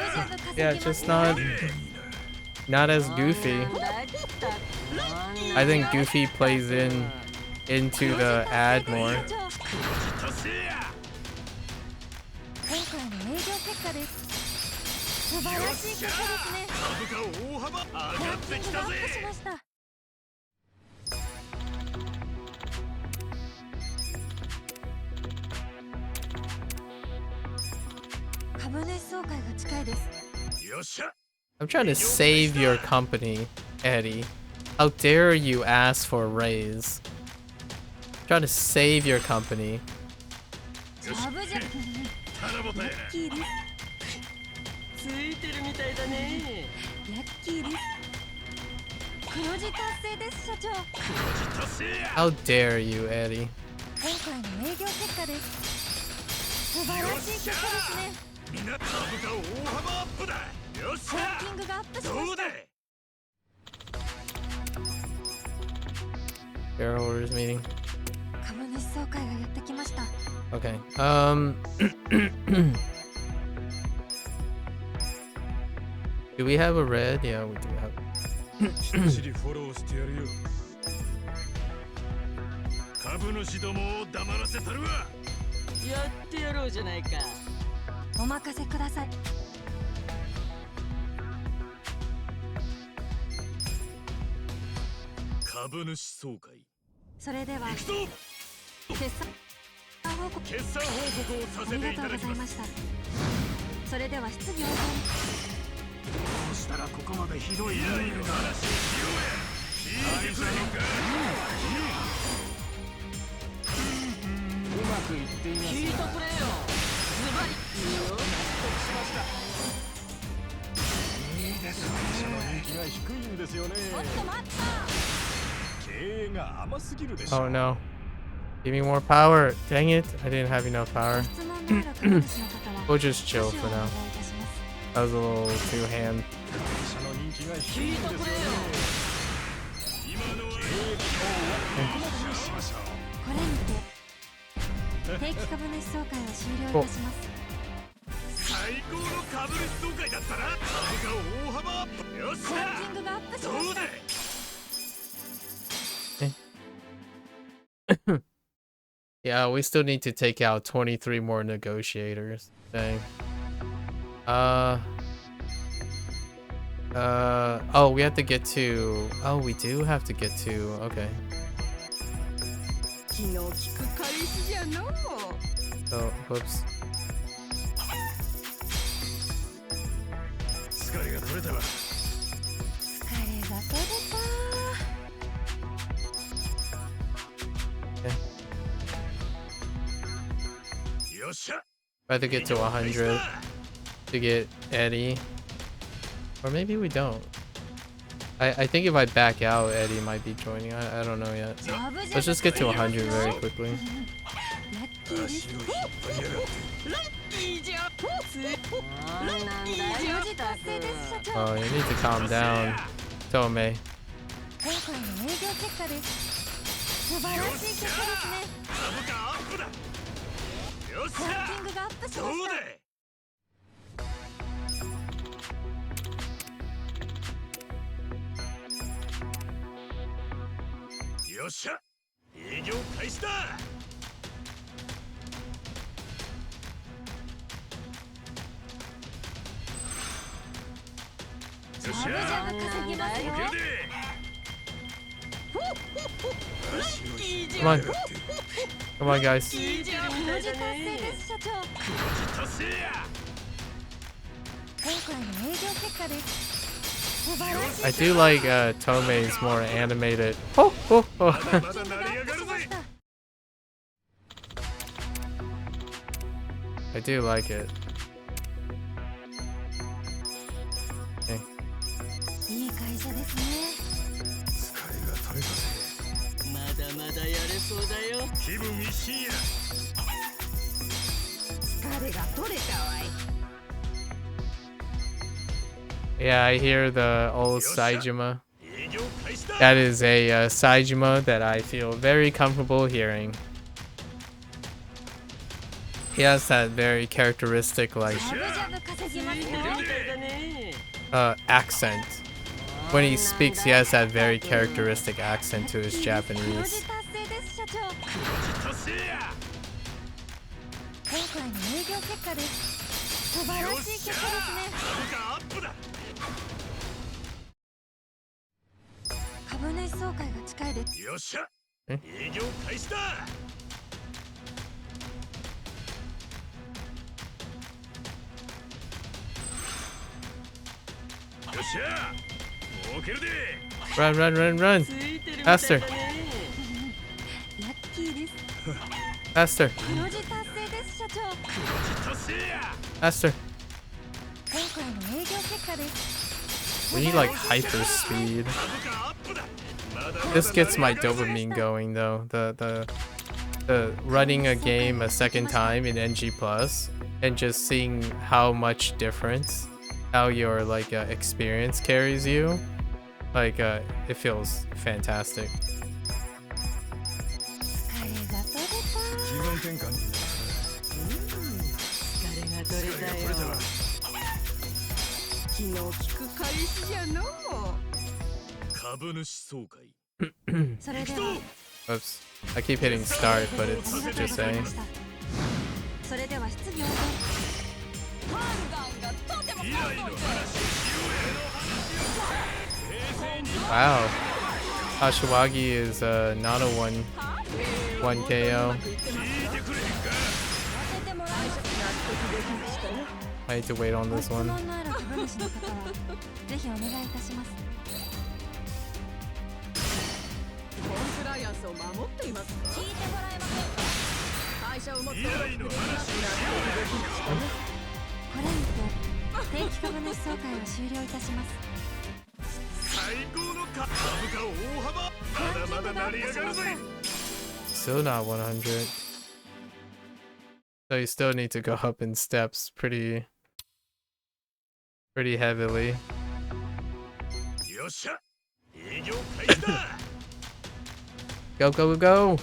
Yeah, just not as goofy. I think Goofy plays into the ad more. 達成や。今回の営業結果です。素晴らしい結果ですね。株価大幅上がってきたぜ。アップしました。株主総会が近いです。よっしゃ。 I'm trying to save your company, Eddie. How dare you ask for a raise? Trying to save your company. 株じゃ頼むぜ。ラッキーです。ついてるみたいだね。ラッキーです。黒字達成です、社長。達成や。 How dare you, Eddie? 今回の営業結果です。素晴らしい結果ですね。みんな株価大幅アップだ。よっしランゃ。キングがアップしました。どうで。 Shareholders meeting. 株主総会がやってきました。 Okay. Do we have a red? Yeah, we do have. きっちりフォローしてやるよ。株主どもを黙らせたるわ。やってやろうじゃないか。お任せください。株主総会。それでは行くぞ。決算報告決算報告をさせてありがとういただきます。ございました。それでは質疑応答。どうしたらここまでひどい未来の話をしようや。聞いてくれのか。うまくいっています。聞いとくれよ。ズバリいいよ。納得しました。いいですね。社の人気が低いんですよね。ちょっと待った。経営が甘すぎるでしょ。 Oh no. Give me more power. Dang it. I didn't have enough power. 質問のある株主の方は We'll just chill 少々 for お願 now. いいたします。 That was a little too hand. 社の人気が低いんですよね。今のは経営ここまでにしましょう。これにて定期株主総会を終了いたします。最高の株主総会だったら株価大幅アップ。よっしランキンゃ。グがアップしどうました。で。 Yeah, we still need to take out 23 more negotiators. Dang. Oh, we have to get to. Oh, we do have to get to. Okay. 気の利く彼氏じゃのう。 Oh, whoops. 疲れが取れたわ。疲れが取れた。 よっしゃ。 I have to get to 100 to get Eddie. Or maybe we don't. I think if I back out, Eddie might be joining. I don't know yet. Let's just get to 100 very quickly. ラッキーです。いいじゃん。なんだよ。黒字達成です、社長。 Oh, you need to calm down. Tome. 今回の営業結果です。素晴らしい結果ですね。株価アップだ。よっしランキゃ。ングがアップしどうました。で。よっしゃ。営業開始だ。よっしジャブジゃ。ャブ稼ぎますよ。 OK で。 Come on. Come on, guys. いいじゃん。黒字達成です、社長。達成や。今回の営業結果です。素晴らしい I do like Tome's more animated. Oh, oh, ま oh. だまだ成り上がるぜ。 I do like it. Okay. 会社ですね。疲れが取れたぜ。まだまだやれそうだよ。気分一新や。疲れが取れたわい。 Yeah, I hear the old Saejima. 営業開始だ。 That is a Saejima that I feel very comfortable hearing. He has that very characteristic like ジャブジャブ稼ぎますね。 accent. When he speaks, he has that very characteristic accent to his 黒字 Japanese. 達成です社長。達成や。今回の営業結果です。素晴らしい結果ですね。株価アップだ。株主総会が近いです。よっしゃ。え営業開始だ。よっしゃ。儲けるで。 Run, run, run, run! ついてるみたい Faster, だね。ラッキーです。 faster, 黒字達成です社長。達成や。 faster. 今回の営業結果です。 We need like hyper speed. 株価アップだ。まだまだ This gets my 成り上がるぜ。 dopamine going though. The running a game a second time in NG Plus and just seeing how much difference, how your like experience carries you, like it feels fantastic. 疲れが取れた。気分転換に疲れが取れたよ。気の利く開始じゃのう。株主総会。それでは Oops. I keep hitting start, but it's just saying. それでは質疑応答。判断がとても未来の話をしようや。 Wow. Hashiwagi is not a one KO. 聞いてくれへんか。させてもらいます。 I need to wait on this 質 one. 問のある株主の方はぜひお願いいたします。コンプライアンスを守っていますか。聞いてもらえませんか。会社をもっと未来の話をしよこれにて定期株主総会を終了いたします。う。最高の株価大幅。まだまだ成り上がるぜ。 Still not 100. So you still need to go up in steps pretty heavily. よっしゃ。営業開始だ。 Go, go, go, go!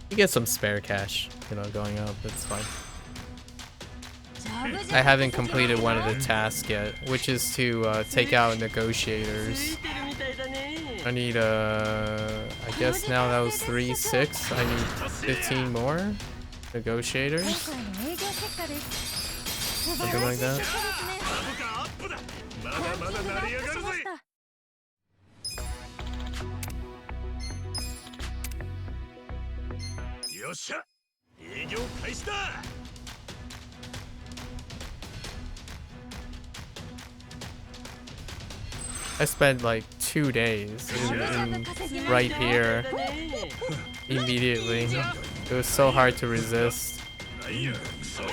You get some spare cash, you know, going up. It's fine. ジャブジャブ I haven't completed one of the tasks yet, which is to take out negotiators. ついてるみたいだね。 I need I guess now that was 3, 6. I need 15 more 今 negotiators. 回の営業結果です。素晴 Something らし like い結果 that. ですね。株価アップだ。まだまだ成り上がるぜ。よっしゃ。営業開始だ。 I spent like 2 days right here immediately. It was so hard to resist. なんや。そう。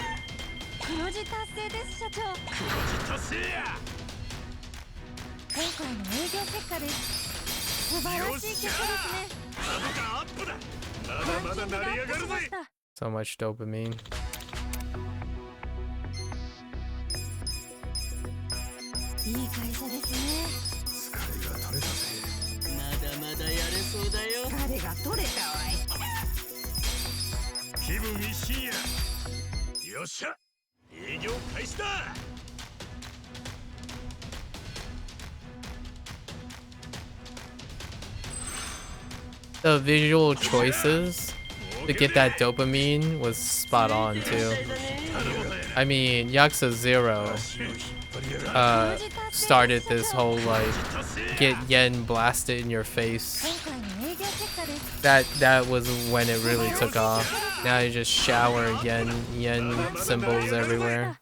黒字達成です社長。達成や。今回の営業結果です。素晴らしい結果ですね。株価アップだ。まだまだ成り上がるぜ。 So much dopamine. いい会社ですね。疲れが取れたぜ。まだまだやれそうだよ。疲れが取れたわい。気分一新や。よっしゃ。営業開始だ。 The visual choices to get that dopamine was spot on too. I mean, Yakuza 0 started this whole like get yen blasted in your face. 今回の営業結果です。 That was when it really took off. Now you just shower yen symbols everywhere.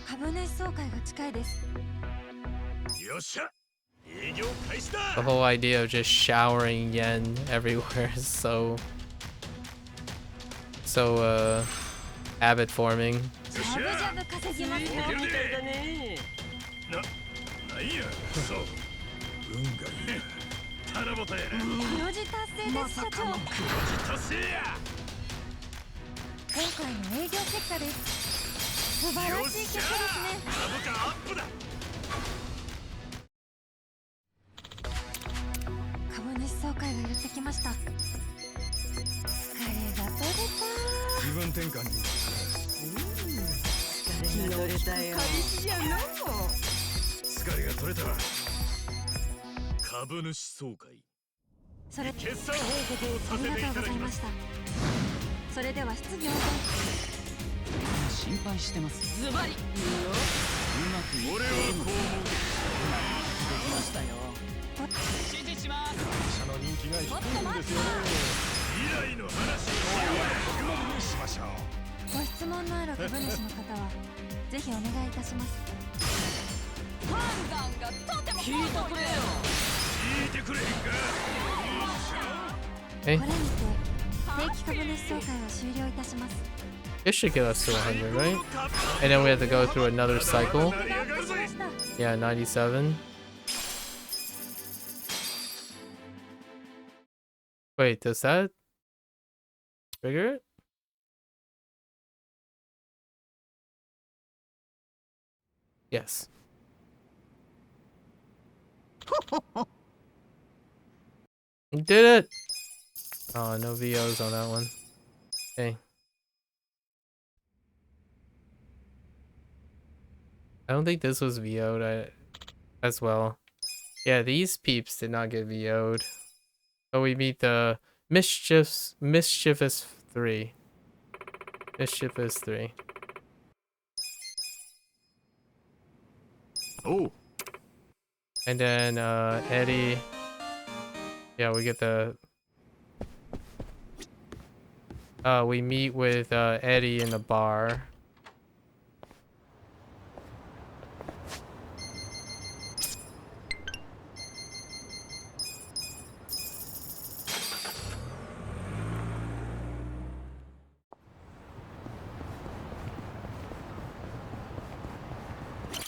株主総会が近いです。よっしゃ。営業開始だ。 The whole idea of just showering yen everywhere is so habit forming. ジャブジャブ稼ぎますね。みたいだね。なんやそう運がいい腹ぼたやな黒字達成です社長。黒字達成や今回の営業結果です。素晴らしい結果ですね。株価アップだ株主総会がやってきました。疲れが取れた。気分転換に疲れが取れたよ。疲れが取れた株主総会それ決算報告をさありがせていただきますとうございました。それでは質疑応答。心配してます。ズバリ。うまくいって俺はこう思うできましたよ。指示します。社の人気が低ちょっと待って。未来の話をいしましょう。ご質問のある株主の方はぜひお願いいたします。判断がとても聞いてくれよ。聞いてくれへんかえこれにて定期株主総会は終了いたします。 It should get us to 100, right? And then we have to go through another cycle. お願いしました。 Yeah, 97. Wait, does that trigger it? Yes. You did it! Oh, no VOs on that one. Okay. I don't think this was VO'd as well. Yeah, these peeps did not get VO'd. So we meet the Mischievous 3. Mischievous 3. Oh. And then Eddie. Yeah, we get the we meet with Eddie in the bar.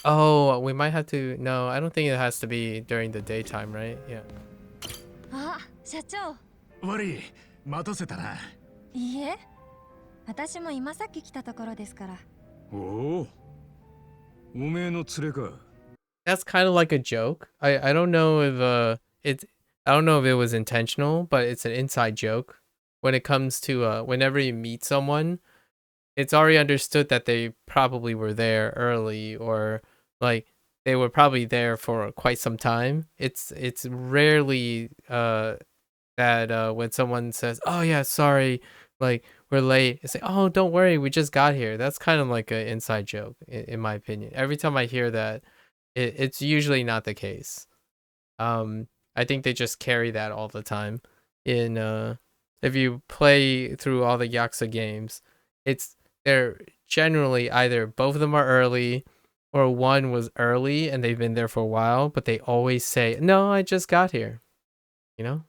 Oh, we might have to. No, I don't think it has to be during the daytime, right? Yeah. あ、社長。悪い待たせたな。いいえ、私も今さっき来たところですから。おお、おめえの連れか。 That's kind of like a joke. I don't know if I don't know if it was intentional, but it's an inside joke. When it comes to whenever you meet someone, it's already understood that they probably were there early, or like they were probably there for quite some time. It's rarely that when someone says, "Oh yeah, sorry, like we're late," it's like, "Oh, don't worry, we just got here." That's kind of like an inside joke, in my opinion. Every time I hear that, it's usually not the case. I think they just carry that all the time. In if you play through all the Yakuza games, they're generally either both of them are early, or one was early and they've been there for a while, but they always say, "No, I just got here." You know?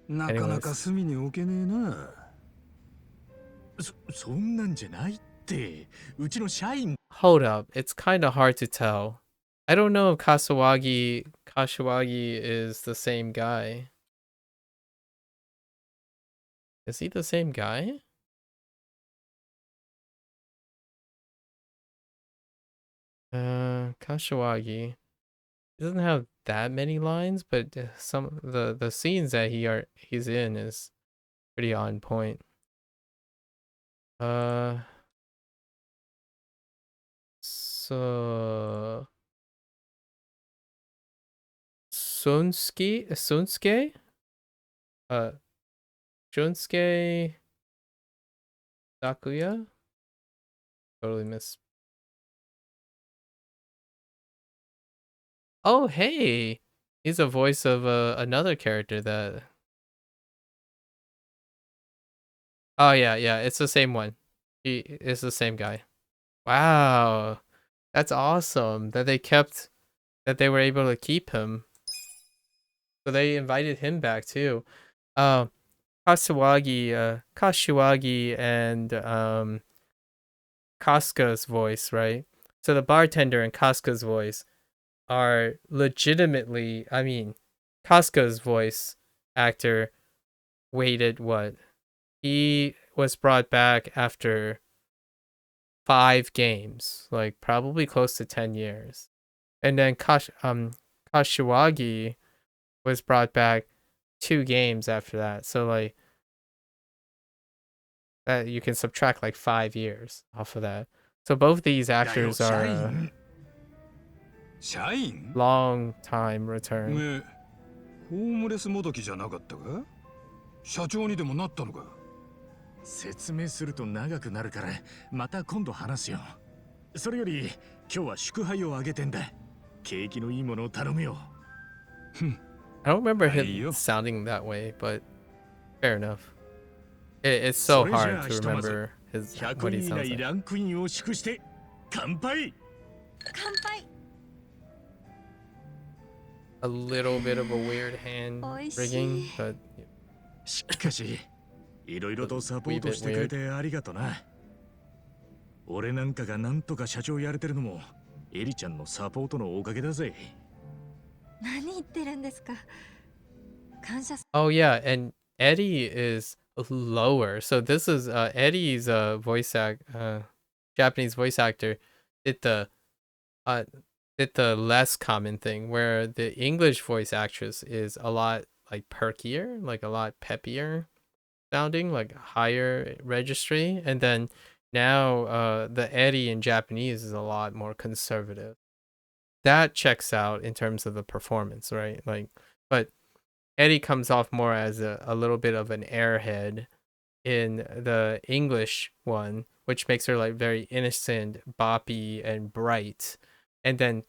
なかなか隅に置けねえな。そんなんじゃないって。うちの社員。Hold up, it's kind of hard to tell. I don't know if Kashiwagi is the same guy. Is he the same guy? Kashiwagi. He doesn't have that many lines, but some the scenes that he's in is pretty on point. So Sunsuke? Shunsuke Sakuya? Totally missed. Oh, hey! He's a voice of another character that... Oh, yeah, it's the same one. It's the same guy. Wow. That's awesome that they were able to keep him. So they invited him back too. Kashiwagi and Casca's voice, right? So the bartender and Casca's voice are legitimately, I mean, Casca's voice actor waited what? He was brought back after 5 games, like probably close to 10 years. And then Kashiwagi was brought back 2 games after that. So like that you can subtract like 5 years off of that. So both these actors are 社員 long time お return. めえホームレスもどきじゃなかったか社長にでもなったのか説明すると長くなるからまた今度話すよ。それより今日は祝杯をあげてんだ。景気のいいものを頼むよ。I don't remember him Aiyo. sounding that way, but fair enough. It's so hard to remember his 100 what he 人以 sounds 内 like. ランクインを祝して乾杯。乾杯。 A little bit of a weird hand rigging, but しかしいろいろとサポートしてくれてありがとな。俺なんかがなんとか社長やれてるのもエリちゃんのサポートのおかげだぜ。何言ってるんですか。感謝。 oh yeah, and Eddie is lower. So this is Eddie's Japanese voice actor did the less common thing where the English voice actress is a lot like perkier, like a lot peppier sounding, like higher registry, and then now the Eddie in Japanese is a lot more conservative. That checks out in terms of the performance, right? Like, but Eddie comes off more as a little bit of an airhead in the English one, which makes her like very innocent, boppy, and bright. And then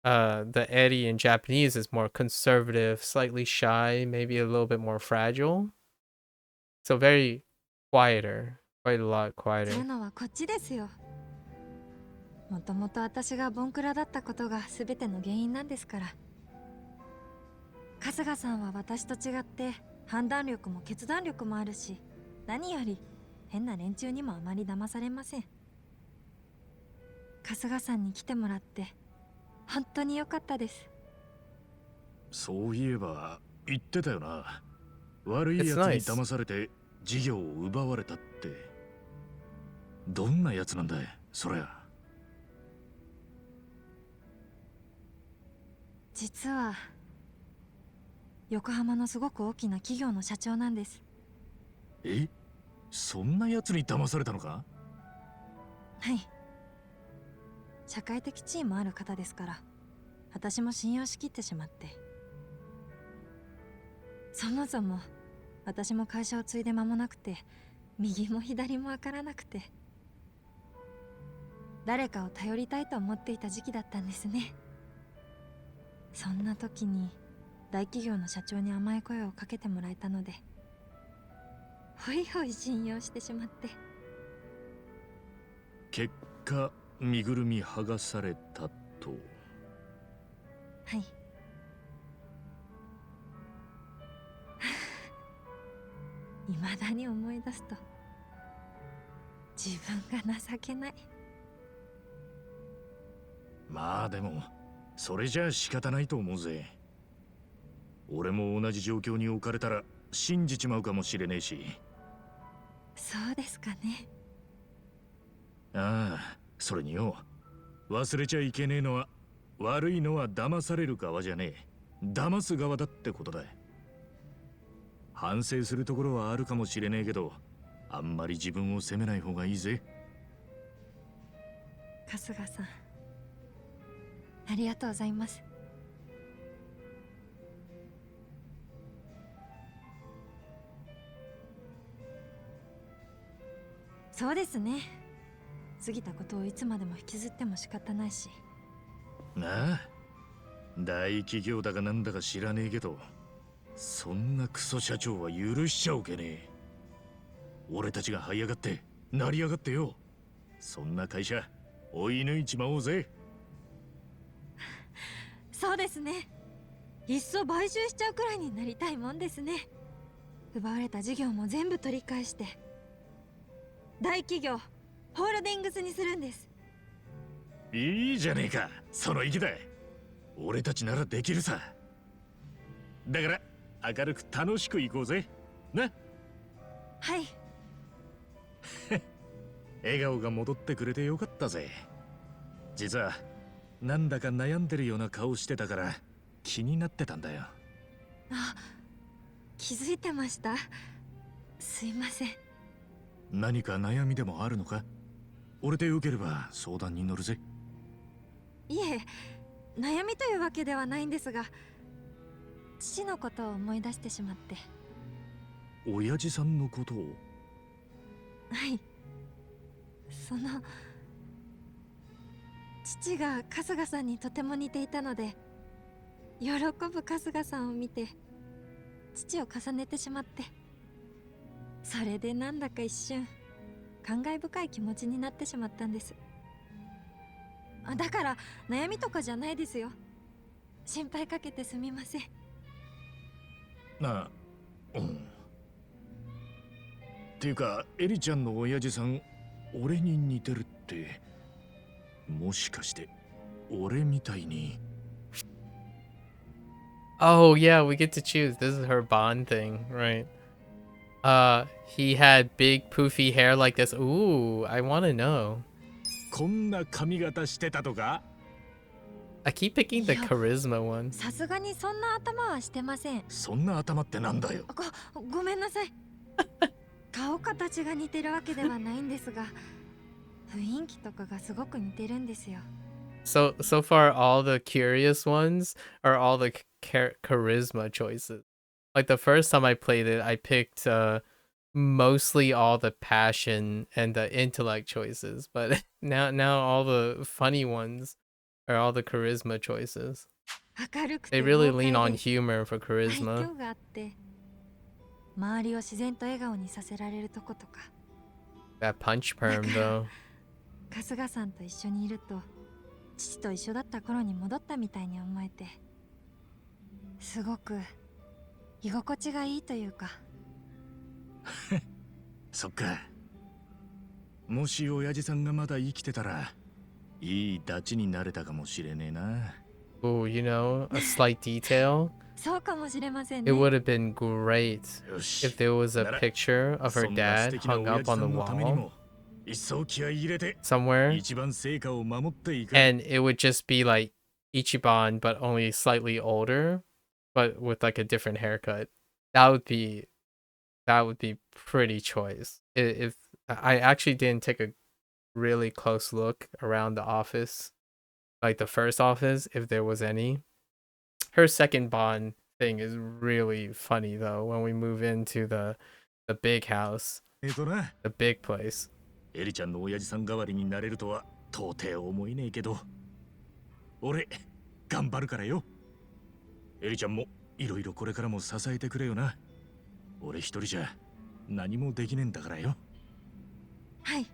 the Eddie in Japanese is more conservative, slightly shy, maybe a little bit more fragile. So very quieter, quite a lot そういう quieter. のはこっちですよ。もともと私がボンクラだったことが全ての原因なんですから。春日さんは私と違って判断力も決断力もあるし、何より変な連中にもあまり騙されません。春日さんに来てもらって本当に良かったです。そういえば言ってたよな。悪いやつ It's に nice. 騙されて事業を奪われたって。どんなやつなんだいそりゃ。実は横浜のすごく大きな企業の社長なんです。え、そんなやつに騙されたのか。はい。社会的地位もある方ですから、私も信用しきってしまって。そもそも私も会社を継いで間もなくて、右も左もわからなくて、誰かを頼りたいと思っていた時期だったんですね。そんな時に大企業の社長に甘い声をかけてもらえたので、ほいほい信用してしまって。結果身ぐるみ剥がされたと。はい。未だに思い出すと自分が情けない。まあでもそれじゃ仕方ないと思うぜ。俺も同じ状況に置かれたら信じちまうかもしれねえし。そうですかね。ああ、それによ、忘れちゃいけねえのは、悪いのは騙される側じゃねえ、騙す側だってことだ。反省するところはあるかもしれねえけど、あんまり自分を責めない方がいいぜ。春日さん、ありがとうございます。そうですね。過ぎたことをいつまでも引きずっても仕方ないし。なあ、大企業だかなんだか知らねえけど、そんなクソ社長は許しちゃおけねえ。俺たちが這い上がって成り上がってよ、そんな会社追い抜いちまおうぜ。そうですね。いっそ買収しちゃうくらいになりたいもんですね。奪われた事業も全部取り返して、大企業ホールディングスにするんです。いいじゃねえか、その意気だ。俺たちならできるさ。だから明るく楽しく行こうぜな。はい。笑顔が戻ってくれてよかったぜ。実はなんだか悩んでるような顔してたから気になってたんだよ。あ、気づいてました。すいません。何か悩みでもあるのか？俺でよければ相談に乗るぜ。いえ、悩みというわけではないんですが、父のことを思い出してしまって。親父さんのことを？はい。父が春日さんにとても似ていたので、喜ぶ春日さんを見て父を重ねてしまって、それでなんだか一瞬感慨深い気持ちになってしまったんです。だから悩みとかじゃないですよ。心配かけてすみません。なあ、っていうかエリちゃんの親父さん俺に似てるって、もしかして俺みたいに。 Oh yeah, we get to choose. This is her Bond thing, right? He had big poofy hair like this. Ooh, I want to know. こんな髪型してたとか？ I keep picking the charisma one. さすがにそんな頭はしてません。そんな頭ってなんだよ。ごめんなさい。顔形が似てるわけではないんですが、雰囲気とかがすごく似てるんですよ。So far, all the curious ones are all the charisma choices. Like the first time I played it, I picked mostly all the passion and the intellect choices, but now all the funny ones are all the charisma choices. They really lean on humor for charisma. 周りを自然と笑顔にさせられるとことか。 That punch perm though. 春日さんと一緒にいると、父と一緒だった頃に戻ったみたいに思えて、すごく居心地がいいというか。そっか。もし親父さんがまだ生きてたら、いいダチになれたかもしれねえな。Oh, you know, a slight detail. そうかもしれませんね。It would have been great if there was a picture of her dad hung up on the wall somewhere, and it would just be like Ichiban, but only slightly older, but with like a different haircut. That would be pretty choice. If I actually didn't take a really close look around the office, like the first office, if there was any. Her second Bond thing is really funny though when we move into the big house, the big place. エリちゃんの親父さん代わりになれるとは到底思えねえけど、俺頑張るからよ。エリちゃんもいろいろこれからも支えてくれよな。俺一人じゃ何もできねえんだからよ。はい、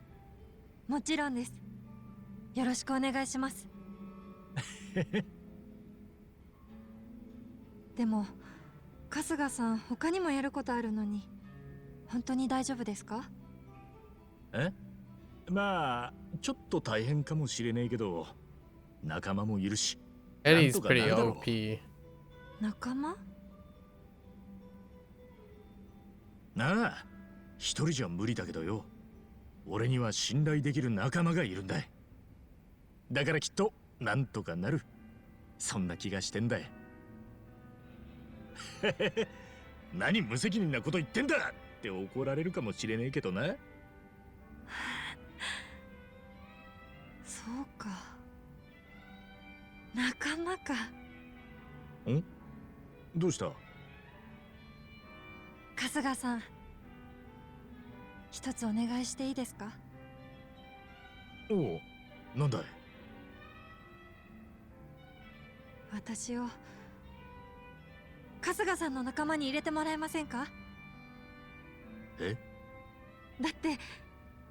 もちろんです。よろしくお願いします。でも春日さん、他にもやることあるのに本当に大丈夫ですか？え？まあちょっと大変かもしれねえけど、仲間もいるし。Eddie's pretty OP. 仲間？なあ、一人じゃ無理だけどよ。俺には信頼できる仲間がいるんだ。だからきっとなんとかなる。そんな気がしてんだ。何無責任なこと言ってんだって怒られるかもしれねえけどな。そうか、仲間か。ん？どうした？春日さん、一つお願いしていいですか？おう、なんだい？私を春日さんの仲間に入れてもらえませんか？え？だって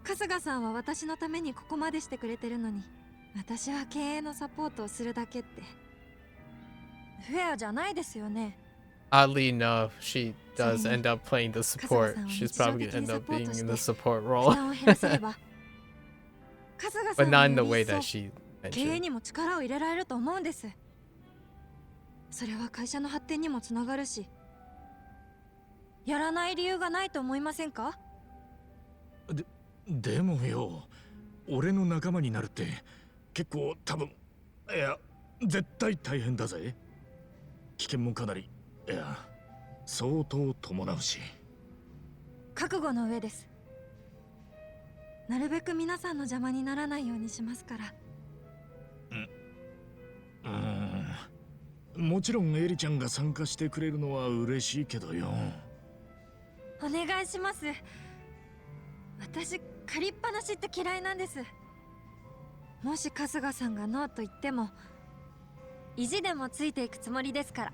春日さんは私のためにここまでしてくれてるのに、私は経営のサポートをするだけってフェアじゃないですよね。Oddly enough, she does end up playing the support. She's probably gonna end up being in the support role. 春日 but さん not in the よ way り一 that 層 she 経営 mentioned. にも力を入れられると思うんです。それは会社の発展にもつながるし、やらない理由がないと思いませんか？でもよ、俺の仲間になるって結構多分、いや絶対大変だぜ。危険もかなり、いや相当伴うし。覚悟の上です。なるべく皆さんの邪魔にならないようにしますから。もちろんエリちゃんが参加してくれるのは嬉しいけどよ。お願いします。私借りっぱなしって嫌いなんです。もし春日さんがノーと言っても意地でもついていくつもりですから。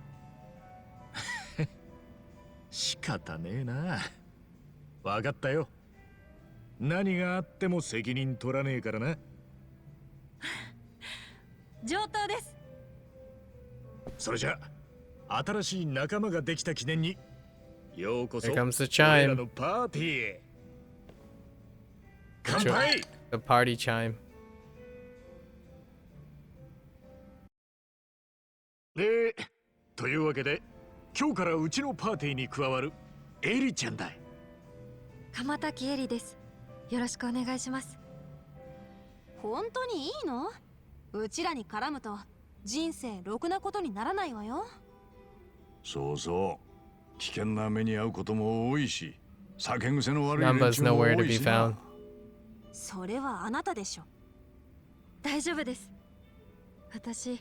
仕方ねえな。わかったよ。何があっても責任取らねえからな。上等です。それじゃ新しい仲間ができた記念にようこそ Here comes the 俺ら chime. のパーティーへ。乾杯。 The party chime. というわけで今日からうちのパーティーに加わるエリちゃんだ。鎌滝エリです。よろしくお願いします。本当にいいの？うちらに絡むと人生ろくなことにならないわよ。そうそう。危険な目に遭うことも多いし、酒癖の悪い連 Numba's 中も nowhere 多 to い be しな。 found. それはあなたでしょ。大丈夫です。私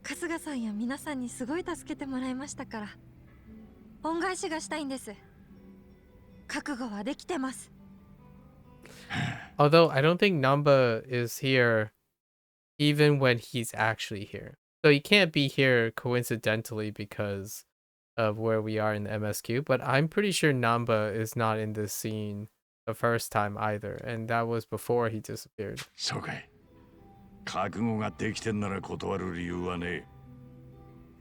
春日さんや皆さんにすごい助けてもらいましたから、恩返しがしたいんです。覚悟はできてます。 Although I don't think Namba is here even when he's actually here. So he can't be here coincidentally because of where we are in the MSQ, but I'm pretty sure Namba is not in this scene the first time either, and that was before he disappeared. そうかい。覚悟ができてんなら断る理由はねえ。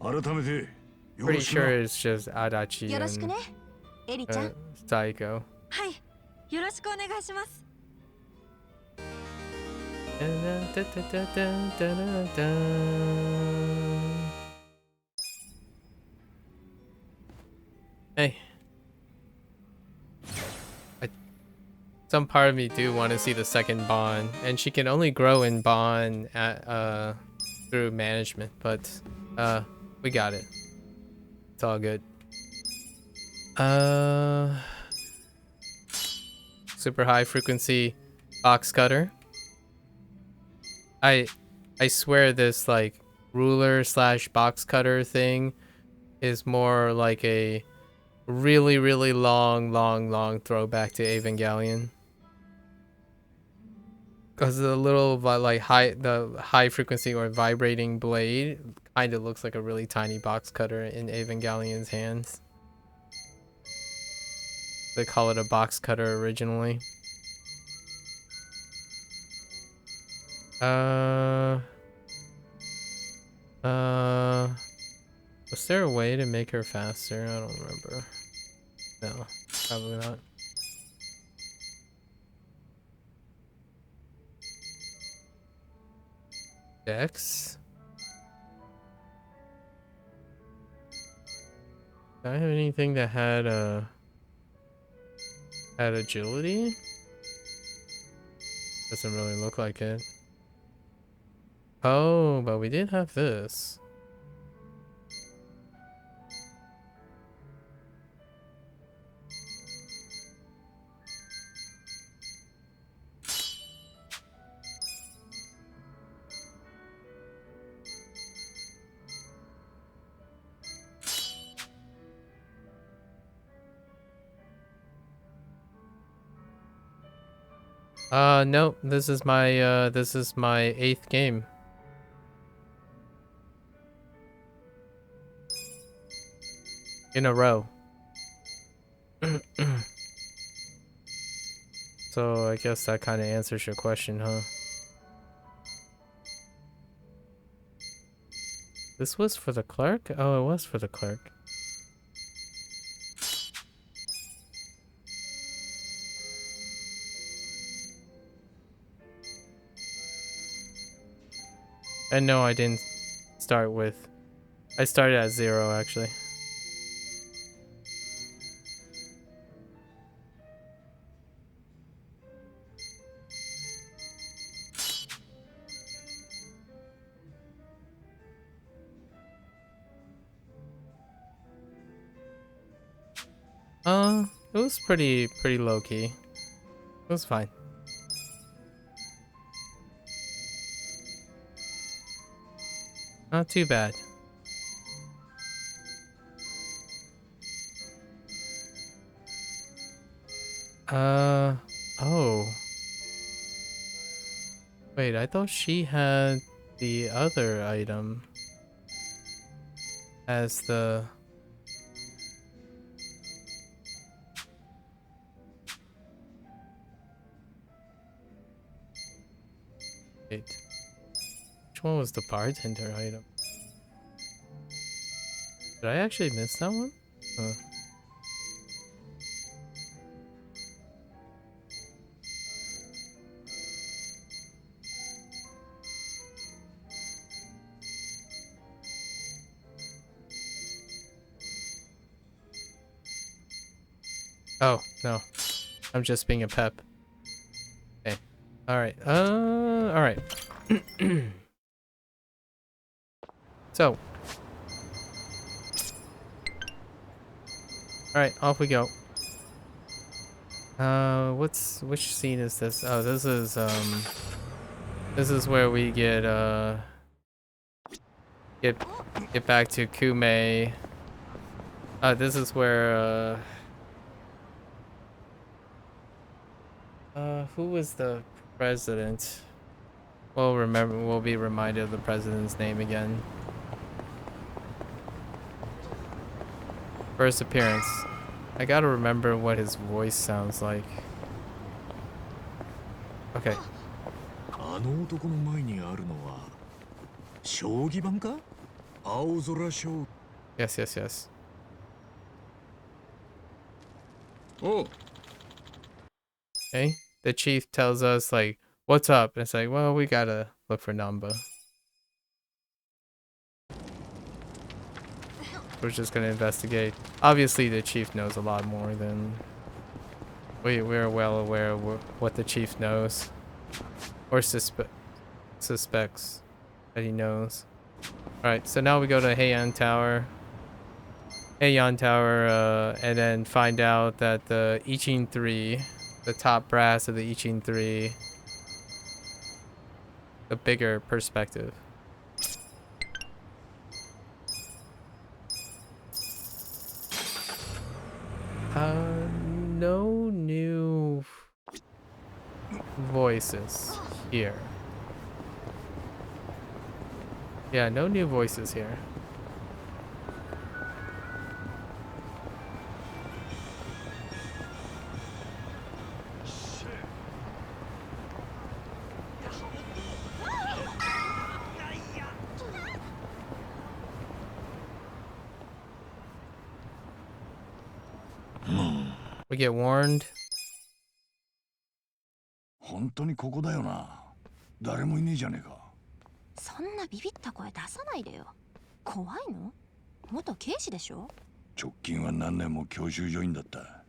改めてよろ Pretty しくな。 sure it's just Adachi よろしく and ね、エリちゃん。 Saiko. はい、よろしくお願いします。 Hey. Some part of me do want to see the second bond, and she can only grow in bond at, through management, but we got it. It's all good. Super high frequency box cutter. I swear this like ruler slash box cutter thing is more like a really long throwback to Evangelion. Because the little like high frequency or vibrating blade kind of looks like a really tiny box cutter in Evangelion's hands. They call it a box cutter originally. Was there a way to make her faster? I don't remember. No, probably not. Dex? Do I have anything that had agility? Doesn't really look like it. Oh, but we did have this. No, this is my 8th game. In a row. So I guess that kind of answers your question, huh? This was for the clerk? Oh, it was for the clerk. And no, I didn't start with... I started at 0, actually. It was pretty low-key. It was fine. Not too bad. Oh. Wait, I thought she had the other item as the... Wait. Which one was the bartender item? Did I actually miss that one? Oh, no. I'm just being a pep. Okay. Alright. Alright. So. Alright, off we go. Which scene is this? Oh, this is where we get back to Kume. This is where who was the president? We'll be reminded of the president's name again. First appearance. I gotta remember what his voice sounds like. Okay. あの男の前にあるのは将棋盤か？青空将。Yes, yes, yes. Oh. Okay. The chief tells us like, "What's up?" And it's like, "Well, we gotta look for Namba." We're just gonna investigate. Obviously, the chief knows a lot more than we're well aware of what the chief knows or suspects that he knows. All right, so now we go to Heian Tower. Heian Tower, and then find out that the Ichin 3, the top brass of the Ichin 3, the bigger perspective. No new voices here. Yeah, no new voices here. We get warned. 本当にここだよな。誰もいねえじゃねえか。そんなビビった声出さないでよ。怖いの？元刑事でしょ？直近は何年も教習所員だった。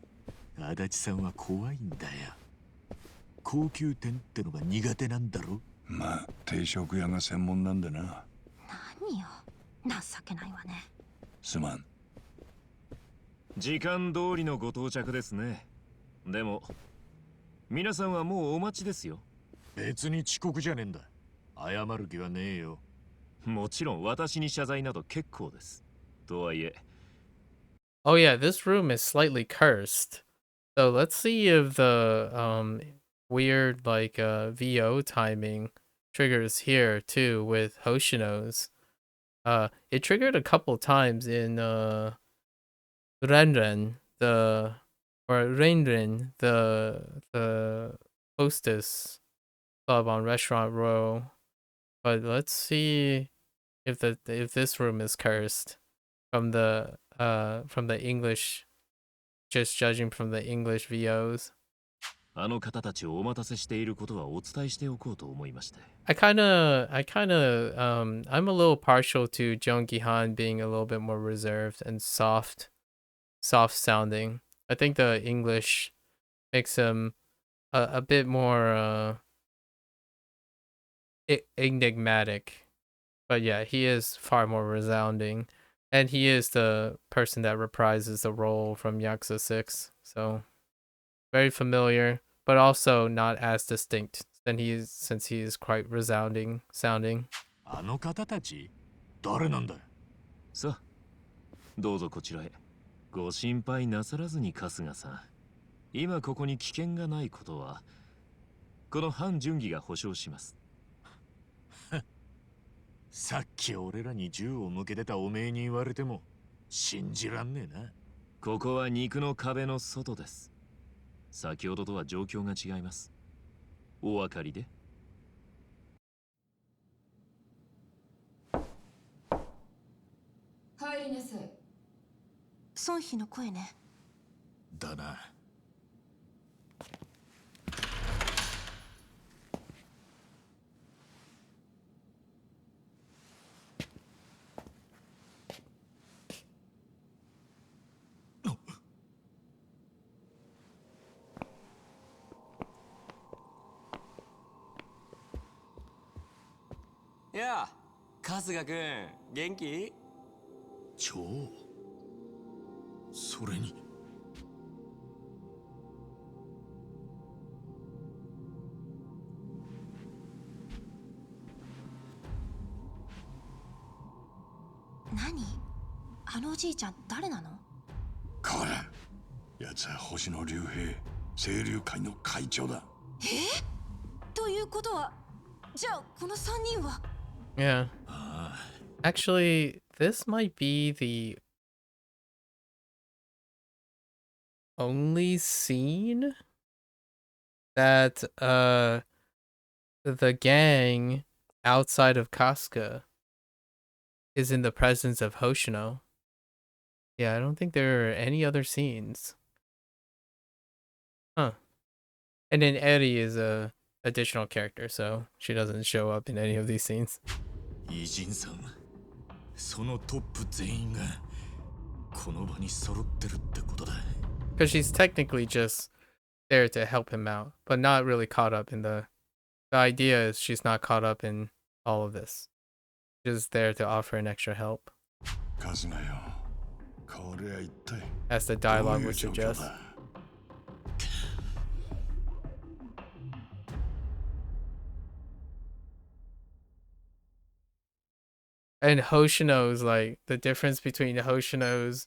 足立さんは怖いんだよ。高級店ってのが苦手なんだろ？まあ、定食屋が専門なんでな。何よ。情けないわね。すまん。時間通りのご到着ですね。でも皆さんはもうお待ちですよ。別に遅刻じゃねえんだ。謝る気はねえよ。もちろん私に謝罪など結構です。とはいえ。Oh yeah, this room is slightly cursed. So let's see if the weird like VO timing triggers here too with Hoshino's. It triggered a couple times in Renren, the hostess club on Restaurant Row. But let's see if this room is cursed from the English, just judging from the English VOs. あの方たちをお待たせしていることはお伝えしておこうと思いまして。I'm a little partial to Joan Gihan being a little bit more reserved and soft sounding. I think the English makes him a bit more enigmatic. But yeah, he is far more resounding. And he is the person that reprises the role from Yakuza 6. So very familiar, but also not as distinct than since he is quite resounding sounding. あの方たち誰なんだ。さあ、どうぞこちらへ。ご心配なさらずに春日さん。今ここに危険がないことは、この反順義が保証します。さっき俺らに銃を向けてたおめえに言われても信じらんねえな。ここは肉の壁の外です。先ほどとは状況が違います。お分かりで？入りなさい。孫妃の声ね。だな。やあ、春日くん、元気？超それに何？あのおじいちゃん誰なの？こら、奴は星の竜兵、清流会の会長だ。ということは、じゃあこの3人は。Yeah. Actually, this might be the only scene that the gang outside of Casca is in the presence of Hoshino. Yeah, I don't think there are any other scenes. Huh. And then Eri is a additional character, so she doesn't show up in any of these scenes. 偉人さん、そのトップ全員がこの場に揃ってるってことだ。Because she's technically just there to help him out, but not really caught up in the idea is she's not caught up in all of this. Just there to offer an extra help. カズナよ、これは一体 As the dialogue would suggest. And Hoshino's, like, the difference between Hoshino's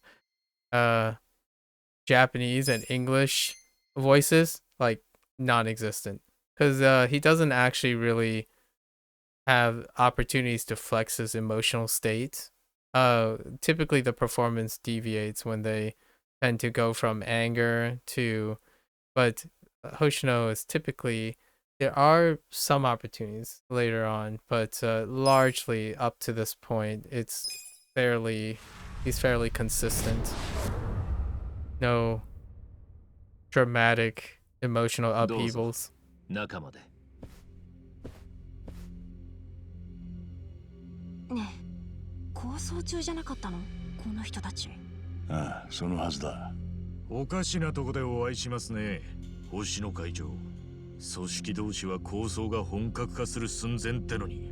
Japanese and English voices, like, non-existent. Because he doesn't actually really have opportunities to flex his emotional state. Typically the performance deviates when they tend to go from anger to... But Hoshino is typically... There are some opportunities later on, but largely up to this point, he's fairly consistent. No dramatic emotional upheavals. 仲間で。ねえ、構想中じゃなかったの？この人たち。ああ、そのはずだ。おかしなとこでお会いしますね、星野会長。組織同士は構想が本格化する寸前ってのに、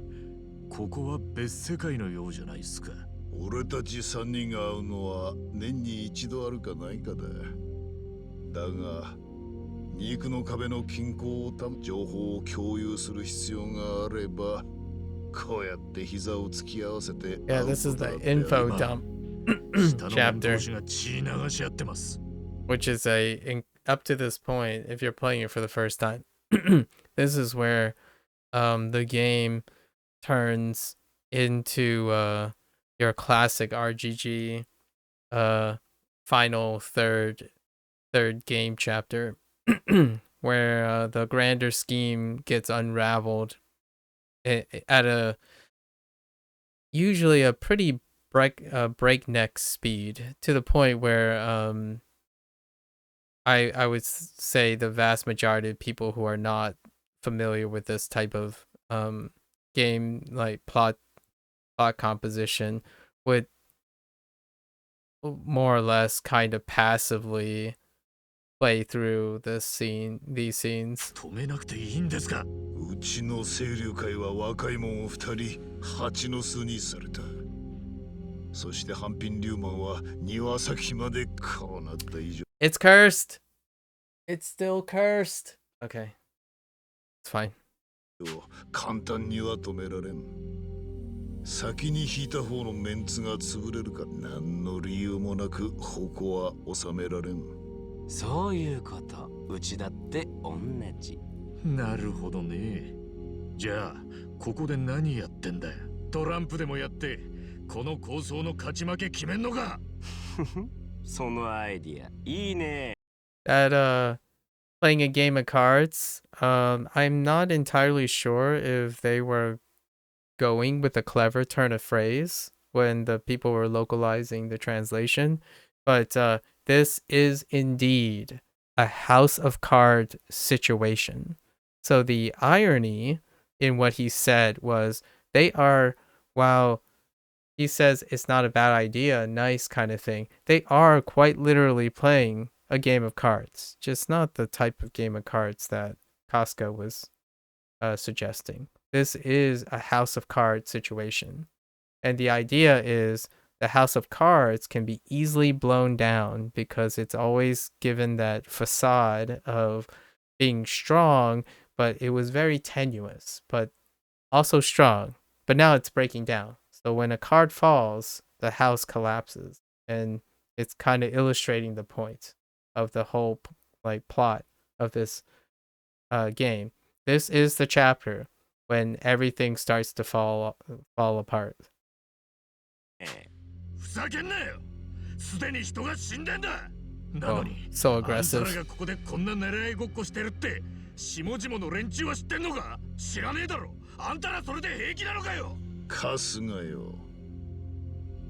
ここは別世界のようじゃないですか。俺たち3人が会うのは年に一度あるかないかだ。だが肉の壁の均衡を情報を共有する必要があれば、こうやって膝を突き合わせて。Yeah, this is the info dump chapter, which is up to this point, if you're playing it for the first time, this is where the game turns into your classic RGG final third game chapter, where the grander scheme gets unraveled at a usually a pretty breakneck speed, to the point where I would say the vast majority of people who are not familiar with this type of game, like plot composition, would more or less kind of passively play through these scenes. 止めなくていいんですか。うちの清流会は若い者2人蜂の巣にされた。そして半品竜マンは庭先までこうなった以上。It's cursed. It's still cursed. Okay. It's fine. 簡単には止められん。先に引いた方のメンツが潰れるか何の理由もなく矛は収められん。そういうこと。うちだって同じ。なるほどね。じゃあここで何やってんだよ。トランプでもやってこの構想の勝ち負け決めんのか。そのアイディアいいね。That playing a game of cards, I'm not entirely sure if they were going with a clever turn of phrase when the people were localizing the translation, but this is indeed a house of card situation. So the irony in what he said was they are, while he says it's not a bad idea, nice kind of thing, they are quite literally playing a game of cards, just not the type of game of cards that Casca was suggesting. This is a house of cards situation. And the idea is the house of cards can be easily blown down because it's always given that facade of being strong, but it was very tenuous, but also strong. But now it's breaking down. So when a card falls, the house collapses. And it's kind of illustrating the point of the whole plot of this game. This is the chapter when everything starts to fall apart. ふざけんなよ。すでに人が死んでんだ。なのに、so あんた aggressive. らがここでこんな狙いごっこしてるって下々の連中は知ってんのか。知らねえだろ。あんたらそれで平気なのかよ。カスがよ。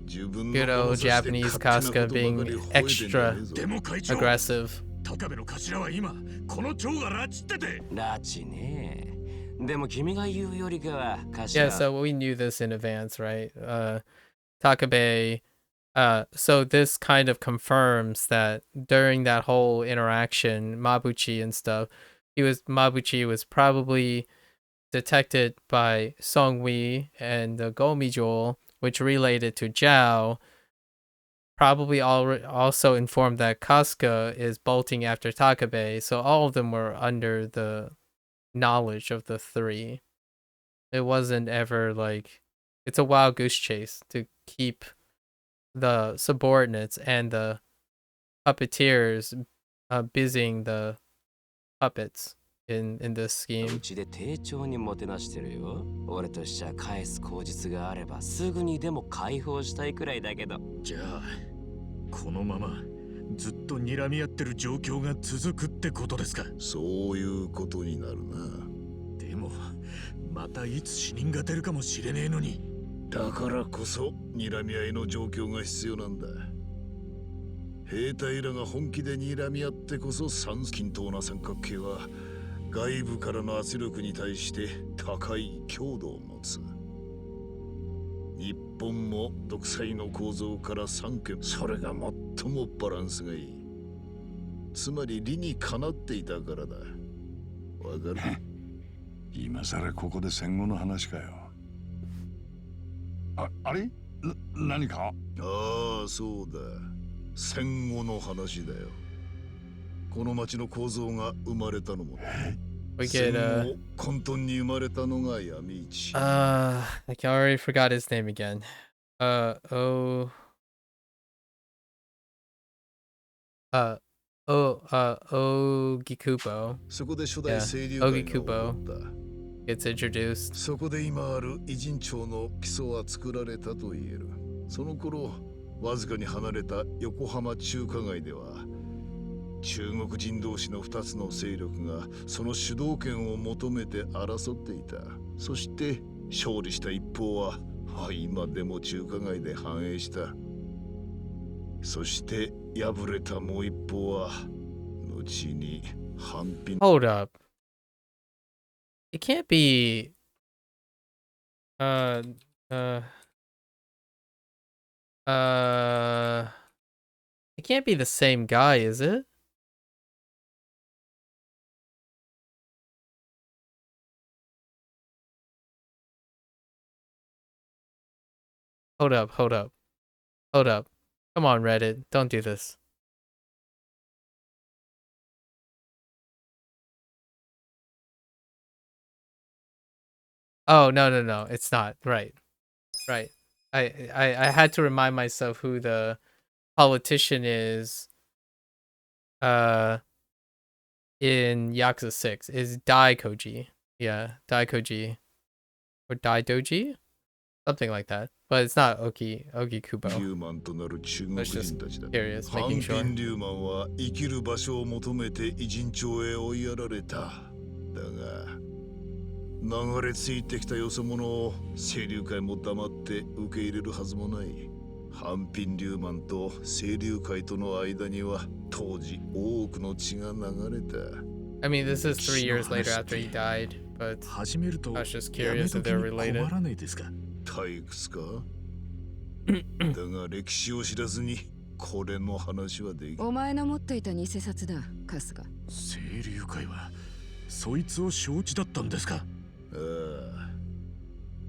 Good old Japanese Casca being extra aggressive. 高部の頭は今この蝶が拉致ってて。拉致ね。でも君が言うよりかは頭。Yeah, so we knew this in advance, right? Takabe. So this kind so that during that whole interaction, Mabuchi and stuff, Mabuchi was probably detected by Songwi and the Gomijo, which related to Zhao, probably also informed that Casca is bolting after Takabe, so all of them were under the knowledge of the three. It wasn't ever like, it's a wild goose chase to keep the subordinates and the puppeteers busying the puppets in this う scheme. ちで丁重にもてなしてるよ。俺としちゃ返す口実があればすぐにでも解放したいくらいだけど。じゃあこのままずっと睨み合ってる状況が続くってことですか。そういうことになるな。でもまたいつ死人が出るかもしれねえのに。だからこそ睨み合いの状況が必要なんだ。兵隊らが本気で睨み合ってこそ均等な三角形は外部からの圧力に対して高い強度を持つ。日本も独裁の構造から3県、それが最もバランスがいい。つまり理にかなっていたからだ。わかる？今さらここで戦後の話かよ。あれ？何か？ああ、そうだ。戦後の話だよ。この町の構造が生まれたのも。We get混沌に生まれたのが闇市。I already forgot his name again. Ogikubo. そこで初代清流 Yeah, 会が起こ Ogikubo った。 gets introduced. そこで今ある偉人町の基礎は作られたと言える。その頃、わずかに離れた横浜中華街では、中国人同士の2つの勢力がその主導権を求めて争っていた。そして勝利した一方は、今でも中華街で繁栄した。そして敗れたもう一方は後に反品 Hold up. It can't be. Uh. Uh. It can't be the same guy, is it? Hold up, hold up, hold up. Come on, Reddit. Don't do this. Oh, no, no, no. It's not. Right. Right. I had to remind myself who the politician is in Yakuza 6 is Daikoji. Yeah, Daikoji. Or Daidoji? Something like that. But it's not Ogikubo. リューマンとなる中国 That's just 人たちだ。 curious, 反 making sure. 品リューマンは生きる場所を求めて偉人町へ追いやられた。だが流れ着いてきたよそ者を清流会も黙って受け入れるはずもない。反品リューマンと清流会との間には当時多くの血が流れた。 I mean, this is 3 years later after he died, but 始めると I was just やめ curious と if き they're に related. 困らないですか。退屈かだが歴史を知らずにこれの話はできない。お前の持っていた偽札だ、春日。清流会はそいつを承知だったんですか。ああ、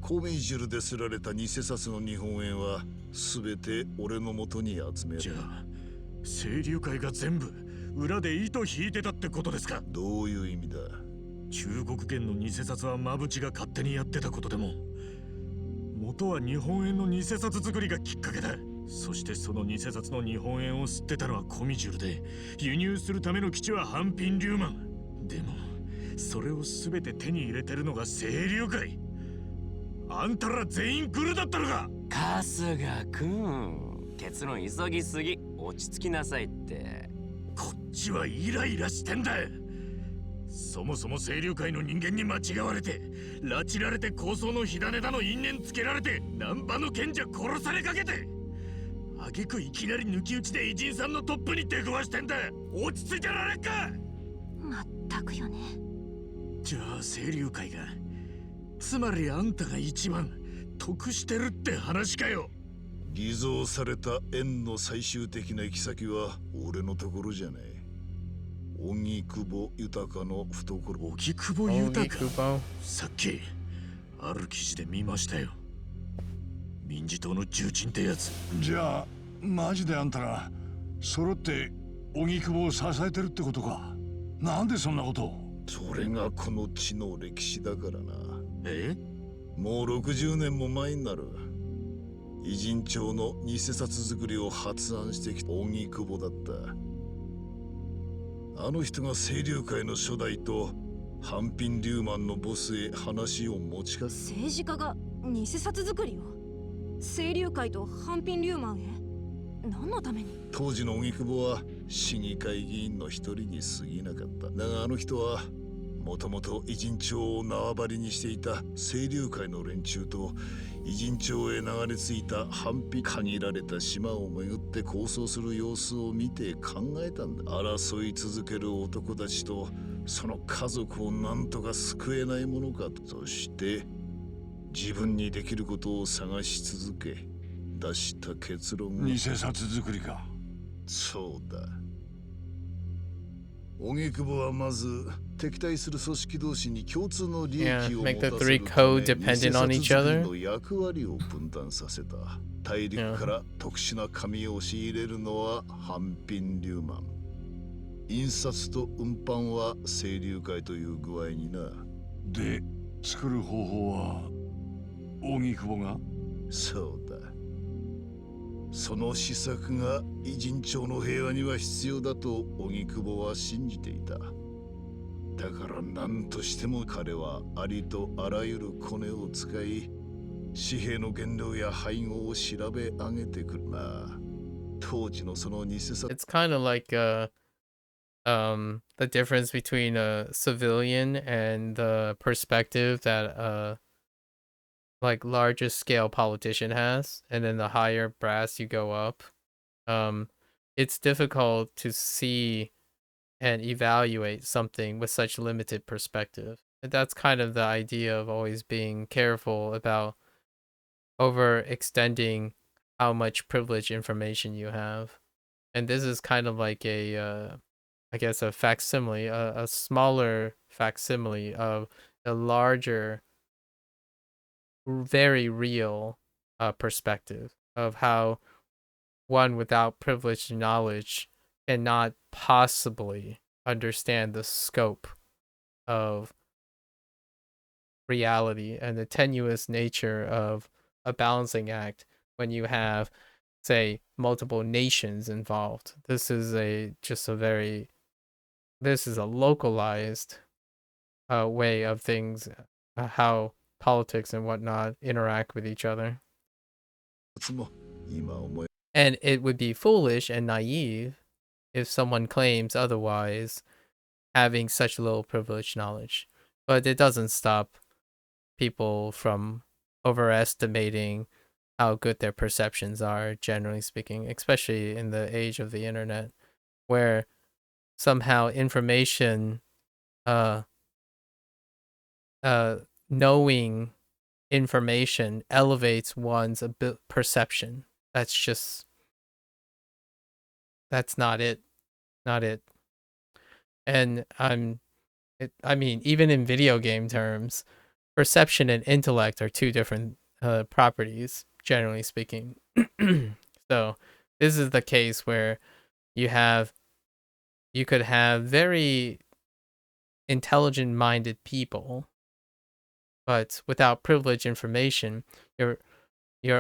コミジュルで刷られた偽札の日本円は全て俺の元に集める。じゃあ清流会が全部裏で糸引いてたってことですか。どういう意味だ。中国圏の偽札は馬淵が勝手にやってたことでも、元は日本円の偽札作りがきっかけだ。そしてその偽札の日本円を吸ってたのはコミジュルで、輸入するための基地は反品リューマン。でもそれを全て手に入れてるのが清流会。あんたら全員グルだったのか。春日くん、結論急ぎすぎ。落ち着きなさいって。こっちはイライラしてんだ。そもそも清流会の人間に間違われて、拉致られて抗争の火種だの因縁つけられて、難波の賢者殺されかけて、挙句いきなり抜き打ちで偉人さんのトップに出くわしてんだ。落ち着いてられっか。まったくよね。じゃあ清流会が、つまりあんたが一番得してるって話かよ。偽造された円の最終的な行き先は俺のところじゃない。荻窪豊の懐。荻窪豊。 Ogikubo. さっきある記事で見ましたよ。民自党の重鎮ってやつ。じゃあマジであんたら揃って荻窪を支えてるってことか。なんでそんなことを。それがこの地の歴史だからな。え？もう60年も前になる。偉人町の偽札作りを発案してきた荻窪だった。あの人が清流会の初代と反品リューマンのボスへ話を持ちかけ。政治家が偽札作りを清流会と反品リューマンへ。何のために。当時の荻窪は市議会議員の一人に過ぎなかった。だがあの人はもともと偉人町を縄張りにしていた清流会の連中と偉人町へ流れ着いた反品限られた島をめぐって抗争する様子を見て考えたんだ。争い続ける男たちとその家族を何とか救えないものかと。そして自分にできることを探し続け出した結論が偽札作りか。そうだ。荻窪はまず敵対する組織同士に共通の利益 Yeah, を make 持 the たせ three るた code め dependent on 偽 each 札作り other. の役割を分担させた。大陸から特殊な紙を仕入れるのは反品リューマン。印刷と運搬は清流会という具合にな。で作る方法は荻窪が。そうだ。その施策が偉人町の平和には必要だと荻窪は信じていた。だから何としても彼はありとあらゆるコネを使い、紙幣の原料や配合を調べ上げてくる。まあ当時のその偽札。 It's kind of like the difference between a civilian and the perspective that like larger scale politician has, and then the higher brass you go up, it's difficult to see and evaluate something with such limited perspective. And that's kind of the idea of always being careful about overextending how much privileged information you have. And this is kind of like I guess a facsimile, a smaller facsimile of a larger, very real perspective of how one without privileged knowledge cannot possibly understand the scope of reality and the tenuous nature of a balancing act when you have, say, multiple nations involved. This is a localized way of things, how politics and whatnot interact with each other. And it would be foolish and naive if someone claims otherwise, having such little privileged knowledge. But it doesn't stop people from overestimating how good their perceptions are, generally speaking, especially in the age of the internet, where somehow information, uh, knowing information elevates one's perception. That's not it. Not it. And I mean, even in video game terms, perception and intellect are two different properties, generally speaking. So this is the case where you could have very intelligent minded people, but without privileged information, you're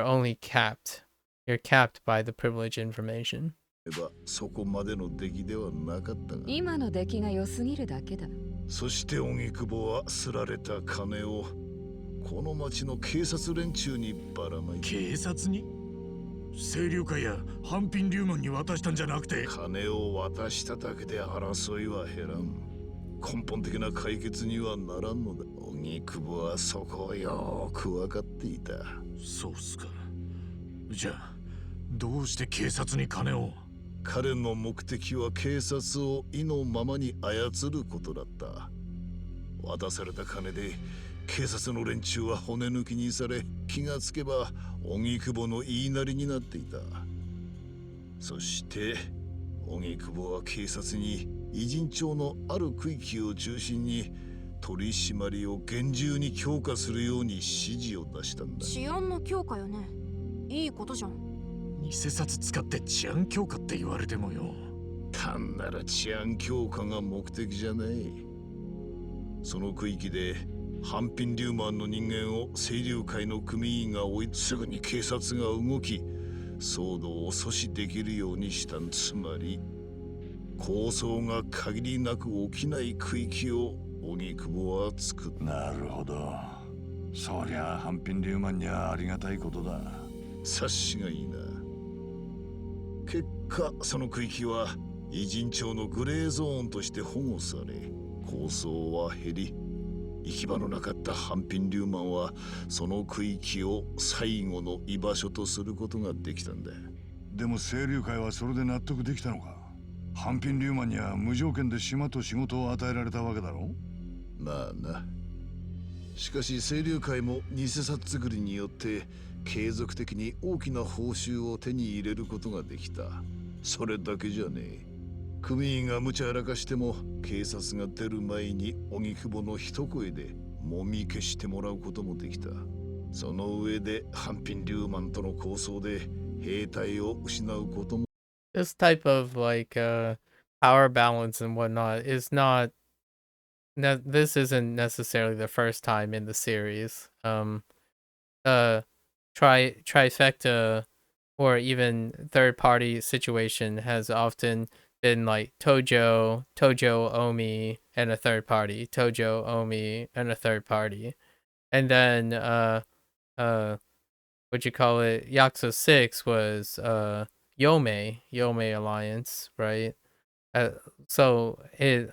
only capped. You're capped by the privileged information. そこまでの出来ではなかったが今の出来が良すぎるだけだ。そして荻窪はすられた金をこの町の警察連中にばらまいた。警察に清流会や半品流門に渡したんじゃなくて金を渡しただけで争いは減らん。根本的な解決にはならんのだ。荻窪はそこをよく分かっていた。そうっすか。じゃあどうして警察に金を？彼の目的は警察を意のままに操ることだった。渡された金で警察の連中は骨抜きにされ、気がつけば荻窪の言いなりになっていた。そして荻窪は警察に偉人町のある区域を中心に取り締まりを厳重に強化するように指示を出したんだ。治安の強化よね。いいことじゃん。偽札使って治安強化って言われてもよ。単なる治安強化が目的じゃない。その区域で半品流マンの人間を清流会の組員が追い、すぐに警察が動き騒動を阻止できるようにした。つまり抗争が限りなく起きない区域を荻窪は作った。なるほど。そりゃ半品流マンにはありがたいことだ。察しがいいな。結果その区域は偉人町のグレーゾーンとして保護され、抗争は減り、行き場のなかった半品流マンはその区域を最後の居場所とすることができたんだ。でも清流会はそれで納得できたのか。半品流マンには無条件で島と仕事を与えられたわけだろ。まあな。しかし清流会も偽札作りによって継続的に大きな報酬を手に入れることができた。それだけじゃねえ。組員が無茶やらかしても警察が出る前に荻窪の一声でもみ消してもらうこともできた。その上で半品流マンとの抗争で兵隊を失うことも。This type of power balance and whatnot is not. This isn't necessarily the first time in the series. Trifecta or even third party situation has often been like Tojo, Omi, and a third party, Tojo, Omi, and a third party. And then what you call it, Yakuza 6 was Yomei Alliance, right? So it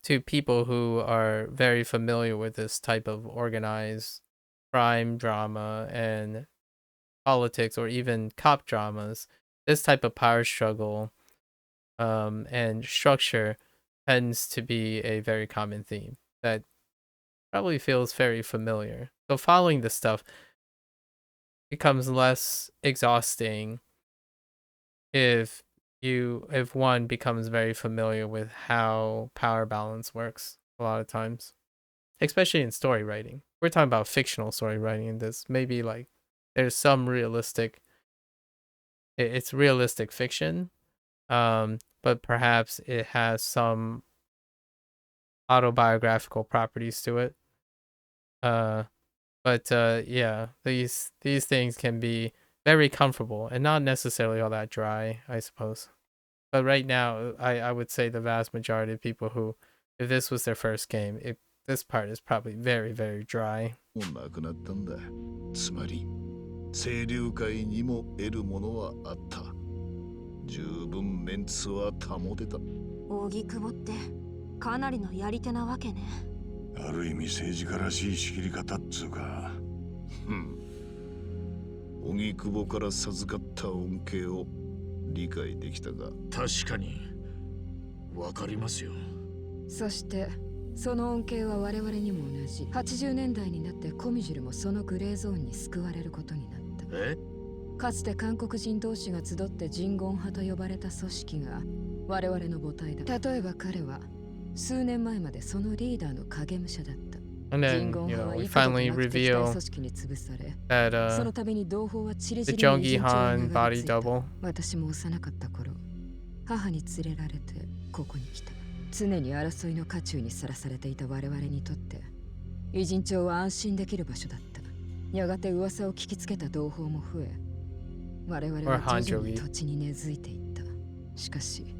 to people who are very familiar with this type of organized crime drama and politics or even cop dramas, this type of power struggle and structure tends to be a very common theme that probably feels very familiar. So following this stuff becomes less exhausting if one becomes very familiar with how power balance works a lot of times, especially in story writing. We're talking about fictional story writing in this. Maybe like there's some it's realistic fiction, but perhaps it has some autobiographical properties to it. But yeah, these things can be very comfortable and not necessarily all that dry, I suppose. But right now, I would say the vast majority of people who, if this was their first game, this part is probably very, very dry. もうなくなったんだ。つまり清流会にも得るものはあった。十分メンツは保てた。荻窪ってかなりのやり手なわけね。ある意味政治家らしい仕切り方っつうか。荻窪から授かった恩恵を理解できたか。確かにわかりますよ。そしてその恩恵は我々にも同じ。80年代になってコミジュルもそのグレーゾーンに救われることになった。かつて韓国人同士が集って人言派と呼ばれた組織が我々の母体だ。例えば彼は数年前までそのリーダーの影武者だった。And then, we finally reveal that the Jonggi-han body double. 私も幼かった頃、母に連れられてここに来た。常に争いの渦中にさらされていた我々にとって、偉人町は安心できる場所だった。やがて噂を聞きつけた同胞も増え、我々は徐々に土地に根付いていった。しかし、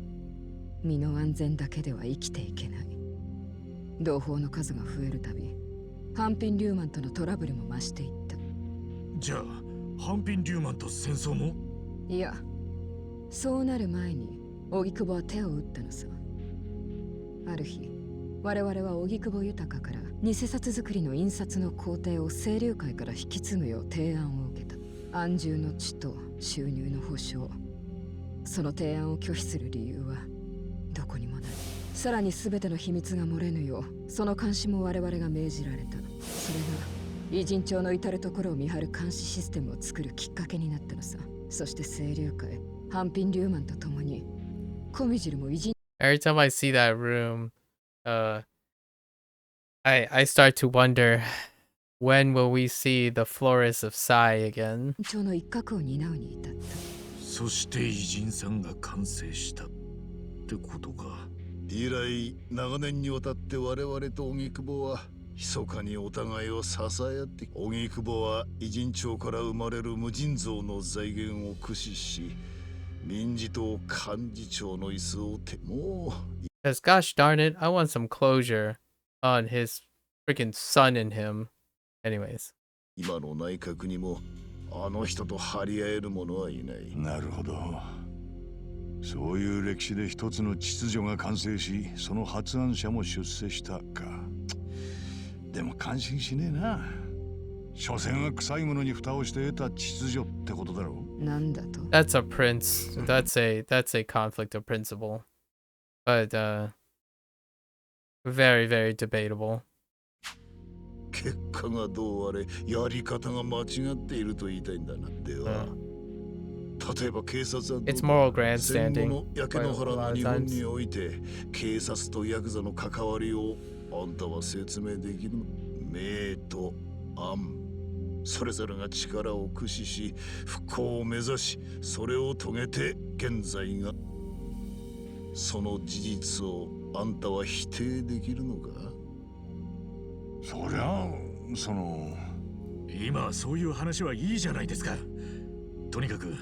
身の安全だけでは生きていけない。同胞の数が増えるたび、ハンピン・リューマンとのトラブルも増していった。じゃあ、ハンピン・リューマンと戦争も？いや、そうなる前に荻窪は手を打ったのさ。ある日、我々は荻窪豊から偽札作りの印刷の工程を清流会から引き継ぐよう提案を受けた。安住の地と収入の保証。その提案を拒否する理由はどこにもない。さらに全ての秘密が漏れぬよう、その監視も我々が命じられた。それが偉人町の至るところを見張る監視システムを作るきっかけになったのさ。そして清流会、ハンピン・リューマンと共にコミジルも偉人。Every time I see that room, I start to wonder, when will we see the Florist of Sai again? 町の一角を担うに至った。そして偉人さんが完成したってことか。以来長年にわたって我々と荻窪は密かにお互いを支え合って、荻窪は偉人町から生まれる無尽蔵の財源を駆使し、民事党幹事長の椅子をもう。Because gosh darn it, I want some closure on his freaking son in him. Anyways. 今の内閣にもあの人と張り合える者はいない。なるほど。そういう歴史で一つの秩序が完成し、その発案者も出世したか。でも感心しねえな。所詮は臭いものに蓋をして得た秩序ってことだろう。なんだと。That's a prince. That's a conflict of principle. But very, very debatable. 結果がどうあれ、やり方が間違っていると言いたいんだな。では、例えば警察はIt's moral grandstanding. 戦後の焼け野原の日本において警察とヤクザの関わりをあんたは説明できるの？明と暗、それぞれが力を駆使し復興を目指し、それを遂げて現在が。その事実をあんたは否定できるのか？そりゃ今はそういう話はいいじゃないですか。とにかく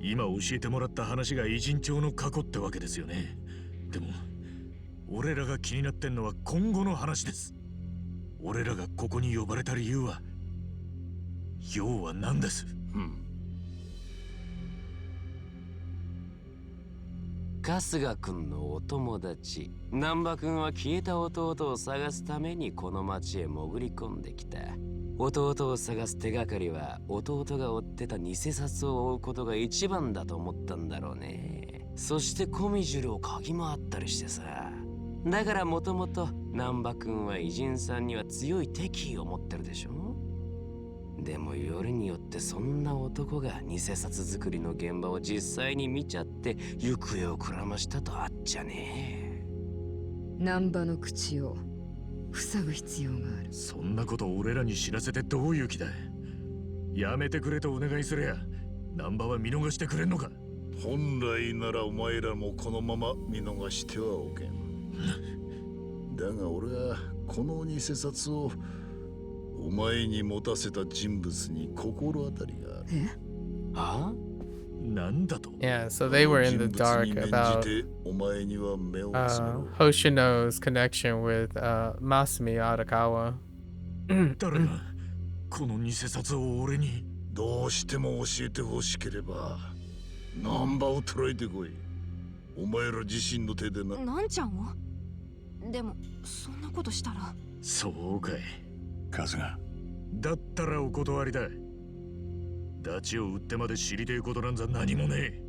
今教えてもらった話が偉人町の過去ってわけですよね。でも俺らが気になってんのは今後の話です。俺らがここに呼ばれた理由は要は何です？春日君のお友達難波君は消えた弟を探すためにこの町へ潜り込んできた。弟を探す手がかりは弟が追ってた偽札を追うことが一番だと思ったんだろうね。そしてコミジュルを嗅ぎ回ったりしてさ。だからもともと難波くんは偉人さんには強い敵意を持ってるでしょ。でもよりによってそんな男が偽札作りの現場を実際に見ちゃって行方をくらましたとあっちゃね。難波の口を塞ぐ必要がある。そんなこと俺らに知らせてどういう気だ。やめてくれとお願いすりゃ難波は見逃してくれんのか。本来ならお前らもこのまま見逃してはおけん。だが俺はこの偽札をお前に持たせた人物に心当たりがある。え？あ？なんだと？ Yeah, so they were in the dark about お前には目をつむろう。Hoshino's connection with Masumi Arakawa. 誰がこの偽札を俺に？どうしても教えてほしければナンバを捉えてこい。お前ら自身の手でな。なんちゃんを？でもそんなことしたら。そうかい。カズが。だったらお断りだ。ダチを売ってまで知りてえことなんざ何もねえ。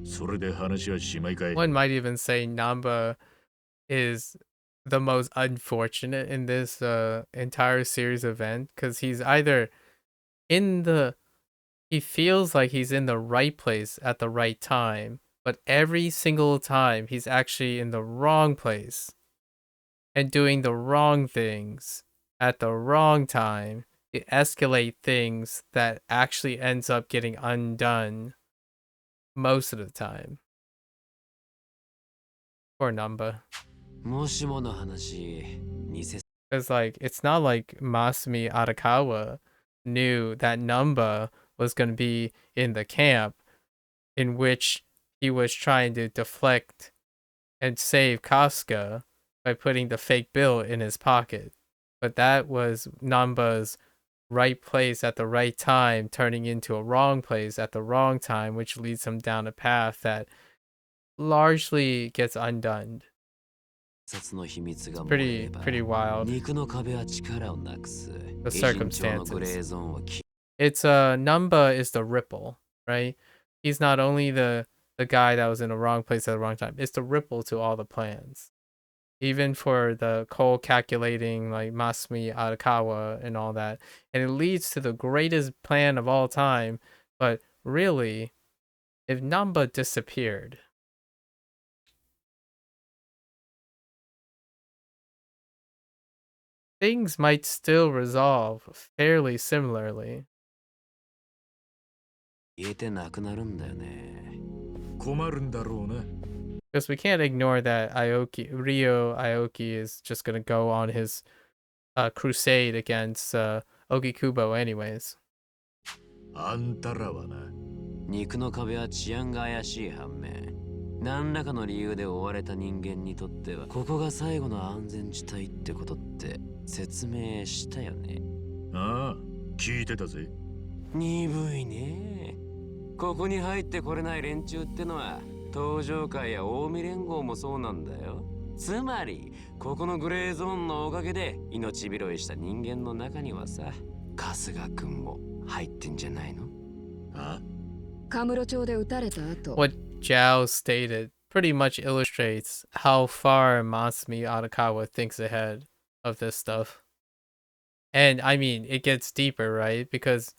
それで話はしまいかい。One might even say Namba is the most unfortunate in this entire series event, because he's either he feels like he's in the right place at the right time, but every single time he's actually in the wrong place and doing the wrong things at the wrong time to escalate things that actually ends up getting undone most of the time. Poor Namba. もしもの話、偽 Because like it's not like Masumi Arakawa knew that Namba was going to be in the camp in which he was trying to deflect and save Kafka by putting the fake bill in his pocket. But that was Namba's right place at the right time turning into a wrong place at the wrong time, which leads him down a path that largely gets undone. It's pretty wild. The circumstances. It's Namba is the ripple, right? He's not only the guy that was in the wrong place at the wrong time. It's the ripple to all the plans. Even for the cold calculating like Masumi Arakawa and all that. And it leads to the greatest plan of all time. But really, if Namba disappeared, things might still resolve fairly similarly. 消えてなくなるんだよね。困るんだろうな。Because we can't ignore that Ryo Aoki is just going to go on his crusade against Ogikubo anyways. あんたらはな。肉の壁は治安が怪しい反面、何らかの理由で追われた人間にとっては、ここが最後の安全地帯ってことって説明したよね。ああ、聞いてたぜ。鈍いね。ここに入ってこれない連中ってのは、東上会や近江連合もそうなんだよ。つまりここのグレーゾーンのおかげで命拾いした人間の中にはさ、春日くんも入ってんじゃないの？あ？カムロ町で撃たれた後。What Zhao stated pretty much illustrates how far Masumi Arakawa thinks ahead of this stuff. And I mean, it gets deeper, right? Because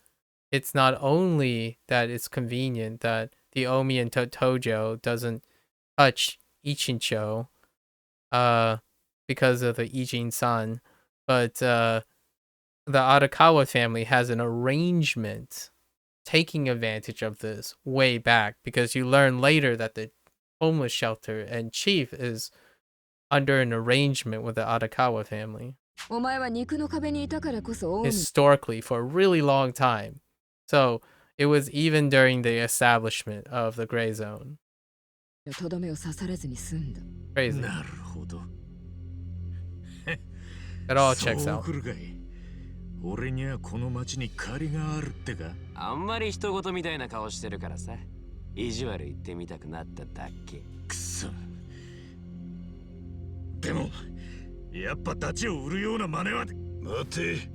it's not only that it's convenient that the Omi and Tojo doesn't touch Ichincho because of the Ijin-san, but the Arakawa family has an arrangement taking advantage of this way back, because you learn later that the homeless shelter and chief is under an arrangement with the Arakawa family. Historically, for a really long time. So it was even during the establishment of the gray zone. Crazy. なるほど。It all checks そう out. 来るかい。俺にはこの町に借りがあるってか。あんまり人事みたいな顔してるからさ、意地悪言ってみたくなっただけ。くそ。でも、やっぱダチを売るような真似は。待て。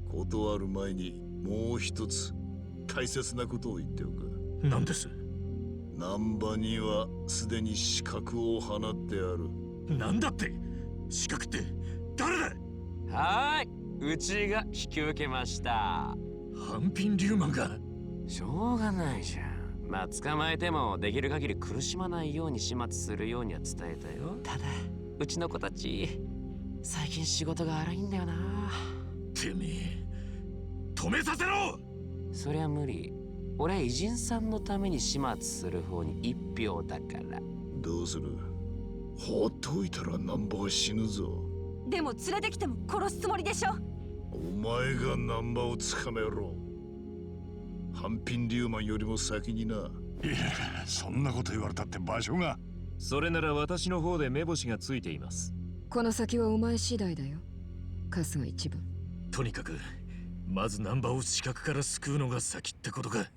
断る前にもう一つ大切なことを言っておく。何です？難波にはすでに死角を放ってある。なんだって？資格って誰だ？はーい、うちが引き受けました。ハンピン・リューマンが？しょうがないじゃん。まあ捕まえてもできる限り苦しまないように始末するようには伝えたよ。ただうちの子たち最近仕事が荒いんだよな。てめえ止めさせろ。そりゃ無理。俺は偉人さんのために始末する方に一票だから。どうする？放っておいたらナンバは死ぬぞ。でも連れてきても殺すつもりでしょ。お前がナンバをつかめろ。ハンピン・リューマンよりも先にな。いや、そんなこと言われたって場所が。それなら私の方で目星がついています。この先はお前次第だよ。春日一番。とにかくまずナンバを死角から救うのが先ってことか。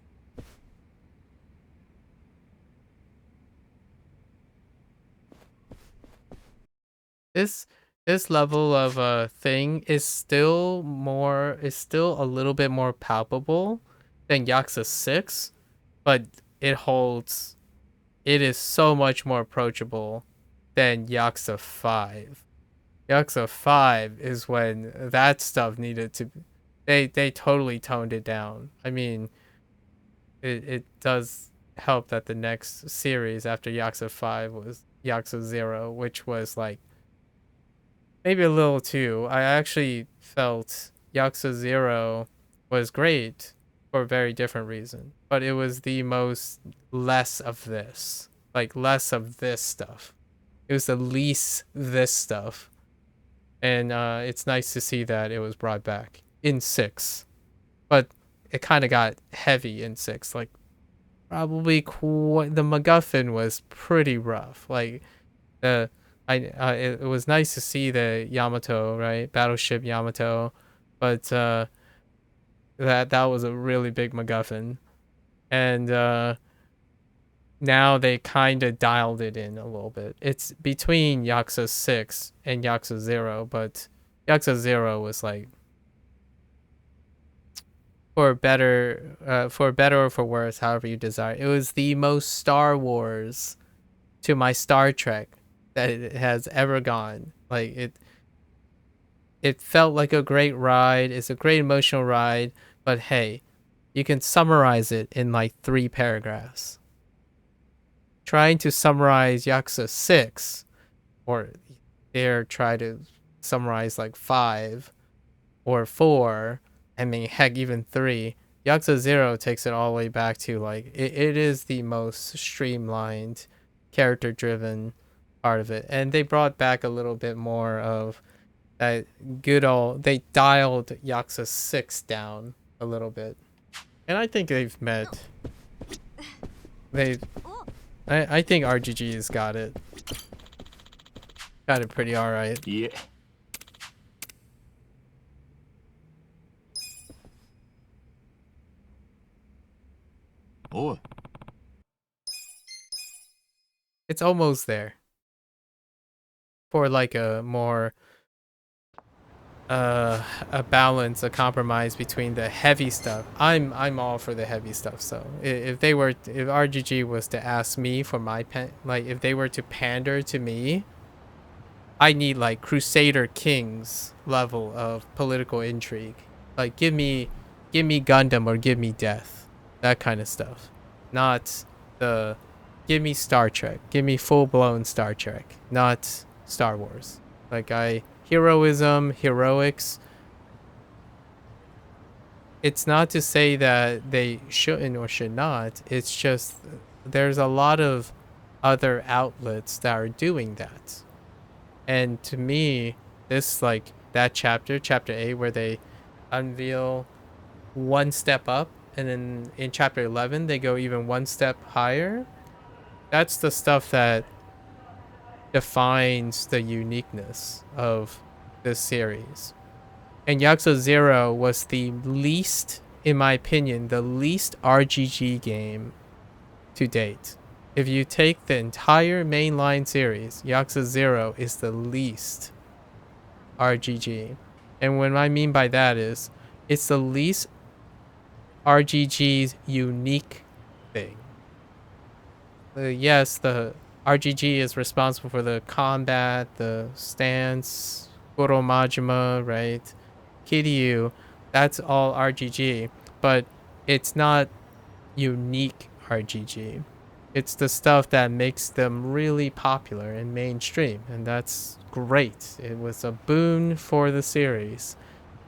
This level of thing is still a little bit more palpable than Yakuza 6, but it is so much more approachable than Yakuza 5. Yakuza 5 is when that stuff needed to they totally toned it down. I mean, it does help that the next series after Yakuza 5 was Yakuza 0, which was like maybe a little too. I actually felt Yakuza 0 was great for a very different reason, but it was the most less of this. Like less of this stuff. It was the least this stuff. And it's nice to see that it was brought back in 6. But it kind of got heavy in 6. Like probably the MacGuffin was pretty rough. Like it was nice to see the Yamato, right? Battleship Yamato, but that was a really big MacGuffin, and now they kind of dialed it in a little bit. It's between Yakuza 6 and Yakuza 0, but Yakuza 0 was like for better or for worse, however you desire. It was the most Star Wars to my Star Trek that it has ever gone. Like it felt like a great ride. It's a great emotional ride, but hey, you can summarize it in like 3 paragraphs. Trying to summarize Yakuza 6, or dare try to summarize like 5 or 4, I mean heck even 3. Yakuza 0 takes it all the way back to like it is the most streamlined, character driven part of it, and they brought back a little bit more of that good old. They dialed Yakuza 6 down a little bit, and I think they've met. I think RGG's got it pretty all right. Yeah. Oh. It's almost there. For like a more a balance, a compromise between the heavy stuff. I'm all for the heavy stuff. So if RGG was to ask me for my if they were to pander to me, I need like Crusader Kings level of political intrigue. Like give me Gundam or give me death, that kind of stuff. Not the give me Star Trek, give me full blown Star Trek, not Star Wars. Like heroism, heroics. It's not to say that they shouldn't or should not. It's just there's a lot of other outlets that are doing that. And to me, this like that chapter 8, where they unveil one step up, and then in chapter 11 they go even one step higher. That's the stuff that defines the uniqueness of this series. And Yakuza 0 was the least, in my opinion, the least RGG game to date. If you take the entire mainline series, Yakuza 0 is the least RGG. And what I mean by that is, it's the least RGG's unique thing. Yes, the RGG is responsible for the combat, the stance, Goro Majima, right? Kiryu, that's all RGG, but it's not unique RGG. It's the stuff that makes them really popular and mainstream, and that's great. It was a boon for the series,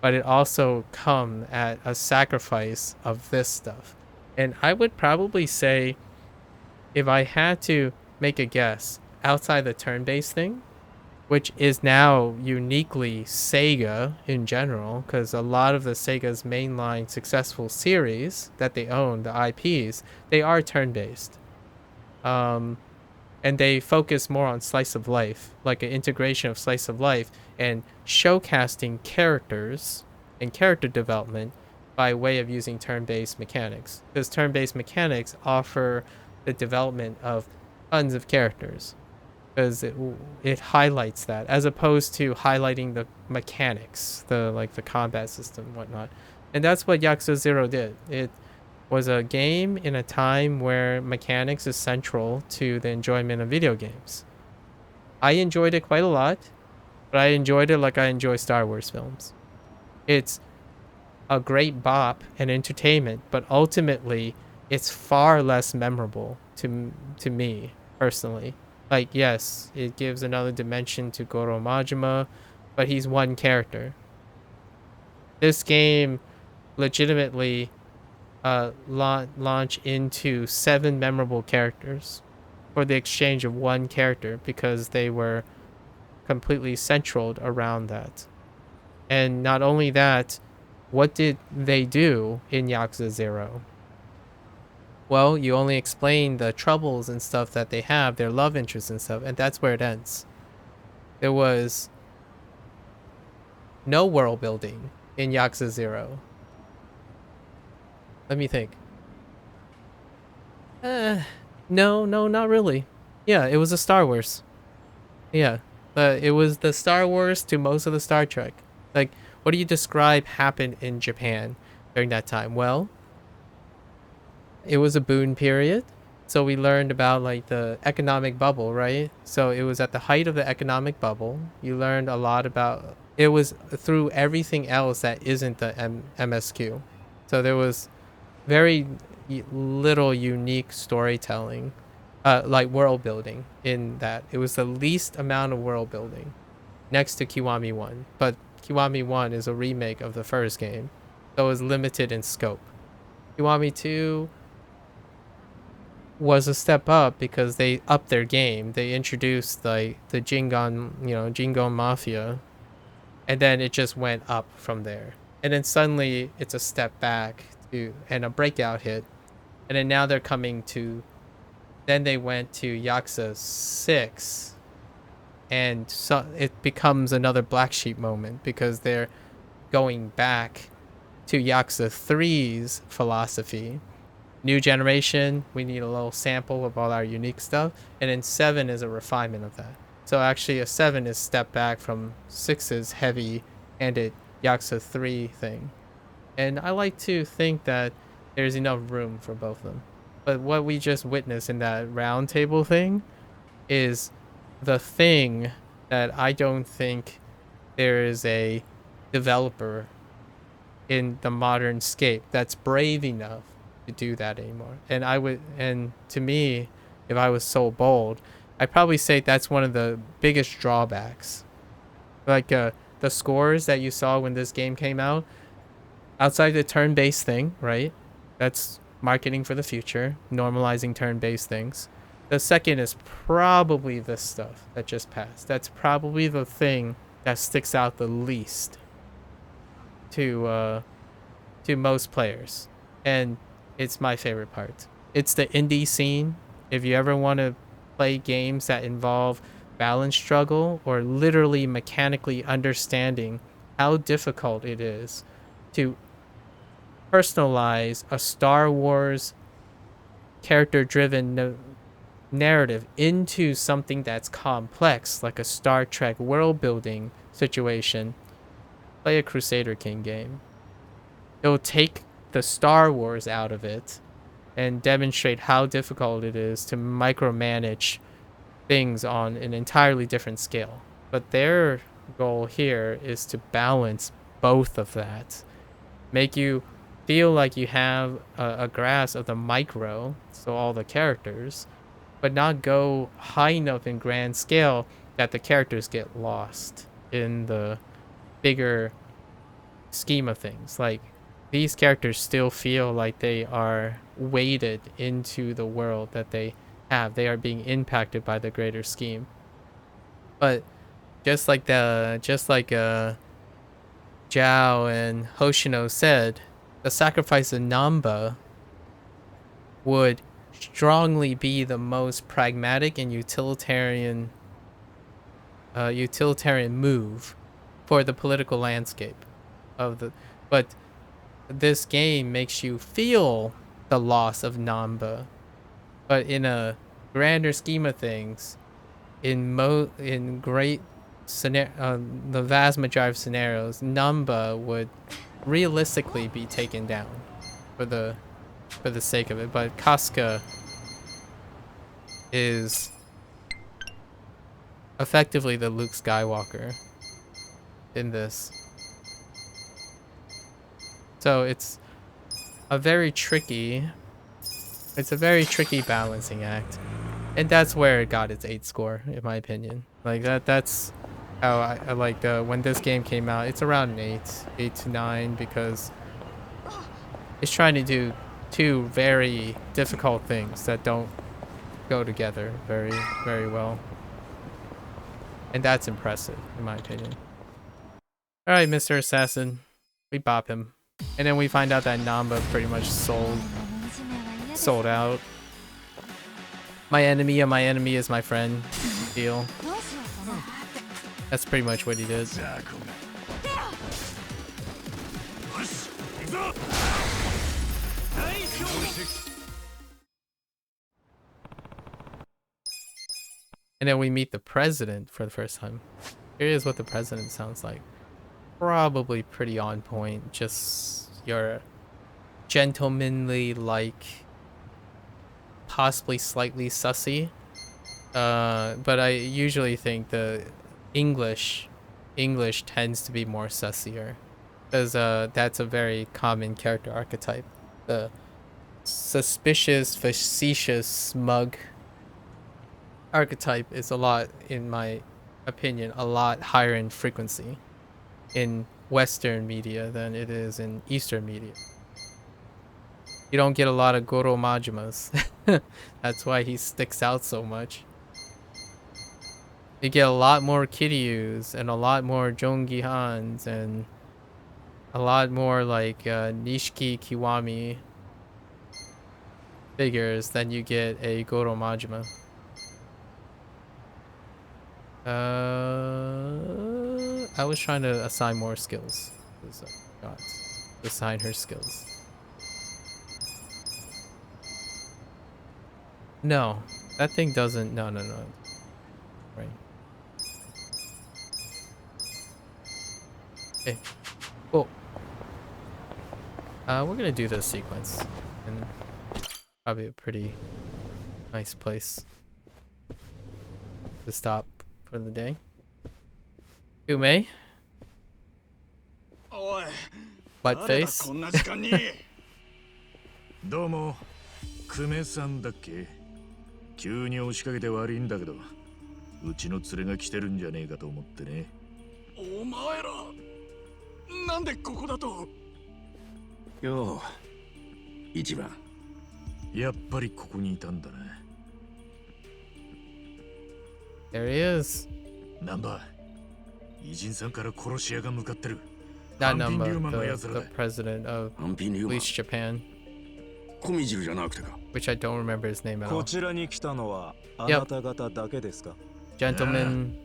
but it also come at a sacrifice of this stuff. And I would probably say, if I had to make a guess, outside the turn-based thing, which is now uniquely Sega in general, because a lot of the Sega's mainline successful series that they own, the IPs, they are turn-based. And they focus more on slice of life, like an integration of slice of life and showcasting characters and character development by way of using turn-based mechanics. Because turn-based mechanics offer the development of tons of characters, because it highlights that, as opposed to highlighting the mechanics, the combat system and whatnot. And that's what Yakuza 0 did. It was a game in a time where mechanics is central to the enjoyment of video games. I enjoyed it quite a lot, but I enjoyed it like I enjoy Star Wars films. It's a great bop and entertainment, but ultimately it's far less memorable to me personally. Like, yes, it gives another dimension to Goro Majima, but he's one character. This game legitimately launch into 7 memorable characters for the exchange of one character, because they were completely centraled around that. And not only that, what did they do in Yakuza 0? Well, you only explain the troubles and stuff that they have, their love interests and stuff, and that's where it ends. There was no world building in Yakuza 0. Let me think. No, not really. Yeah, it was a Star Wars. Yeah, it was the Star Wars to most of the Star Trek. Like, what do you describe happened in Japan during that time? Well, it was a boom period. So we learned about like the economic bubble, right? So it was at the height of the economic bubble. You learned a lot about it was through everything else that isn't the MSQ. So there was very little unique storytelling, like world building in that. It was the least amount of world building next to Kiwami 1. But Kiwami 1 is a remake of the first game, so it was limited in scope. Kiwami 2 was a step up because they upped their game. They introduced like the Jingon Mafia, and then it just went up from there. And then suddenly it's a step back and a breakout hit. And then now they're coming to, then they went to Yakuza 6, and so it becomes another black sheep moment because they're going back to Yakuza 3's philosophy. New generation, we need a little sample of all our unique stuff, and then 7 is a refinement of that. So actually a 7 is step back from 6's heavy-handed Yakuza 3 thing. And I like to think that there's enough room for both of them. But what we just witnessed in that round table thing is the thing that I don't think there is a developer in the modern scape that's brave enough to do that anymore. And to me, if I was so bold, I'd probably say that's one of the biggest drawbacks. Like the scores that you saw when this game came out, outside the turn-based thing, right? That's marketing for the future, normalizing turn-based things. The second is probably this stuff that just passed. That's probably the thing that sticks out the least to most players, and it's my favorite part. It's the indie scene. If you ever want to play games that involve balance struggle or literally mechanically understanding how difficult it is to personalize a Star Wars character-driven narrative into something that's complex, like a Star Trek world-building situation, play a Crusader King game. It'll take the Star Wars out of it and demonstrate how difficult it is to micromanage things on an entirely different scale. But their goal here is to balance both of that, make you feel like you have a grasp of the micro, so all the characters, but not go high enough in grand scale that the characters get lost in the bigger scheme of things. Like, these characters still feel like they are weighted into the world that they have. They are being impacted by the greater scheme. But just like Zhao and Hoshino said, the sacrifice of Namba would strongly be the most pragmatic and utilitarian move for the political landscape of the. But this game makes you feel the loss of Namba, but in a grander scheme of things, in great the vast majority of scenarios, Namba would realistically be taken down for the sake of it. But Casca is effectively the Luke Skywalker in this. So it's a very tricky balancing act. And that's where it got its 8 score, in my opinion. Like that's how I like when this game came out, it's around an 8 to 9, because it's trying to do two very difficult things that don't go together very, very well. And that's impressive, in my opinion. Alright, Mr. Assassin. We bop him. And then we find out that Namba pretty much sold out. My enemy and my enemy is my friend deal. That's pretty much what he did. And then we meet the president for the first time. Here is what the president sounds like. Probably pretty on point. Just your gentlemanly, like, possibly slightly sussy. But I usually think the English tends to be more sussier, because that's a very common character archetype. The suspicious, facetious, smug archetype is a lot, in my opinion, a lot higher in frequency in Western media than it is in Eastern media. You don't get a lot of Goro Majimas. That's why he sticks out so much. You get a lot more Kiryus and a lot more Jongihans and a lot more like Nishiki Kiwami figures than you get a Goro Majima. I was trying to assign more skills. God, assign her skills. No, that thing doesn't. No. Right. Okay. Cool. We're gonna do this sequence, and probably a pretty nice place to stop for the day. Ume? Butt face? どうも、久米さんだっけ？急に押しかけて悪いんだけど、うちの連れが来てるんじゃねえかと思ってね。お前ら、なんでここだと？よう、一番。やっぱりここにいたんだな。There he is. ナンバー、偉人さんから殺し屋が向かってる。Not Number, the president of Police Japan. コミジルじゃなくてか。Which I don't remember his name at all. こちらに来たのはあなた方だけですか？ Gentleman,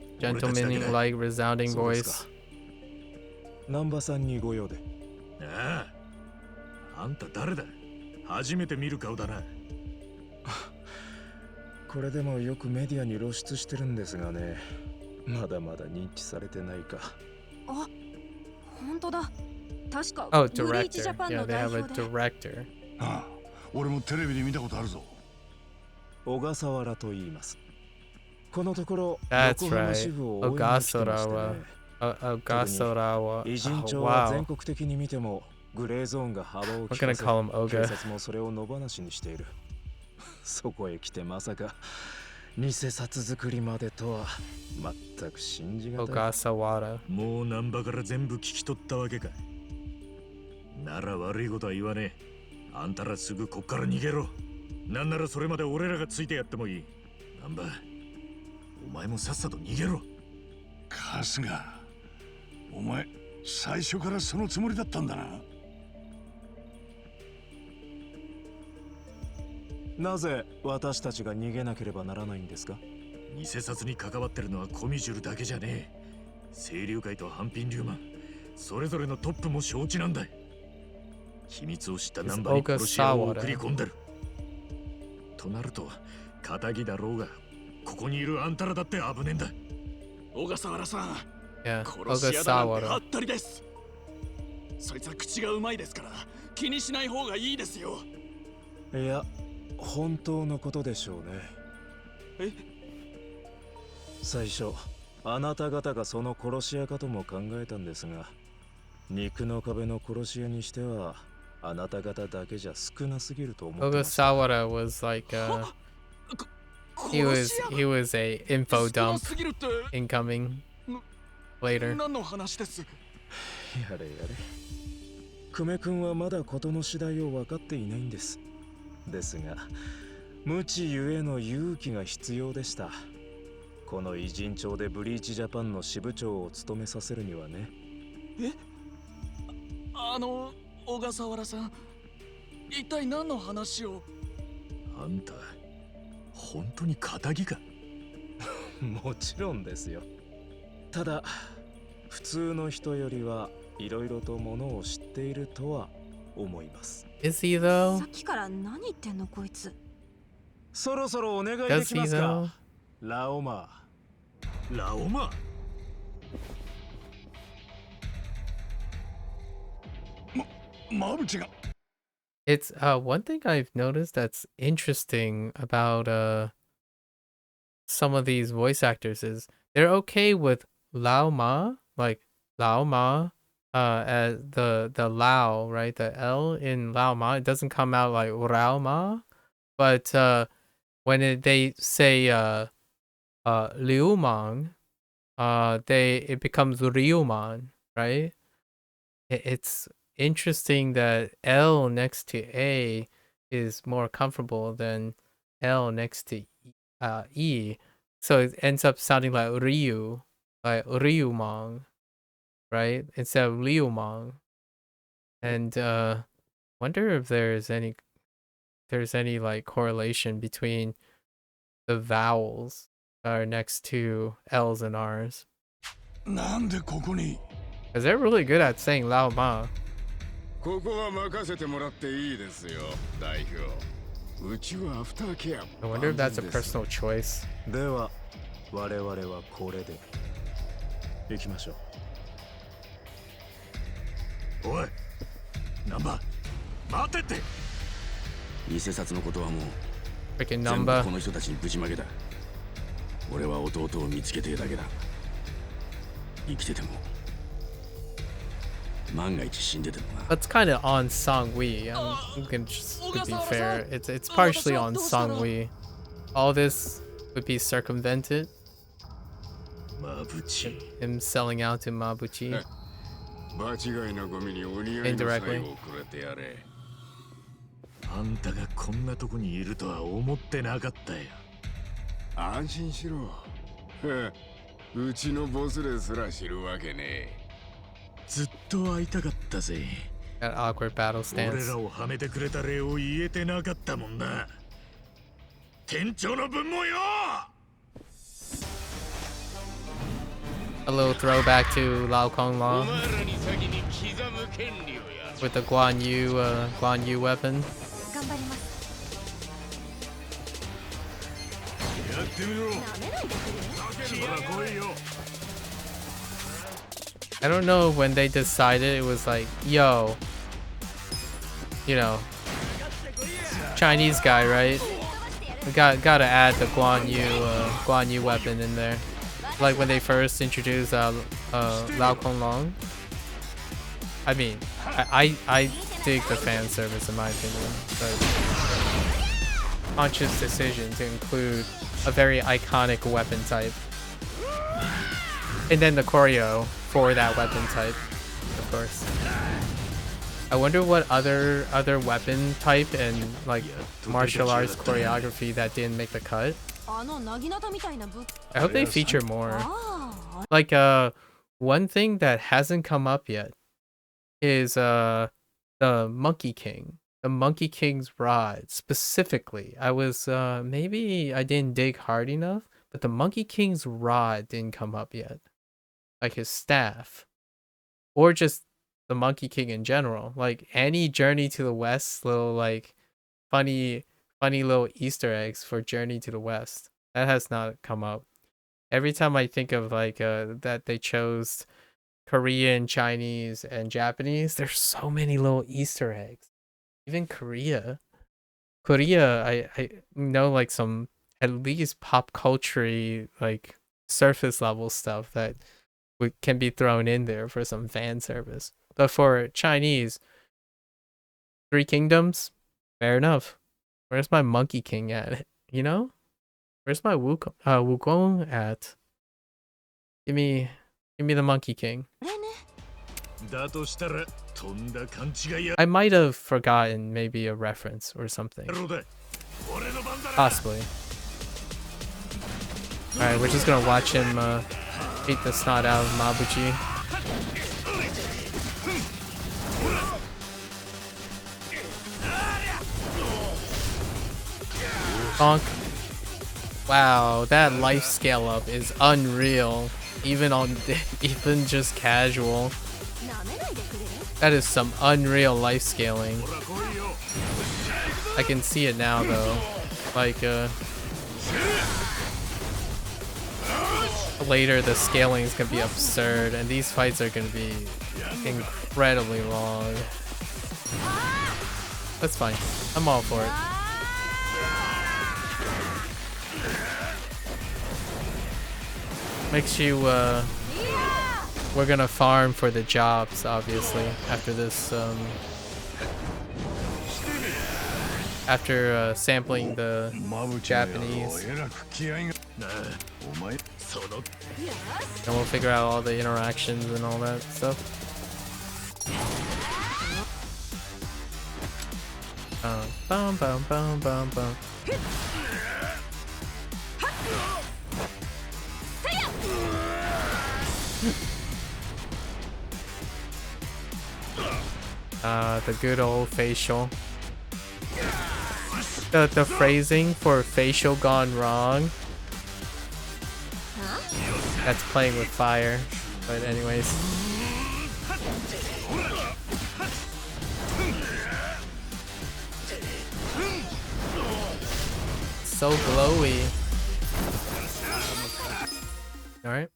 like resounding voice. 南波さんにご用で。ああ、あんた誰だ？初めて見る顔だな。これでもよくメディアに露出してるんですがね、まだまだ認知されてないか。あ、本当だ。確か Oh, director. Yeah, they have a director. ああ、俺もテレビで見たことあるぞ。小笠原と言います。このところ That's 横浜 right. 支部を応援に来てましてね。 Ogasarawa. 偉人 Oh, 帳は wow. 全国的に見てもグレーゾーンが幅を We're 利か gonna せ、 call him 警 Oga. 察もそれを野放しにしている。そこへ来てまさか偽札作りまでとは全く信じがたい。 Ogasawara. もう難波から全部聞き取ったわけか。なら悪いことは言わねえ。あんたらすぐこっから逃げろ。なんならそれまで俺らがついてやってもいい。難波、お前もさっさと逃げろ。春日、お前最初からそのつもりだったんだな。なぜ私たちが逃げなければならないんですか？偽札に関わってるのはコミジュルだけじゃねえ。清流会と半品流マン、それぞれのトップも承知なんだ。秘密を知ったナンバーに殺し屋を送り込んでる。となると、仇だろうが、ここにいるあんたらだって危ねえんだ。小笠原さん、 Yeah. 殺し屋だなんては Ogasawara. ったりです。そいつは口がうまいですから気にしない方がいいですよ。いや、本当のことでしょうね。え？最初あなた方がその殺し屋かとも考えたんですが、肉の壁の殺し屋にしてはあなた方だけじゃ少なすぎると思ってました。 Ogasawara was like he was a info dump 少なすぎるって incoming later. 何の話です？やれやれ。久米君はまだ事の次第を分かっていないんです。ですが、無知ゆえの勇気が必要でした。この偉人帳でブリーチジャパンの支部長を務めさせるにはね。え？小笠原さん、一体何の話を？あんた、本当に仇か？もちろんですよ。ただ、普通の人よりはいろいろとものを知っているとは思います。Is he though? さっきから何言ってんのこいつ。そろそろお願いで Does き he ます though? か、ラオマ。ラオマ？マブチが It's one thing I've noticed that's interesting about some of these voice actors is they're okay with Lao Ma, like Lao Ma, as the Lao, right? The L in Lao Ma, it doesn't come out like Rao Ma, but when they say Liu Mang, it becomes Ryu Man, right? It's interesting that L next to A is more comfortable than L next to E. So it ends up sounding like Ryu, like Ryumang, right? Instead of Liumang. And wonder if there's any like correlation between the vowels that are next to L's and R's. なんでここに？ Because they're really good at saying Lao Ma. ここは任せてもらっていいですよ、代表。うちはアフターケア。 I wonder if that's a personal choice. では、我々はこれで行きましょう。おい、ナンバー、待てって。偽札のことはもう Freaking 全部 number. この人たちにぶちまけた。俺は弟を見つけてえだけだ。生きてても万が一死んでてもな。 That's kind of on Songwei. We can just to be fair. It's partially on Songwei. All this would be circumvented. マブチ。 Him selling out to Mabuchi. 場違いのゴミにお似合いの最後をくれてやれ。あんたがこんなとこにいるとは思ってなかったよ。安心しろ。うちのボスですら知るわけね。ずっと会いたかったぜ。 That awkward battle 俺 stance. らをはめてくれた礼を言えてなかったもんな。店長の分もよ。 A little throwback to Lao Kong Long お前らに先に刻む権利をや。 with the Guan Yu weapon. 頑張ります。やってみろ。舐めないでくれ。ほら来いよ。 I don't know when they decided it was like, yo, you know, Chinese guy, right? We gotta add the Guan Yu weapon in there. Like when they first introduced Lao Kong Long. I mean, I dig the fan service in my opinion, but conscious decision to include a very iconic weapon type, and then the choreo for that weapon type, of course. I wonder what other weapon type and like martial arts choreography that didn't make the cut. I hope they feature more. Like one thing that hasn't come up yet is the Monkey King. The Monkey King's rod specifically. I was maybe I didn't dig hard enough, but the Monkey King's rod didn't come up yet. Like his staff. Or just the Monkey King in general. Like any Journey to the West little like funny little Easter eggs for Journey to the West. That has not come up. Every time I think of like that they chose Korean, Chinese, and Japanese, there's so many little Easter eggs. Even Korea, I know like some at least pop culture like surface level stuff that can be thrown in there for some fan service. But for Chinese, Three Kingdoms, fair enough. Where's my Monkey King at? You know, where's my Wukong at? Give me the Monkey King. I might have forgotten maybe a reference or something. Possibly. Alright, we're just gonna watch him beat the snot out of Mabuchi. Bonk. Wow, that life scale up is unreal. Even just casual. That is some unreal life scaling. I can see it now though. Like later the scaling is gonna be absurd and these fights are gonna be incredibly long. That's fine. I'm all for it. Makes you we're gonna farm for the jobs obviously after this after sampling the Japanese. And we'll figure out all the interactions and all that stuff. Bum bum bum bum bum. The good old facial. The phrasing for facial gone wrong. That's playing with fire. But anyways. So glowy. Alright.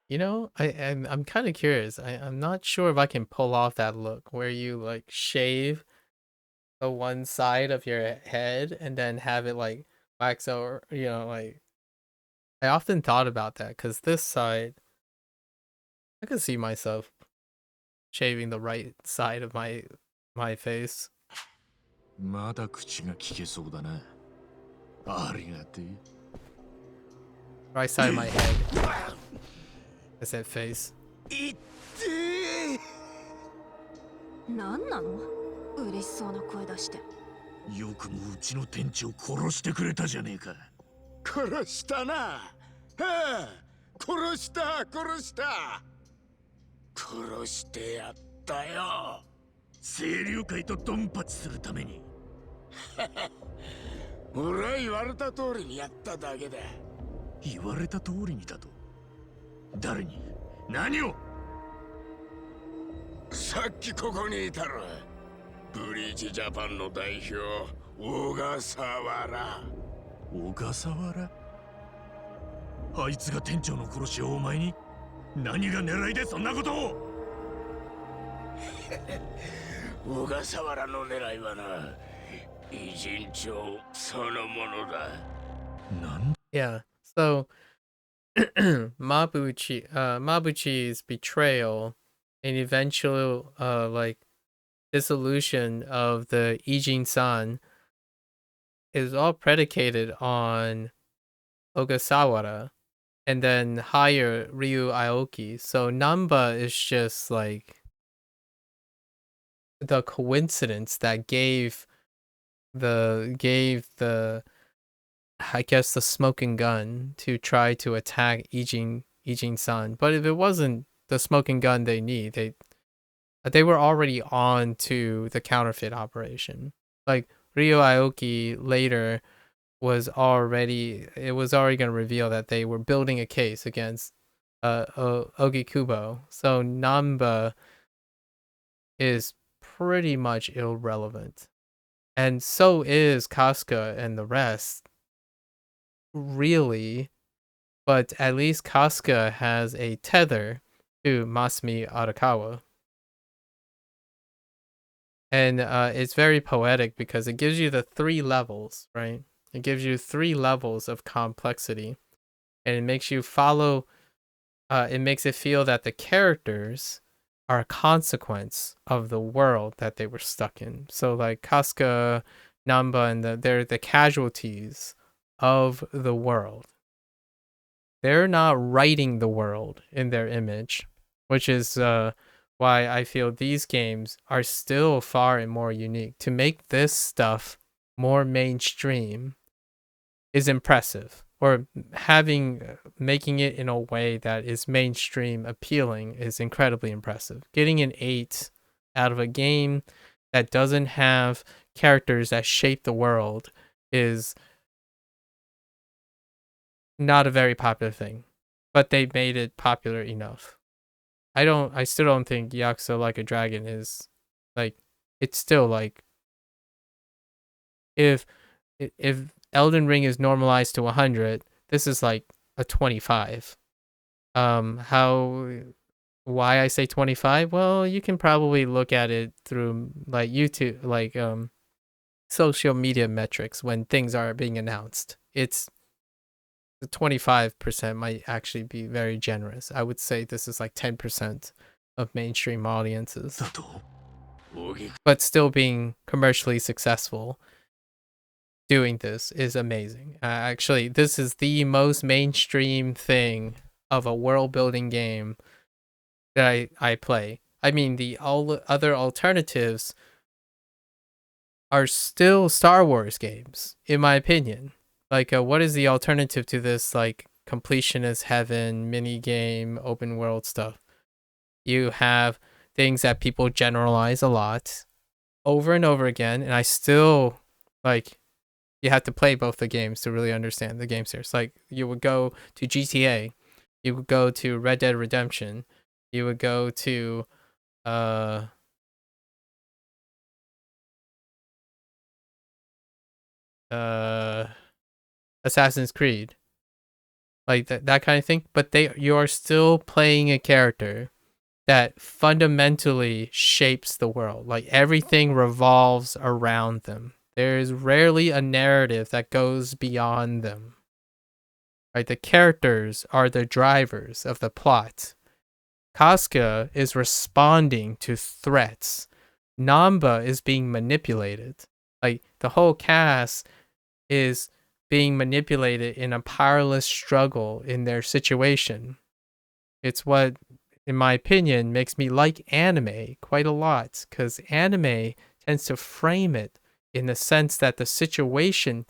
You know, I'm kind of curious. I'm not sure if I can pull off that look where you like shave the one side of your head and then have it like wax over, you know, like I often thought about that because this side I could see myself shaving the right side of my face. Right side of my head. I said face. なんなの？嬉しそうな声出して。よくもうちの店長殺してくれたじゃねえか。殺したな。はあ、殺した殺してやったよ。清流会とドンパチするために。俺は言われた通りにやっただけだ。言われた通りにだと。誰に？何を？さっきここにいたろ。ブリーチジャパンの代表小笠原。小笠原？あいつが店長の殺しをお前に？何が狙いでそんなことを？小笠原の狙いはな、偉人帳そのものだ。なん Yeah. So Mabuchi's betrayal and eventual like dissolution of the Ijin-san is all predicated on Ogasawara and then hire Ryu Aoki. So Namba is just like the coincidence that gave the I guess the smoking gun to try to attack Ijin-san. But if it wasn't the smoking gun they need, they were already on to the counterfeit operation. Like Ryo Aoki later was already going to reveal that they were building a case against Ogikubo. So Namba is pretty much irrelevant. And so is Casca and the rest. Really, but at least Casca has a tether to Masumi Arakawa. And it's very poetic because it gives you the 3 levels, right? It gives you 3 levels of complexity. And it makes you follow, it makes it feel that the characters are a consequence of the world that they were stuck in. So like Casca, Namba, and they're the casualties of the world. They're not writing the world in their image, which is why I feel these games are still far and more unique. To make this stuff more mainstream is impressive, or making it in a way that is mainstream appealing is incredibly impressive. Getting an 8 out of a game that doesn't have characters that shape the world is not a very popular thing, but they made it popular enough. I still don't think Yakuza Like a Dragon is like, it's still like, if Elden Ring is normalized to 100, this is like a 25. Why I say 25? Well, you can probably look at it through like YouTube, like social media metrics when things are being announced. It's the 25% might actually be very generous. I would say this is like 10% of mainstream audiences, but still being commercially successful doing this is amazing. Actually, this is the most mainstream thing of a world building game that I play. I mean, the all other alternatives are still Star Wars games, in my opinion. Like, what is the alternative to this, like, completionist heaven, mini game, open world stuff? You have things that people generalize a lot over and over again, and I still, like, you have to play both the games to really understand the game series. Like, you would go to GTA, you would go to Red Dead Redemption, you would go to, Assassin's Creed, like that kind of thing. But you are still playing a character that fundamentally shapes the world. Like, everything revolves around them. There is rarely a narrative that goes beyond them. Right? The characters are the drivers of the plot. Casca is responding to threats. Namba is being manipulated. Like, the whole cast is being manipulated in a powerless struggle in their situation. It's what, in my opinion, makes me like anime quite a lot, because anime tends to frame it in the sense that the situation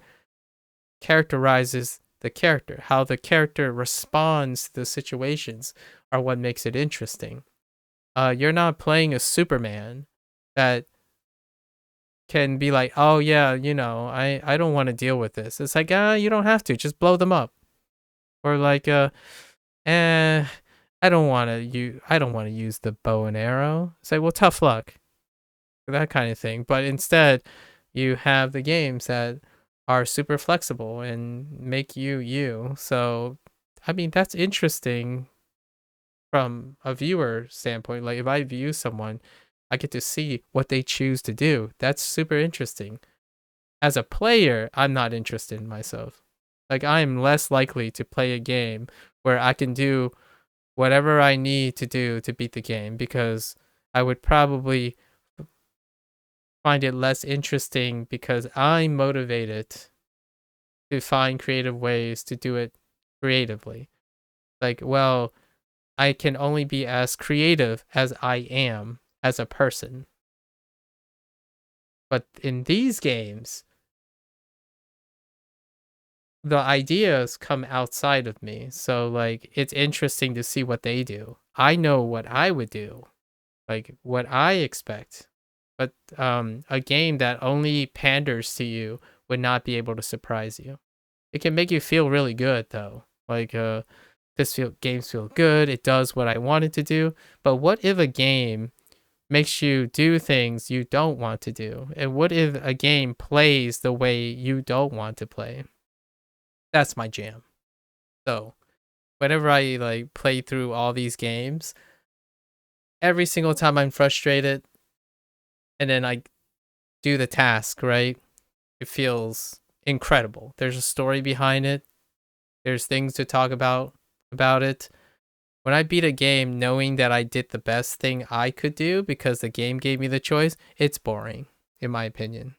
characterizes the character. How the character responds to the situations are what makes it interesting. You're not playing a Superman that can be like, oh yeah, I don't want to deal with this. It's like, you don't have to, just blow them up. Or like, I don't want to use the bow and arrow. It's like, well, tough luck. That kind of thing. But instead, you have the games that are super flexible and make you you. So, I mean, that's interesting from a viewer standpoint. Like, if I view someone, I get to see what they choose to do. That's super interesting. As a player, I'm not interested in myself. Like, I am less likely to play a game where I can do whatever I need to do to beat the game, because I would probably find it less interesting because I'm motivated to find creative ways to do it creatively. Like, well, I can only be as creative as I am as a person. But in these games, the ideas come outside of me. So, like, it's interesting to see what they do. I know what I would do, like what I expect. But a game that only panders to you would not be able to surprise you. It can make you feel really good though. Like games feel good. It does what I want it to do. But what if a game makes you do things you don't want to do? And what if a game plays the way you don't want to play? That's my jam. So whenever I like play through all these games, every single time I'm frustrated and then I do the task, right? It feels incredible. There's a story behind it. There's things to talk about it. When I beat a game knowing that I did the best thing I could do because the game gave me the choice, it's boring, in my opinion.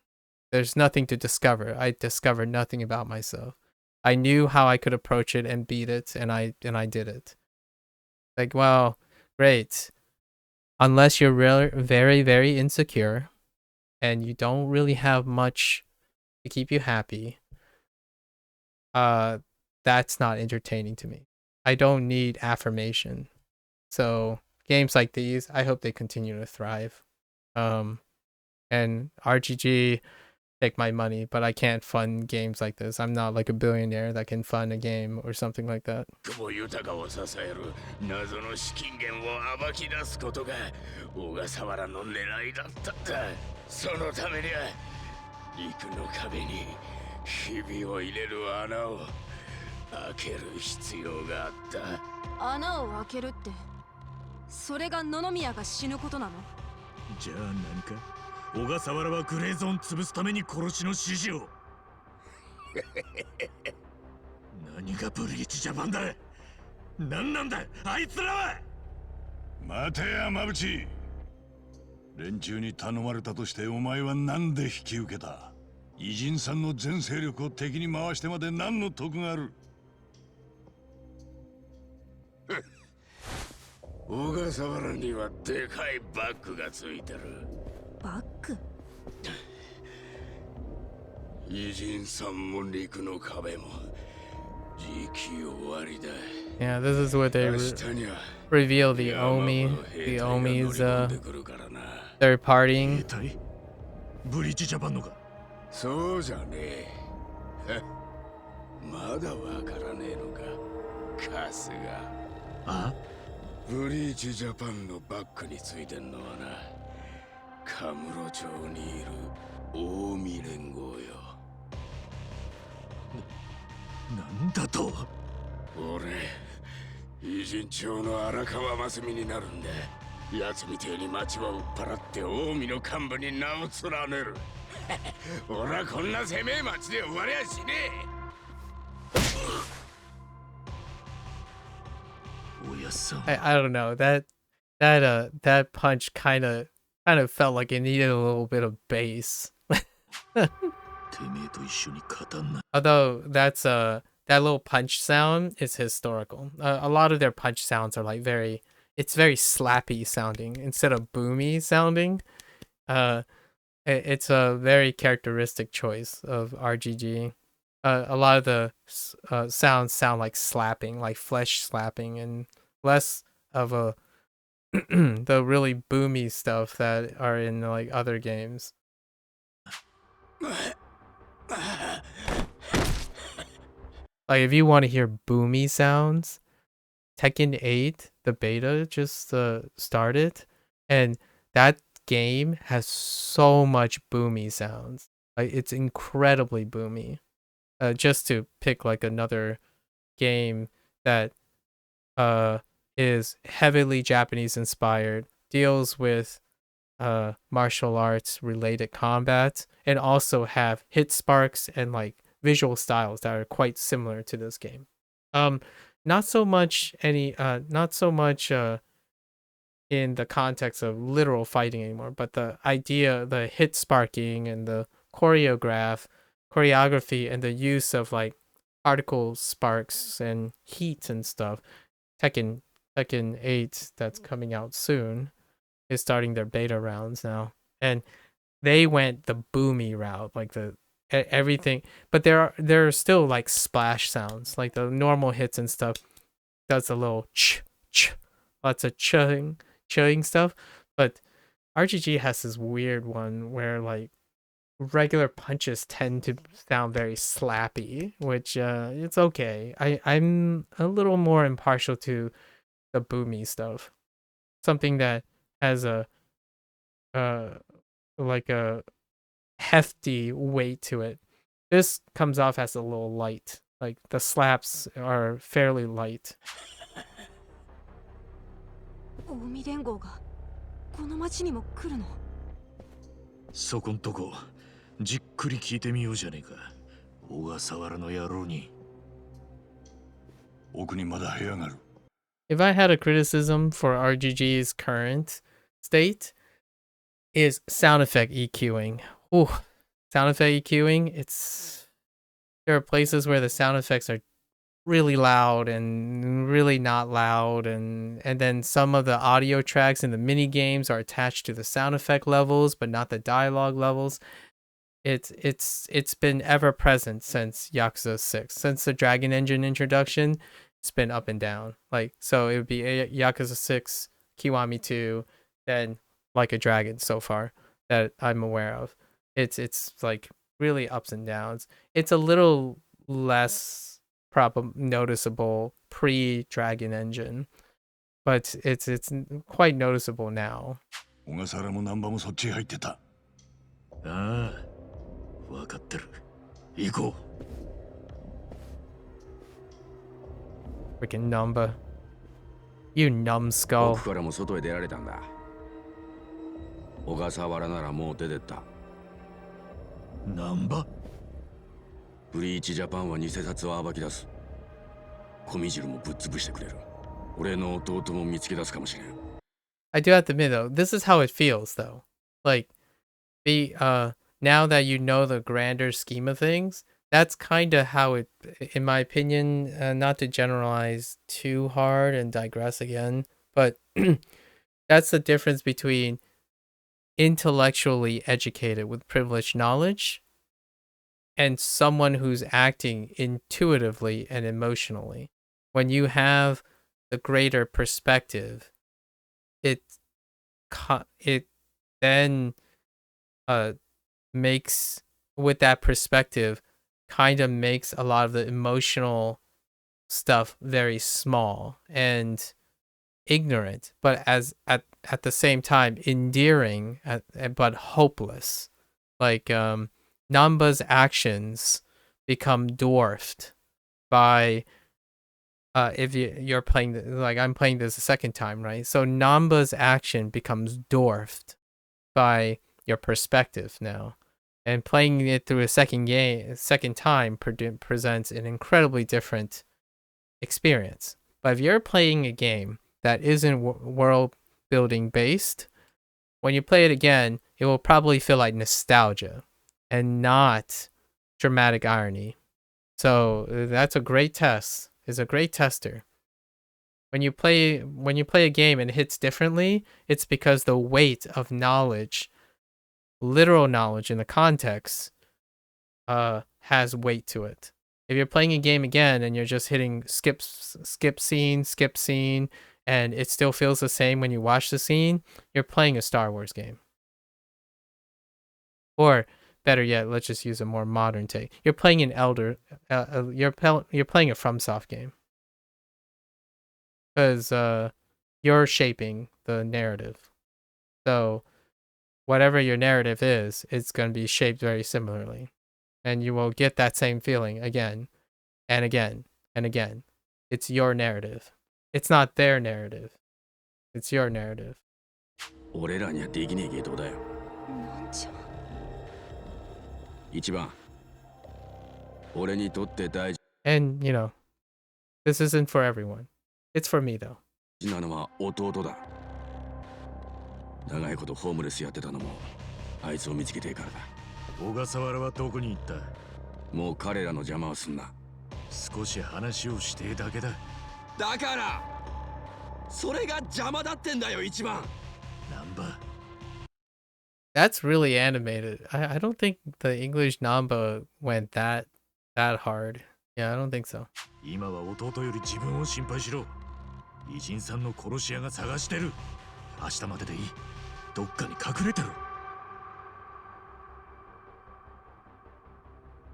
There's nothing to discover. I discovered nothing about myself. I knew how I could approach it and beat it, and I did it. Like, well, great. Unless you're very, very insecure and you don't really have much to keep you happy, that's not entertaining to me. I don't need affirmation. So games like these, I hope they continue to thrive. And RGG, take my money, but I can't fund games like this. I'm not like a billionaire that can fund a game or something like that. 久保豊を支える謎の資金源を暴き出すことが小笠原の狙いだったんだ。そのためには陸の壁にひびを入れる穴を開ける必要があった。穴を開けるって、それが野々宮が死ぬことなの？じゃあ何か小笠原はグレーゾーン潰すために殺しの指示を。何がブリーチジャパンだ。何なんだあいつらは。待てや馬淵。連中に頼まれたとしてお前は何で引き受けた。偉人さんの全勢力を敵に回してまで何の得がある。小笠原にはでかいバッグがついてる。バッグ？偉人さんも陸の壁も時期終わりだ。Yeah, this is where they reveal the Omi's third partying. ブリーチジャパンのか。そうじゃねえ。まだわからねえのか。カスが。あ？ブリーチジャパンのバックについてんのはな、カムロ町にいる近江連合よ。なんだと？俺、偉人町の荒川真澄になるんだ。奴みてえに町を売っ払って近江の幹部に名を連ねる。俺はこんな狭え町で終わりゃしねえ。I don't know, that punch kind of felt like it needed a little bit of bass. Although that little punch sound is historical. A lot of their punch sounds are like very slappy sounding instead of boomy sounding. It's a very characteristic choice of RGG. A lot of the sounds sound like slapping, like flesh slapping, and less of the really boomy stuff that are in like other games. Like if you want to hear boomy sounds, Tekken 8, the beta just started, and that game has so much boomy sounds. Like it's incredibly boomy. Just to pick like another game that is heavily Japanese inspired, deals with martial arts related combat, and also have hit sparks and like visual styles that are quite similar to this game. Um, not so much in the context of literal fighting anymore, but the idea, the hit sparking and the choreography and the use of like particle sparks and heat and stuff. Tekken 8 that's coming out soon is starting their beta rounds now, and they went the boomy route, like everything. But there are still like splash sounds, like the normal hits and stuff. Does a little ch, lots of chilling stuff. But RGG has this weird one where like regular punches tend to sound very slappy, which it's okay. I'm a little more impartial to the boomy stuff. Something that has a like a hefty weight to it. This comes off as a little light. Like the slaps are fairly light. 近江連合がこの町にも来るの？そこんとこじっくり聞いてみようじゃねえか。小笠原の野郎に。奥にまだ部屋がある。If I had a criticism for RGG's current state, is sound effect EQing. Ooh, sound effect EQing. There are places where the sound effects are really loud and really not loud, and then some of the audio tracks in the mini games are attached to the sound effect levels but not the dialogue levels. It's been ever present since Yakuza 6, since the Dragon Engine introduction. It's been up and down. Like, so it would be Yakuza 6, Kiwami 2, then Like a Dragon so far that I'm aware of. It's like really ups and downs. It's a little less noticeable pre-Dragon Engine, but it's quite noticeable now. 小笠原も難波もそっちへ入ってた。ああ、分かってる。行こう。Freaking number. You numbskull. 奥からも外へ出られたんだ。小笠原ならもう出てった。難波？ブリーチジャパンは偽札を暴き出す。小見汁もぶっ潰してくれる。俺の弟も見つけ出すかもしれん。I do have to admit though, this is how it feels though. Like now that you know the grander scheme of things, that's kind of how it, in my opinion, not to generalize too hard and digress again, but that's the difference between intellectually educated with privileged knowledge and someone who's acting intuitively and emotionally. When you have the greater perspective, it then makes, with that perspective, kind of makes a lot of the emotional stuff very small and ignorant, but at the same time endearing, but hopeless. Like Namba's actions become dwarfed by if you're playing, like I'm playing this a second time, right? So Namba's action becomes dwarfed by your perspective now. And playing it through a second time presents an incredibly different experience. But if you're playing a game that isn't world building based, when you play it again, it will probably feel like nostalgia and not dramatic irony. So that's a great test. It's a great tester. When you play a game and it hits differently, it's because the weight of knowledge, literal knowledge in the context, has weight to it. If you're playing a game again and you're just hitting skip scene, and it still feels the same when you watch the scene, you're playing a Star Wars game. Or better yet, let's just use a more modern take. You're playing an you're playing a FromSoft game. Because you're shaping the narrative. So whatever your narrative is, it's going to be shaped very similarly. And you will get that same feeling again and again and again. It's your narrative. It's not their narrative. It's your narrative. 俺らにはできねえゲートだよ。なんじゃ。一番。俺にとって大事 And, you know, this isn't for everyone. It's for me, though. なのは弟だ。長いことホームレスやってたのも、あいつを見つけてからだ。小笠原はどこに行った？もう彼らの邪魔をすんな。少し話をしてだけだ。だからそれが邪魔だってんだよ、一番。Namba. That's really animated. I don't think the English Namba went that hard. Yeah, I don't think so. 今は弟より自分を心配しろ。偉人さんの殺し屋が探してる。明日まででいい。どっかに隠れてろ。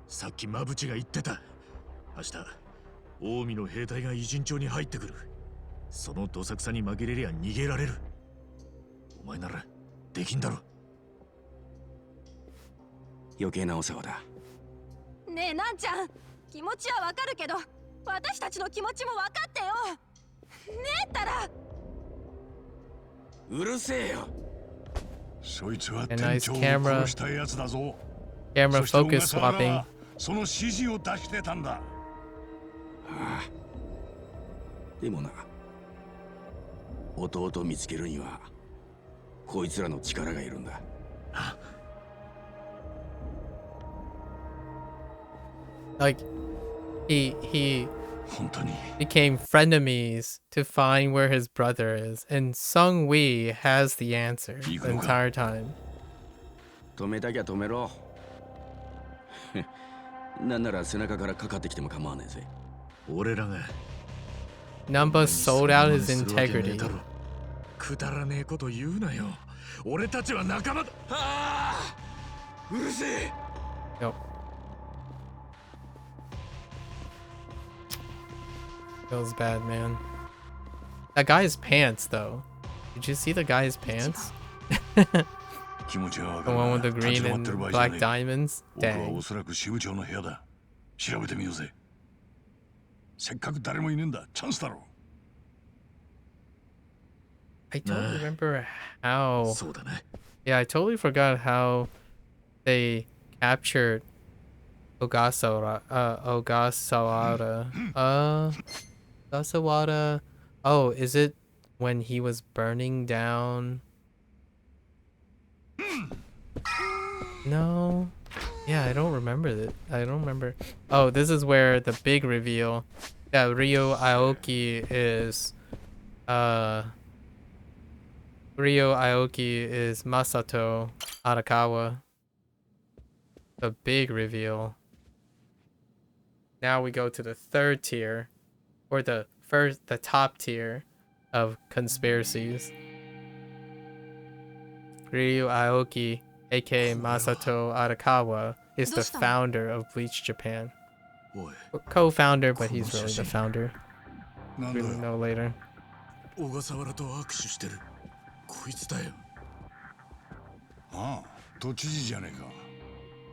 さっき馬淵が言ってた。明日近江の兵隊が偉人町に入ってくる。そのどさくさに紛れりゃ逃げられる。お前ならできんだろ。余計なお世話だ。ねえなんちゃん、気持ちはわかるけど私たちの気持ちも分かってよ。ねえったら。うるせえよ。そいつは A 店 nice 長を camera 殺したやつだぞ。 camera そして小 focus 笠原 swapping. はその指示を出してたんだ。ああ。でもな、弟を見つけるにはこいつらの力がいるんだ。Like he 本当に became frenemies to find where his brother is, and Sung Wee has the answer the entire time. 止めたきゃ止めろ。なんなら背中からかかってきても構わねえぜ。俺らが Numba sold out his integrity. くだらねえこと言うなよ。俺たちは仲間だ。ああ、うるせえ。Yep. Feels bad, man. That guy's pants, though. Did you see the guy's pants? 気持ちはわ The かる one が with the green 立ち止まっ and てる場合じゃね black え。 diamonds? 僕は Dang. おそらく支部長の部屋だ。調べてみようぜ。せっかく誰もいねえんだ。チャンスだろ。I don't remember how. そうだね。 Yeah, I totally forgot how they captured Ogasawara. Ogasawara. Oh, is it when he was burning down? No. Yeah, I don't remember that. I don't remember. Oh, this is where the big reveal that Ryo Aoki is Masato Arakawa. The big reveal. Now we go to the third tier, or the top tier of conspiracies. Ryo Aoki, aka Masato Arakawa, is the founder of Bleach Japan. おい、 Co-founder, but he's really the founder. なん We だ will know later. 小笠原と握手してる。こいつだよ。ああ、都知事じゃねえか。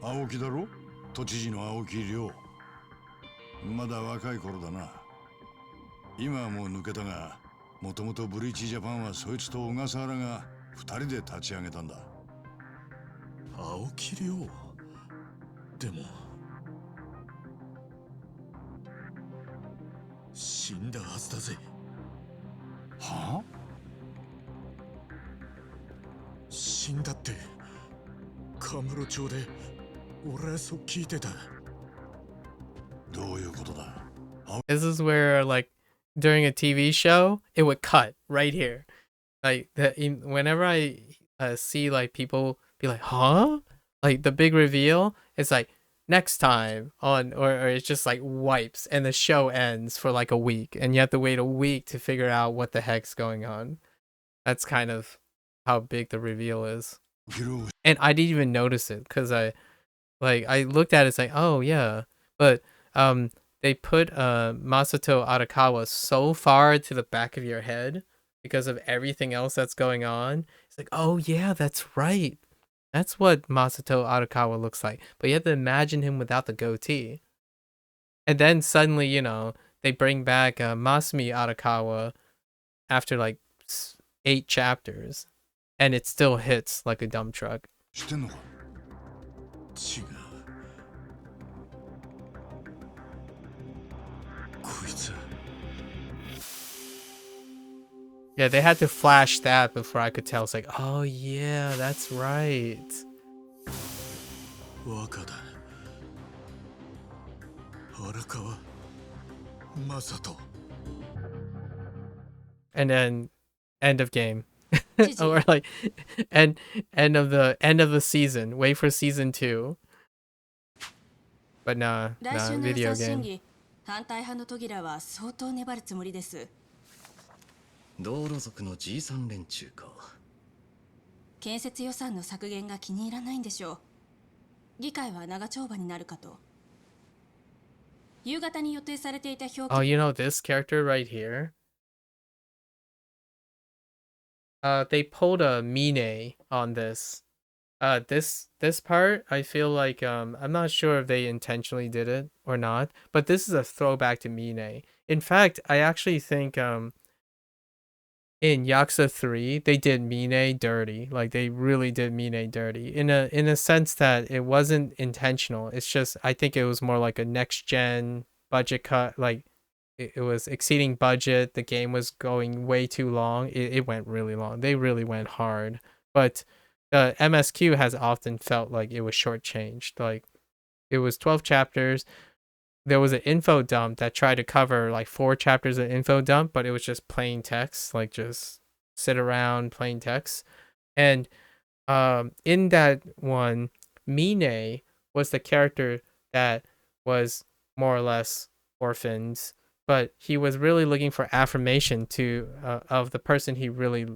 青木だろ？都知事の青木亮。まだ若い頃だな。今はもう抜けたが、もともとブリーチジャパンはそいつと小笠原が二人で立ち上げたんだ。青木亮。でも死んだはずだぜ。はあ？死んだってカムロ町で俺はそう聞いてた。どういうことだ？ This is where, like, during a TV show, it would cut right here. Like, whenever I see, like, people be like, huh? Like, the big reveal, it's like, next time on, or it's just like wipes, and the show ends for like a week, and you have to wait a week to figure out what the heck's going on. That's kind of how big the reveal is. And I didn't even notice it, because I looked at it, it's like, oh yeah. But, they put Masato Arakawa so far to the back of your head because of everything else that's going on. It's like, oh yeah, that's right. That's what Masato Arakawa looks like. But you have to imagine him without the goatee. And then suddenly, you know, they bring back Masumi Arakawa after like 8 chapters. And it still hits like a dump truck. してんのか違うこいつ Yeah, they had to flash that before I could tell. It's like, oh yeah, that's right. 若だ荒川正人 And then end of game. Or like end of the season. Wait for season 2. But nah, 来週の予 video 算審 game. 議、反対派のトギラは相当粘るつもりです。道路族のじいさん連中か。建設予算の削減が気に入らないんでしょう。議会は長丁場になるかと。夕方に予定されていた表記。Oh, you know this character right here? They pulled a Mine on this. This part, I feel like I'm not sure if they intentionally did it or not, but this is a throwback to Mine. In fact, I actually think in Yakuza 3, they did Mine dirty. Like they really did Mine dirty in a sense that it wasn't intentional. It's just I think it was more like a next gen budget cut. Like it was exceeding budget. The game was going way too long. It went really long. They really went hard. But MSQ has often felt like it was shortchanged. Like it was 12 chapters. There was an info dump that tried to cover like 4 chapters of info dump, but it was just plain text, like just sit around plain text. And in that one, Mine was the character that was more or less orphaned, but he was really looking for affirmation to of the person he really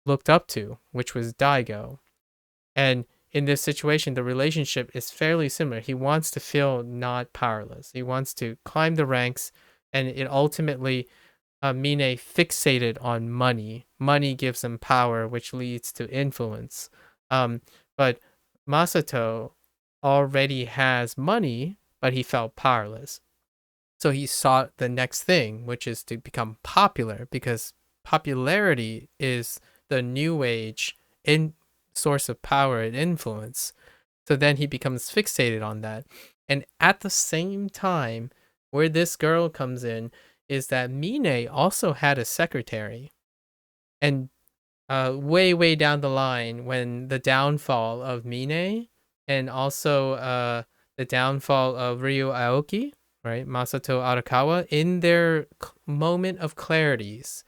looked up to, which was Daigo. And in this situation, the relationship is fairly similar. He wants to feel not powerless. He wants to climb the ranks, and it ultimately, Mine fixated on money. Money gives him power, which leads to influence. But Masato already has money, but he felt powerless. So he sought the next thing, which is to become popular, because popularity is the new age source of power and influence. So then he becomes fixated on that. And at the same time, where this girl comes in is that Mine also had a secretary. And way down the line, when the downfall of Mine and also the downfall of Ryo Aoki, right, Masato Arakawa, in their moment of clarities,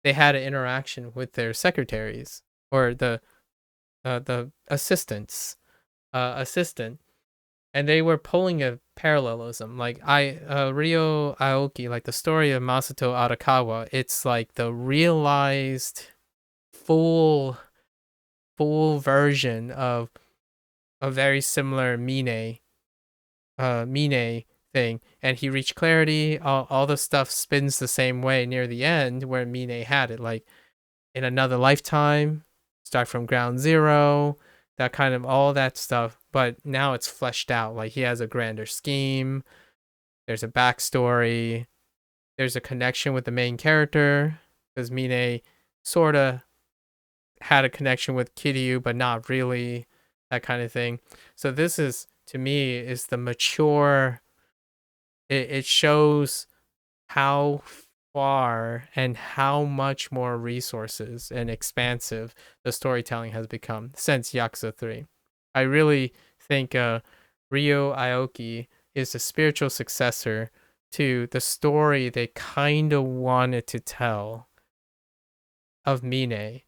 they had an interaction with their secretaries or the assistant, and they were pulling a parallelism. Like Ryo Aoki, like the story of Masato Arakawa, it's like the realized full version of a very similar Mine thing, and he reached clarity. All the stuff spins the same way near the end where Mine had it, like in another lifetime, start from ground zero, that kind of all that stuff. But now it's fleshed out. Like he has a grander scheme. There's a backstory. There's a connection with the main character, because Mine sorta had a connection with Kiryu, but not really, that kind of thing. So this is, to me, is the mature. It shows how far and how much more resources and expansive the storytelling has become since Yakuza 3. I really think Ryo Aoki is a spiritual successor to the story they kind of wanted to tell of Mine.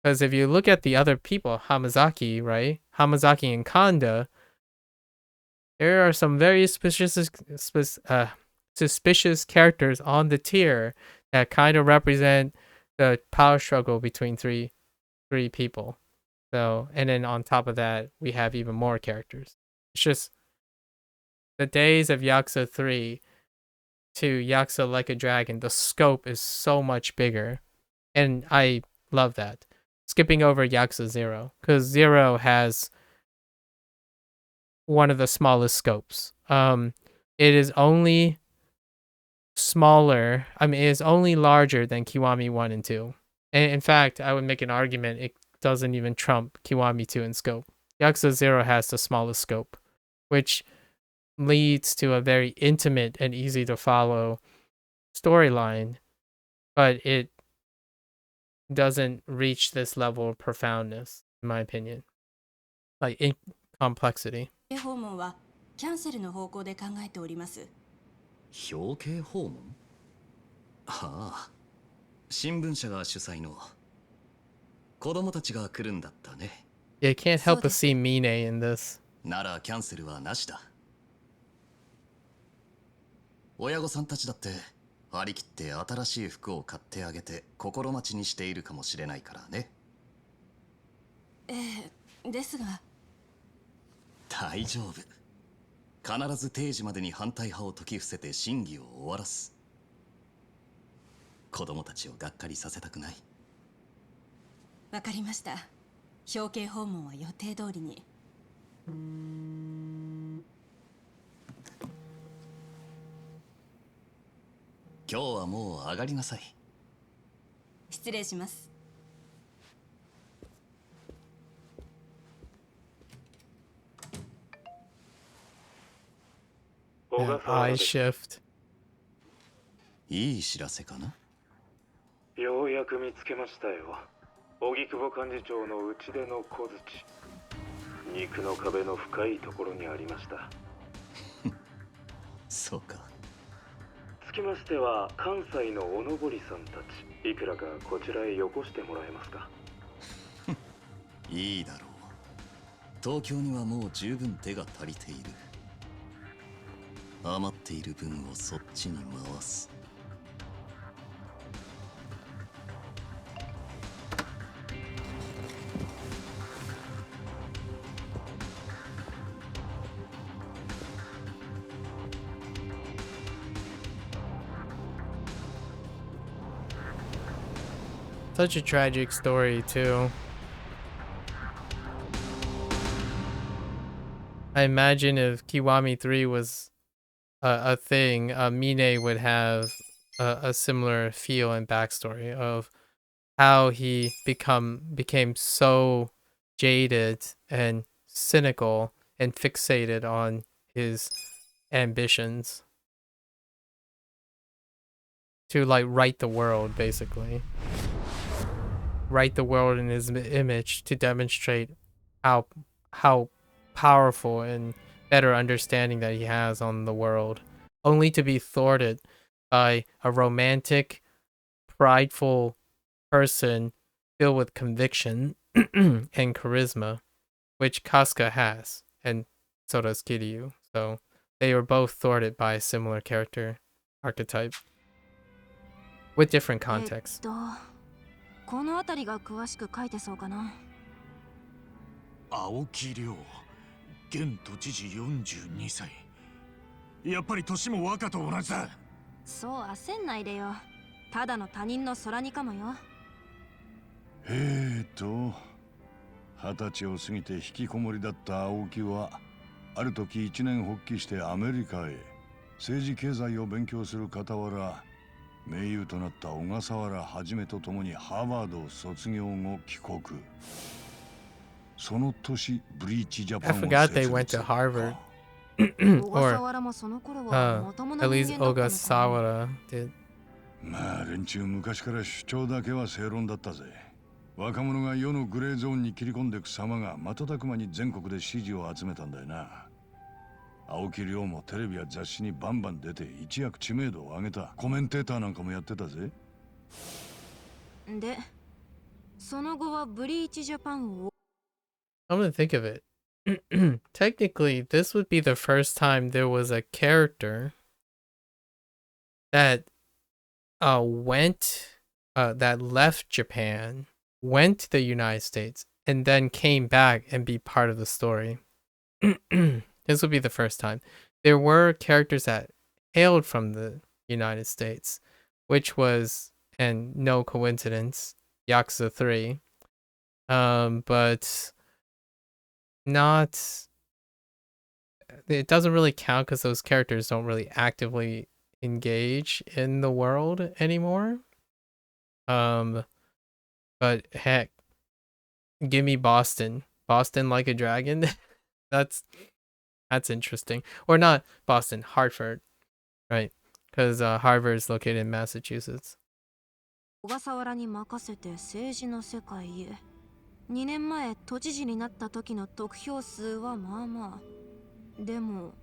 Because if you look at the other people, Hamazaki, right? Hamazaki and Kanda, there are some very suspicious characters on the tier that kind of represent the power struggle between three people. So, and then on top of that, we have even more characters. It's just the days of Yakuza 3 to Yakuza Like a Dragon, the scope is so much bigger, and I love that. skipping over Yakuza 0, because 0 has one of the smallest scopes. It is only smaller. I mean, it is only larger than Kiwami 1 and 2. And in fact, I would make an argument it doesn't even trump Kiwami 2 in scope. Yakuza 0 has the smallest scope, which leads to a very intimate and easy to follow storyline, but it doesn't reach this level of profoundness, in my opinion. Like, in complexity. 訪問はキャンセルの方向で考えております。表敬訪問？ああ、新聞社が主催の。子供たちが来るんだったね。Yeah, you can't help but see Mine in this. ならキャンセルはなしだ。親御さんたちだって張り切って新しい服を買ってあげて心待ちにしているかもしれないからね。ですが。大丈夫。必ず定時までに反対派を解き伏せて審議を終わらす。子供たちをがっかりさせたくない。わかりました。表敬訪問は予定通りに。今日はもう上がりなさい。失礼します。Yeah, eye shift. いい知らせかな。ようやく見つけましたよ。荻窪幹事長の打ち出の小槌。肉の壁の深いところにありました。そうか。つきましては関西のおのぼりさんたち、いくらかこちらへよこしてもらえますか。いいだろう。東京にはもう十分手が足りている。余っている分をそっちに回す。Such a tragic story, too. I imagine if Kiwami 3 was a thing, Mine would have a similar feel and backstory of how he became so jaded and cynical and fixated on his ambitions to like right the world, basically. Right the world in his image to demonstrate how powerful and better understanding that he has on the world, only to be thwarted by a romantic, prideful person filled with conviction and charisma, which Casca has, and so does Kiryu. So they were both thwarted by a similar character archetype with different contexts. この辺りが詳しく書いてそうかな。青木亮、現都知事42歳。やっぱり年も若と同じだ。そう焦んないでよ。ただの他人の空似かもよ。20歳を過ぎて引きこもりだった青木はある時一年発起してアメリカへ政治経済を勉強する傍ら盟友となった小笠原はじめと共にハーバードを卒業後帰国。その年ブリーチジャパンを I forgot they went to Harvard. Or at least Ogasawara did. まあ連中昔から主張だけは正論だったぜ。若者が世のグレーゾーンに切り込んでいく様が瞬く間に全国で支持を集めたんだよな。青木亮もテレビや雑誌にバンバン出て一躍知名度を上げた。コメンテーターなんかもやってたぜ。で、その後はブリーチジャパンを I'm gonna think of it. Technically, this would be the first time there was a character that that left Japan, went to the United States, and then came back and be part of the story. This would be the first time. There were characters that hailed from the United States, which was, and no coincidence, Yakuza 3. But not. It doesn't really count because those characters don't really actively engage in the world anymore. But heck, give me Boston. Boston like a dragon. that's interesting. Or not Boston, Hartford, right? Because Harvard is located in Massachusetts. 小笠原に任せて政治の世界へ。2年前都知事になった時の得票数はまあまあ。でも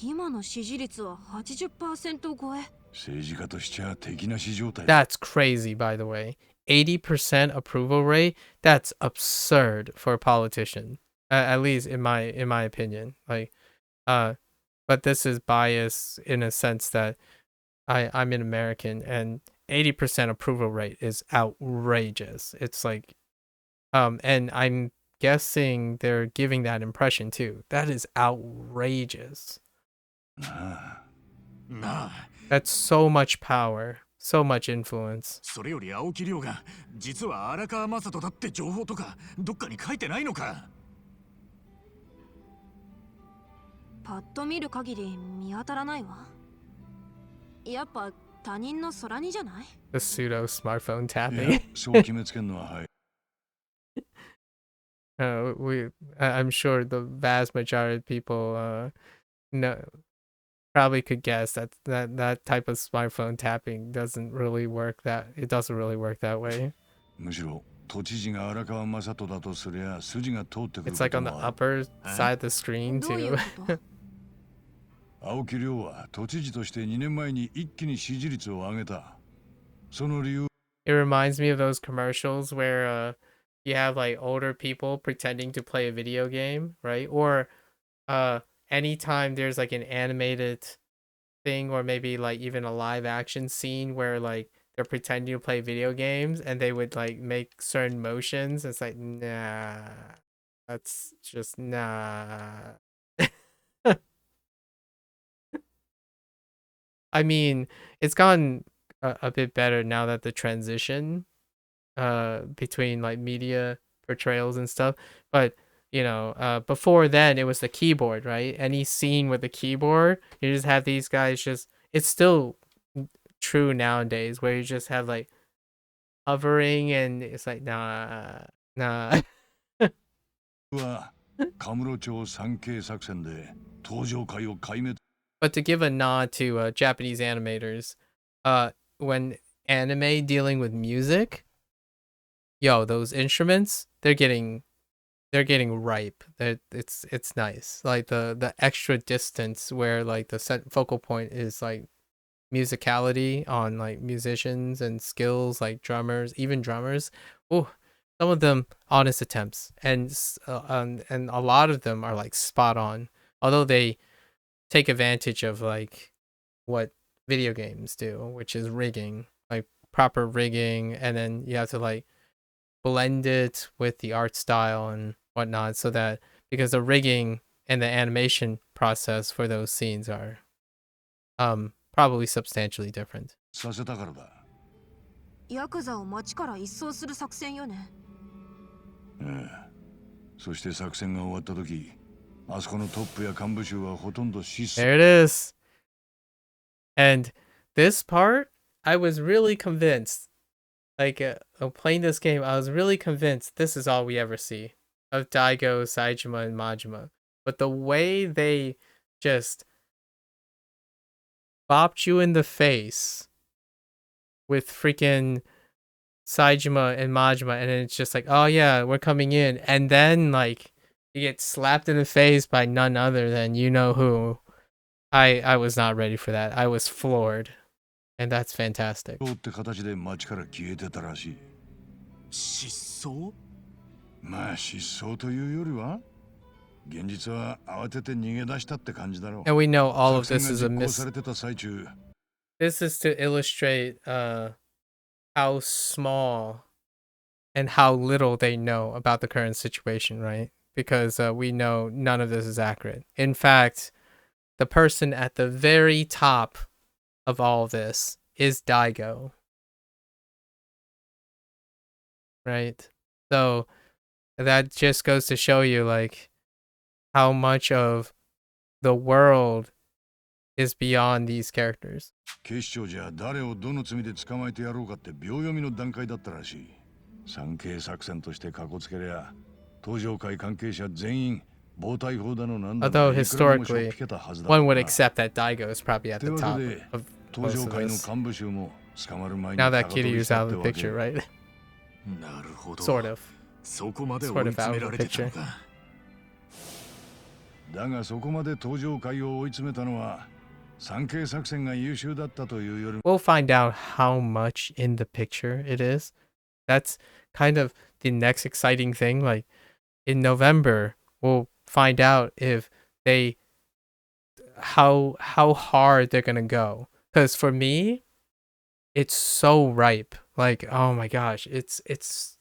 今の支持率は 80% 超え。政治家としちゃ敵なし状態。 That's crazy, by the way. 80% approval rate. That's absurd for a politician. At least in my opinion. Like, but this is bias in a sense that I'm an American, and 80% approval rate is outrageous. It's like, and I'm guessing they're giving that impression too. That is outrageous. That's so much power, so much influence. それより青木亮が実は荒川雅人だって情報とかどっかに書いてないのか。パッと見る限り見当たらないわ。やっぱ他人の空にじゃない？ The pseudo smartphone tapping. そう決めつけるのははい。I'm sure the vast majority of people know, probably could guess that type of smartphone tapping doesn't really work that way. むしろ都知事が荒川雅人だとすりゃ筋が通ってくる。 It's like on the upper side of the screen どういう too. こと？青木亮は都知事として2年前に一気に支持率を上げた。その理由 It reminds me of those commercials where you have like older people pretending to play a video game, right? Or anytime there's like an animated thing, or maybe like even a live action scene where like they're pretending to play video games and they would like make certain motions. It's like, nah, that's just nah. I mean, it's gotten a bit better now that the transition between like media portrayals and stuff, but you know, before then it was the keyboard, right? Any scene with the keyboard, you just have these guys just, it's still true nowadays where you just have like hovering and it's like nah. はカムロ町三景作戦で登場回を壊滅。 But to give a nod to Japanese animators, when anime dealing with music, yo, those instruments, they're getting ripe. It's nice. Like the extra distance where like the set focal point is like musicality on like musicians and skills, like drummers, even drummers. Oh, some of them honest attempts, and a lot of them are like spot on. Although they take advantage of like what video games do, which is rigging, like proper rigging, and then you have to like blend it with the art style and whatnot, so that because the rigging and the animation process for those scenes are probably substantially different. させたからだ。ヤクザを町から一掃する作戦よね。ええ。そして作戦が終わった時、あそこのトップや幹部衆はほとんど失踪。 There it is. And this part, I was really convinced. Like playing this game, I was really convinced this is all we ever see of Daigo, Saejima, and Majima. But the way they just bopped you in the face with freaking Saejima and Majima, and then it's just like, oh yeah, we're coming in, and then like you get slapped in the face by none other than you know who. I was not ready for that. I was floored, and that's fantastic. って形で町から消えてたらしい。失踪？まあ失踪というよりは、現実は慌てて逃げ出したって感じだろう。 And we know all of this is a 作戦が実行されてた最中。 This is to illustrate how small and how little they know about the current situation, right? Because we know none of this is accurate. In fact, the person at the very top of all of this is Daigo. Right? So that just goes to show you like how much of the world is beyond these characters. 警視庁じゃ誰をどの罪で捕まえてやろうかって秒読みの段階だったらしい。産経作戦としてかこつけりゃ、登場会関係者全員暴対法だのなんだの。 Although historically, one would accept that Daigo is probably at the top of most of this. Now that Kiryu's out of the picture, right? なるほど。 Sort of. そこまで追 Sort い of 詰 out めら of れ the てたの picture. か。だがそこまで登場会を追い詰めたのは産経作戦が優秀だったというより。 We'll find out how much in the picture it is. That's kind of the next exciting thing. Like in November, we'll find out if they how hard they're gonna go. Because for me, it's so ripe. Like, oh my gosh, it's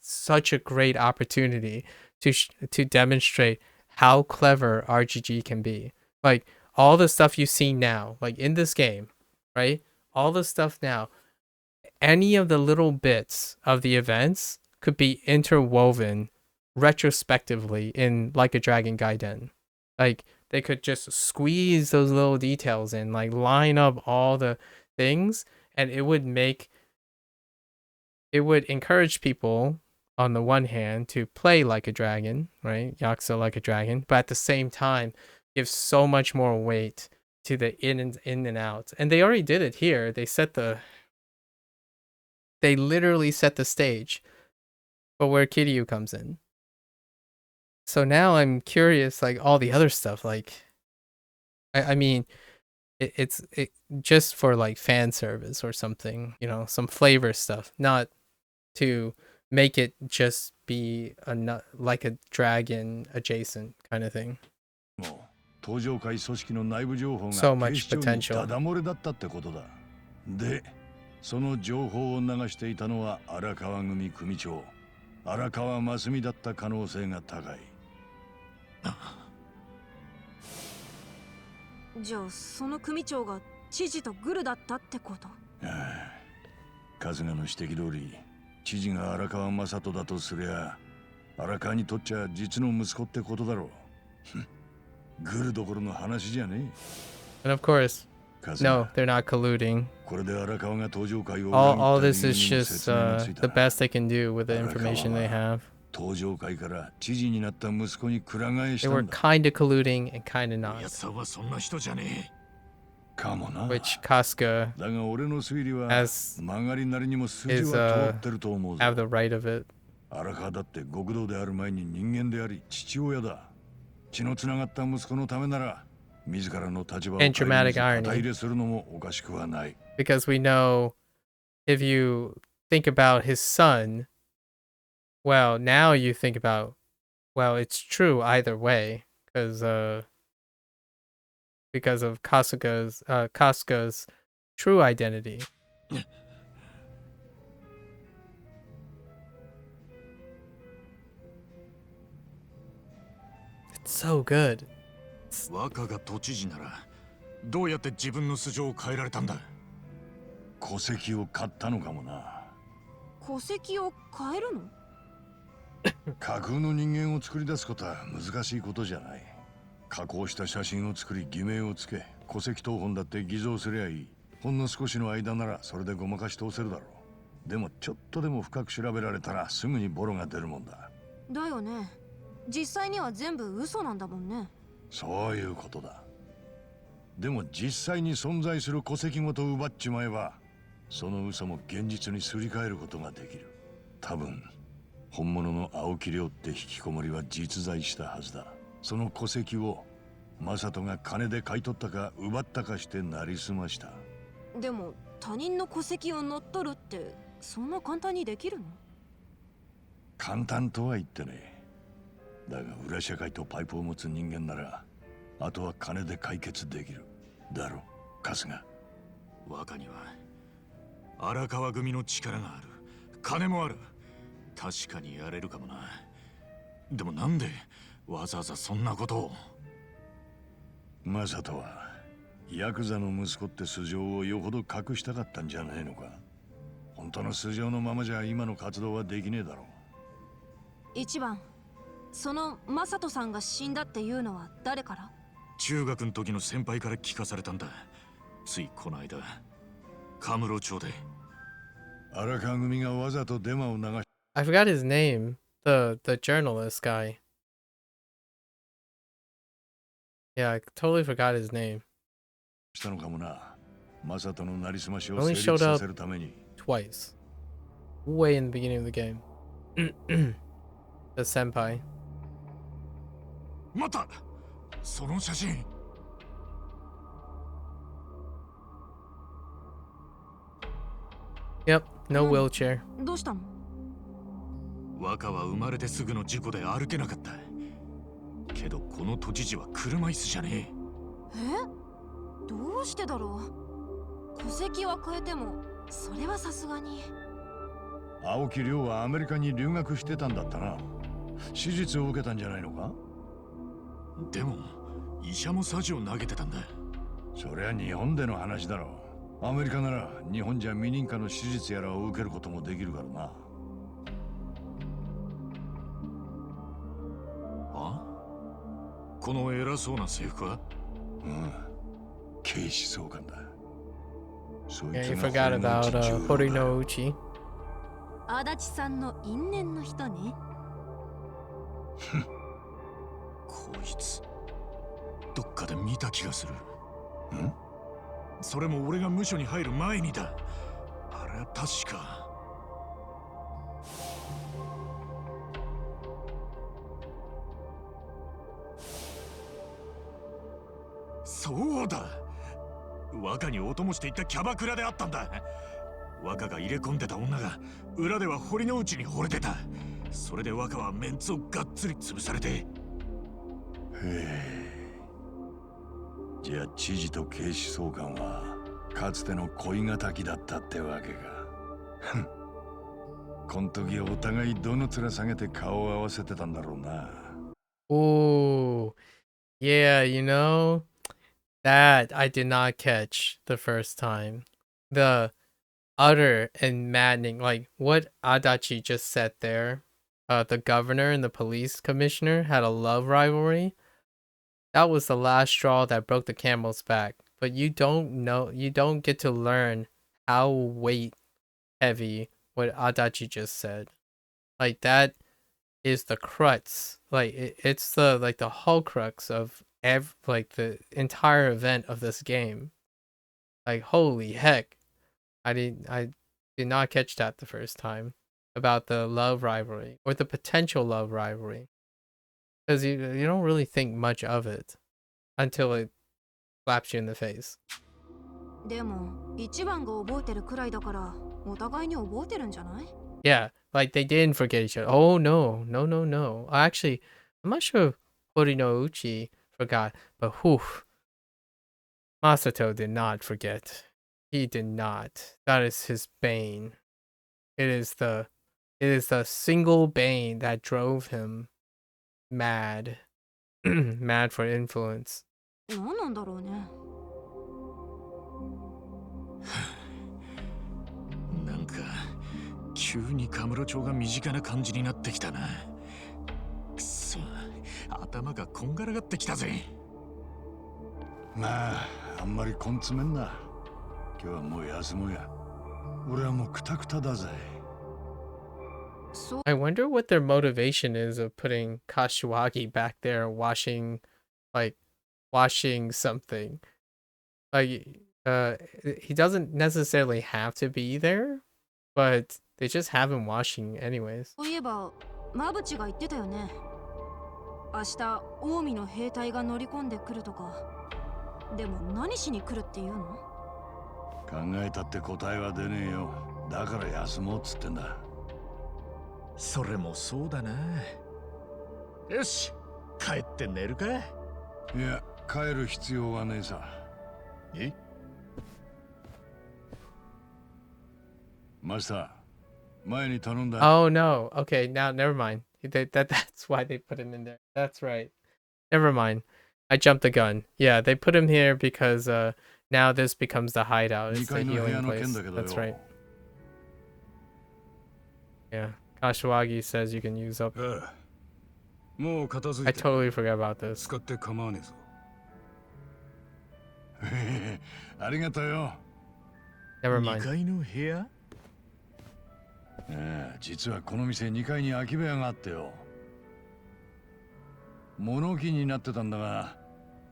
such a great opportunity to demonstrate how clever RGG can be. Like all the stuff you see now, like in this game, right? All the stuff now, any of the little bits of the events could be interwoven retrospectively in Like a Dragon Gaiden. Like they could just squeeze those little details in, like line up all the things, and it would encourage people on the one hand to play Like a Dragon, right? Yakuza Like a Dragon, but at the same time give so much more weight to the in and out. And they already did it here. They literally set the stage for where Kiryu comes in. So now I'm curious, like all the other stuff, like I mean it's just for like fan service or something, you know, some flavor stuff, not to make it just be like a dragon adjacent kind of thing. 登場会組織の内部情報が So 警 much 視庁に potential. ダダ漏れだったってことだ。で、その情報を流していたのは荒川組組長、荒川真澄だった可能性が高い。じゃあその組長が知事とグルだったってこと？ああ、春日の指摘通り、知事が荒川雅人だとすりゃ、荒川にとっちゃ実の息子ってことだろう。グルどころの話じゃねえ。 And of course, no, they're not colluding. これで荒川が登場会を All this is just the best they can do with the information they have. 登場会から知事になった息子にくら替えし They た were んだ。 kind of colluding and kind of not. やつさんはそんな人じゃねかもな。 Which Kasuga だが俺の推理は has 曲がりなりにも筋 is は通ってると思うぞ。 have the right of it. 荒川だって極道である前に人間であり父親だ。血のつながった息子のためなら自らの立場を And dramatic 肩 irony. 入れするのもおかしくはない。 Because we know if you think about his son, well, now you think about, well, it's true either way because of Kasuga's true identity. It's so good. え。若が都知事ならどうやって自分の素性を変えられたんだ？戸籍を買ったのかもな。戸籍を変えるの？架空の人間を作り出すことは難しいことじゃない。加工した写真を作り偽名をつけ、戸籍謄本だって偽造すりゃいい。ほんの少しの間ならそれでごまかし通せるだろう。でもちょっとでも深く調べられたらすぐにボロが出るもんだ。だよね。実際には全部嘘なんだもんね。そういうことだ。でも実際に存在する戸籍ごと奪っちまえば、その嘘も現実にすり替えることができる。多分本物の青木亮って引きこもりは実在したはずだ。その戸籍を正人が金で買い取ったか奪ったかしてなりすました。でも他人の戸籍を乗っ取るってそんな簡単にできるの？簡単とは言ってね。だが裏社会とパイプを持つ人間なら、あとは金で解決できる。だろ、春日。若には荒川組の力がある。金もある。確かにやれるかもな。でもなんでわざわざそんなことを？マサトはヤクザの息子って素性をよほど隠したかったんじゃねえのか。本当の素性のままじゃ今の活動はできねえだろ一番、そのマサトさんが死んだっていうのは誰から？中学の時の先輩から聞かされたんだ。ついこの間、カムロ町で。荒川組がわざとデマを流し I forgot his name. The journalist guy. Yeah, I totally forgot his name. たのかもな。マサトのなりすましを Only 成 showed 立さ up せるために。 twice. Way in the beginning of the game. The senpai. またその写真。Yep, no wheelchair. どうしたの？若は生まれてすぐの事故で歩けなかった。けどこの都知事は車椅子じゃねえ？どうしてだろう。戸籍は変えてもそれはさすがに。青木亮はアメリカに留学してたんだったな。手術を受けたんじゃないのか？え。でも医者もサジを投げてたんだ。そりゃ日本での話だろう。アメリカなら日本じゃ未認可の手術やらを受けることもできるからな。あ？この偉そうな制服は？うん。警視総監だ。そい Yeah, つ you が forgot about Horinouchi. 足立さんの因縁の人ね。こいつどっかで見た気がする。ん？それも俺が無所に入る前にだ。あれは確か。そうだ。若にお供していたキャバクラであったんだ。若が入れ込んでた女が裏では堀之内に惚れてた。それで若はメンツをがっつり潰されて。へえ。じゃあ知事と警視総監はかつての恋敵だったってわけか。こん時お互いどの面下げて顔を合わせてたんだろうな。Oh, yeah, you know, that I did not catch the first time. The utter and maddening, like what Adachi just said there. The governor and the police commissioner had a love rivalry. That was the last straw that broke the camel's back. But you don't get to learn how weight heavy what Adachi just said. Like that is the crux. Like it's the whole crux of the entire event of this game. Like holy heck. I did not catch that the first time about the love rivalry or the potential love rivalry. Because you don't really think much of it until it slaps you in the face. でも一番が覚えてるくらいだからお互いに覚えてるんじゃない？ Yeah, like they didn't forget each other. Oh no. Actually, I'm not sure if Horinouchi forgot, but whew, Masato did not forget. He did not. That is his bane. It is the single bane that drove him mad. Mad for influence. 何なんだろうね。なんか急にカムロ町が身近な感じになってきたな。くそ、頭がこんがらがってきたぜ。まあ、あんまり根詰めんな。今日はもう休もうや。俺はもうクタクタだぜ。I wonder what their motivation is of putting Kashiwagi back there washing something. Like, he doesn't necessarily have to be there, but they just have him washing anyways. そういえば馬淵が言ってたよね。明日近江の兵隊が乗り込んでくるとか。でも何しに来るっていうの？考えたって答えは出ねえよ。だから休もうっつってんだ。それもそうだな。よし、帰って寝るか？いや、帰る必要はねえさ。え？マスター、前に頼んだ。Oh no. Okay, now never mind. That's why they put him in there. That's right. Never mind. I jumped the gun. Yeah, they put him here because now this becomes the hideout. It's the healing place. That's right. Yeah, Kashiwagi says you can use up. もう片付 I いて totally forgot about this. 使って構わねえぞ。ありがとうよ。 Never 2 mind. 階の部屋？実はこの店2階に空き部屋があってよ。物置になってたんだが、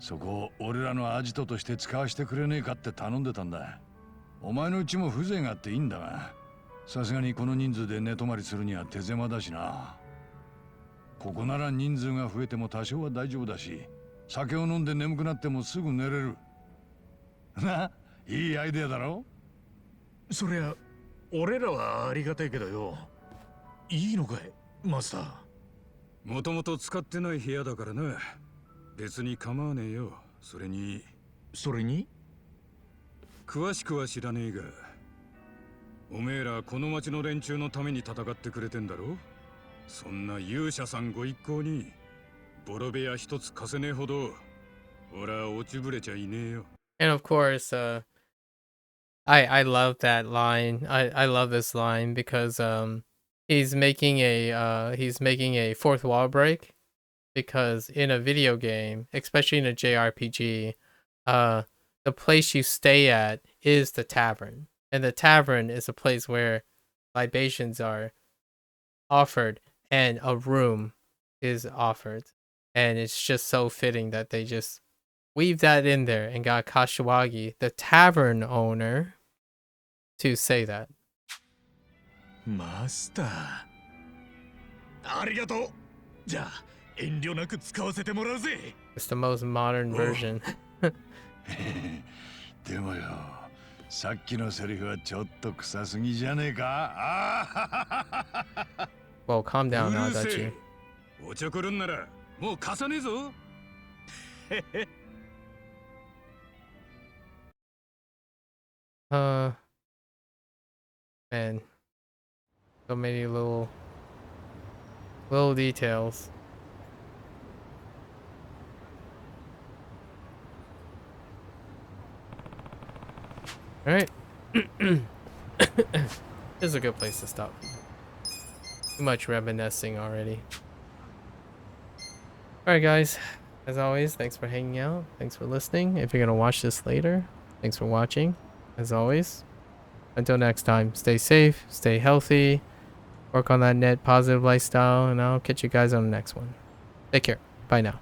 そこを俺らのアジトとして使わせてくれねえかって頼んでたんだ。お前のうちも風情があっていいんだが、さすがにこの人数で寝泊まりするには手狭だしな。ここなら人数が増えても多少は大丈夫だし、酒を飲んで眠くなってもすぐ寝れる。な、いいアイデアだろ？そりゃ俺らはありがたいけどよ。いいのかいマスター？もともと使ってない部屋だからな。別に構わねえよ。それに詳しくは知らねえが、おめえらこの町の連中のために戦ってくれてんだろ。そんな勇者さんご一行にボロ部屋一つ貸せねえほど俺は落ちぶれちゃいねえよ。 And of course, I love that line. I love this line because he's making a fourth wall break, because in a video game, especially in a JRPG, the place you stay at is the tavern, and the tavern is a place where libations are offered and a room is offered, and it's just so fitting that they just weave that in there and got Kashiwagi, the tavern owner, to say that. マスター、ありがとう。じゃあ遠慮なく使わせてもらうぜ。 It's the most modern version. でもよ、さっきのセリフはちょっと臭すぎじゃねえか？ Well, calm down, うるせ Adachi. え。おちょくるんならもう貸さねえぞ。Man, so many little details. All right. This is a good place to stop. Too much reminiscing already. All right, guys. As always, thanks for hanging out. Thanks for listening. If you're gonna watch this later, thanks for watching. As always, until next time, stay safe, stay healthy, work on that net positive lifestyle, and I'll catch you guys on the next one. Take care. Bye now.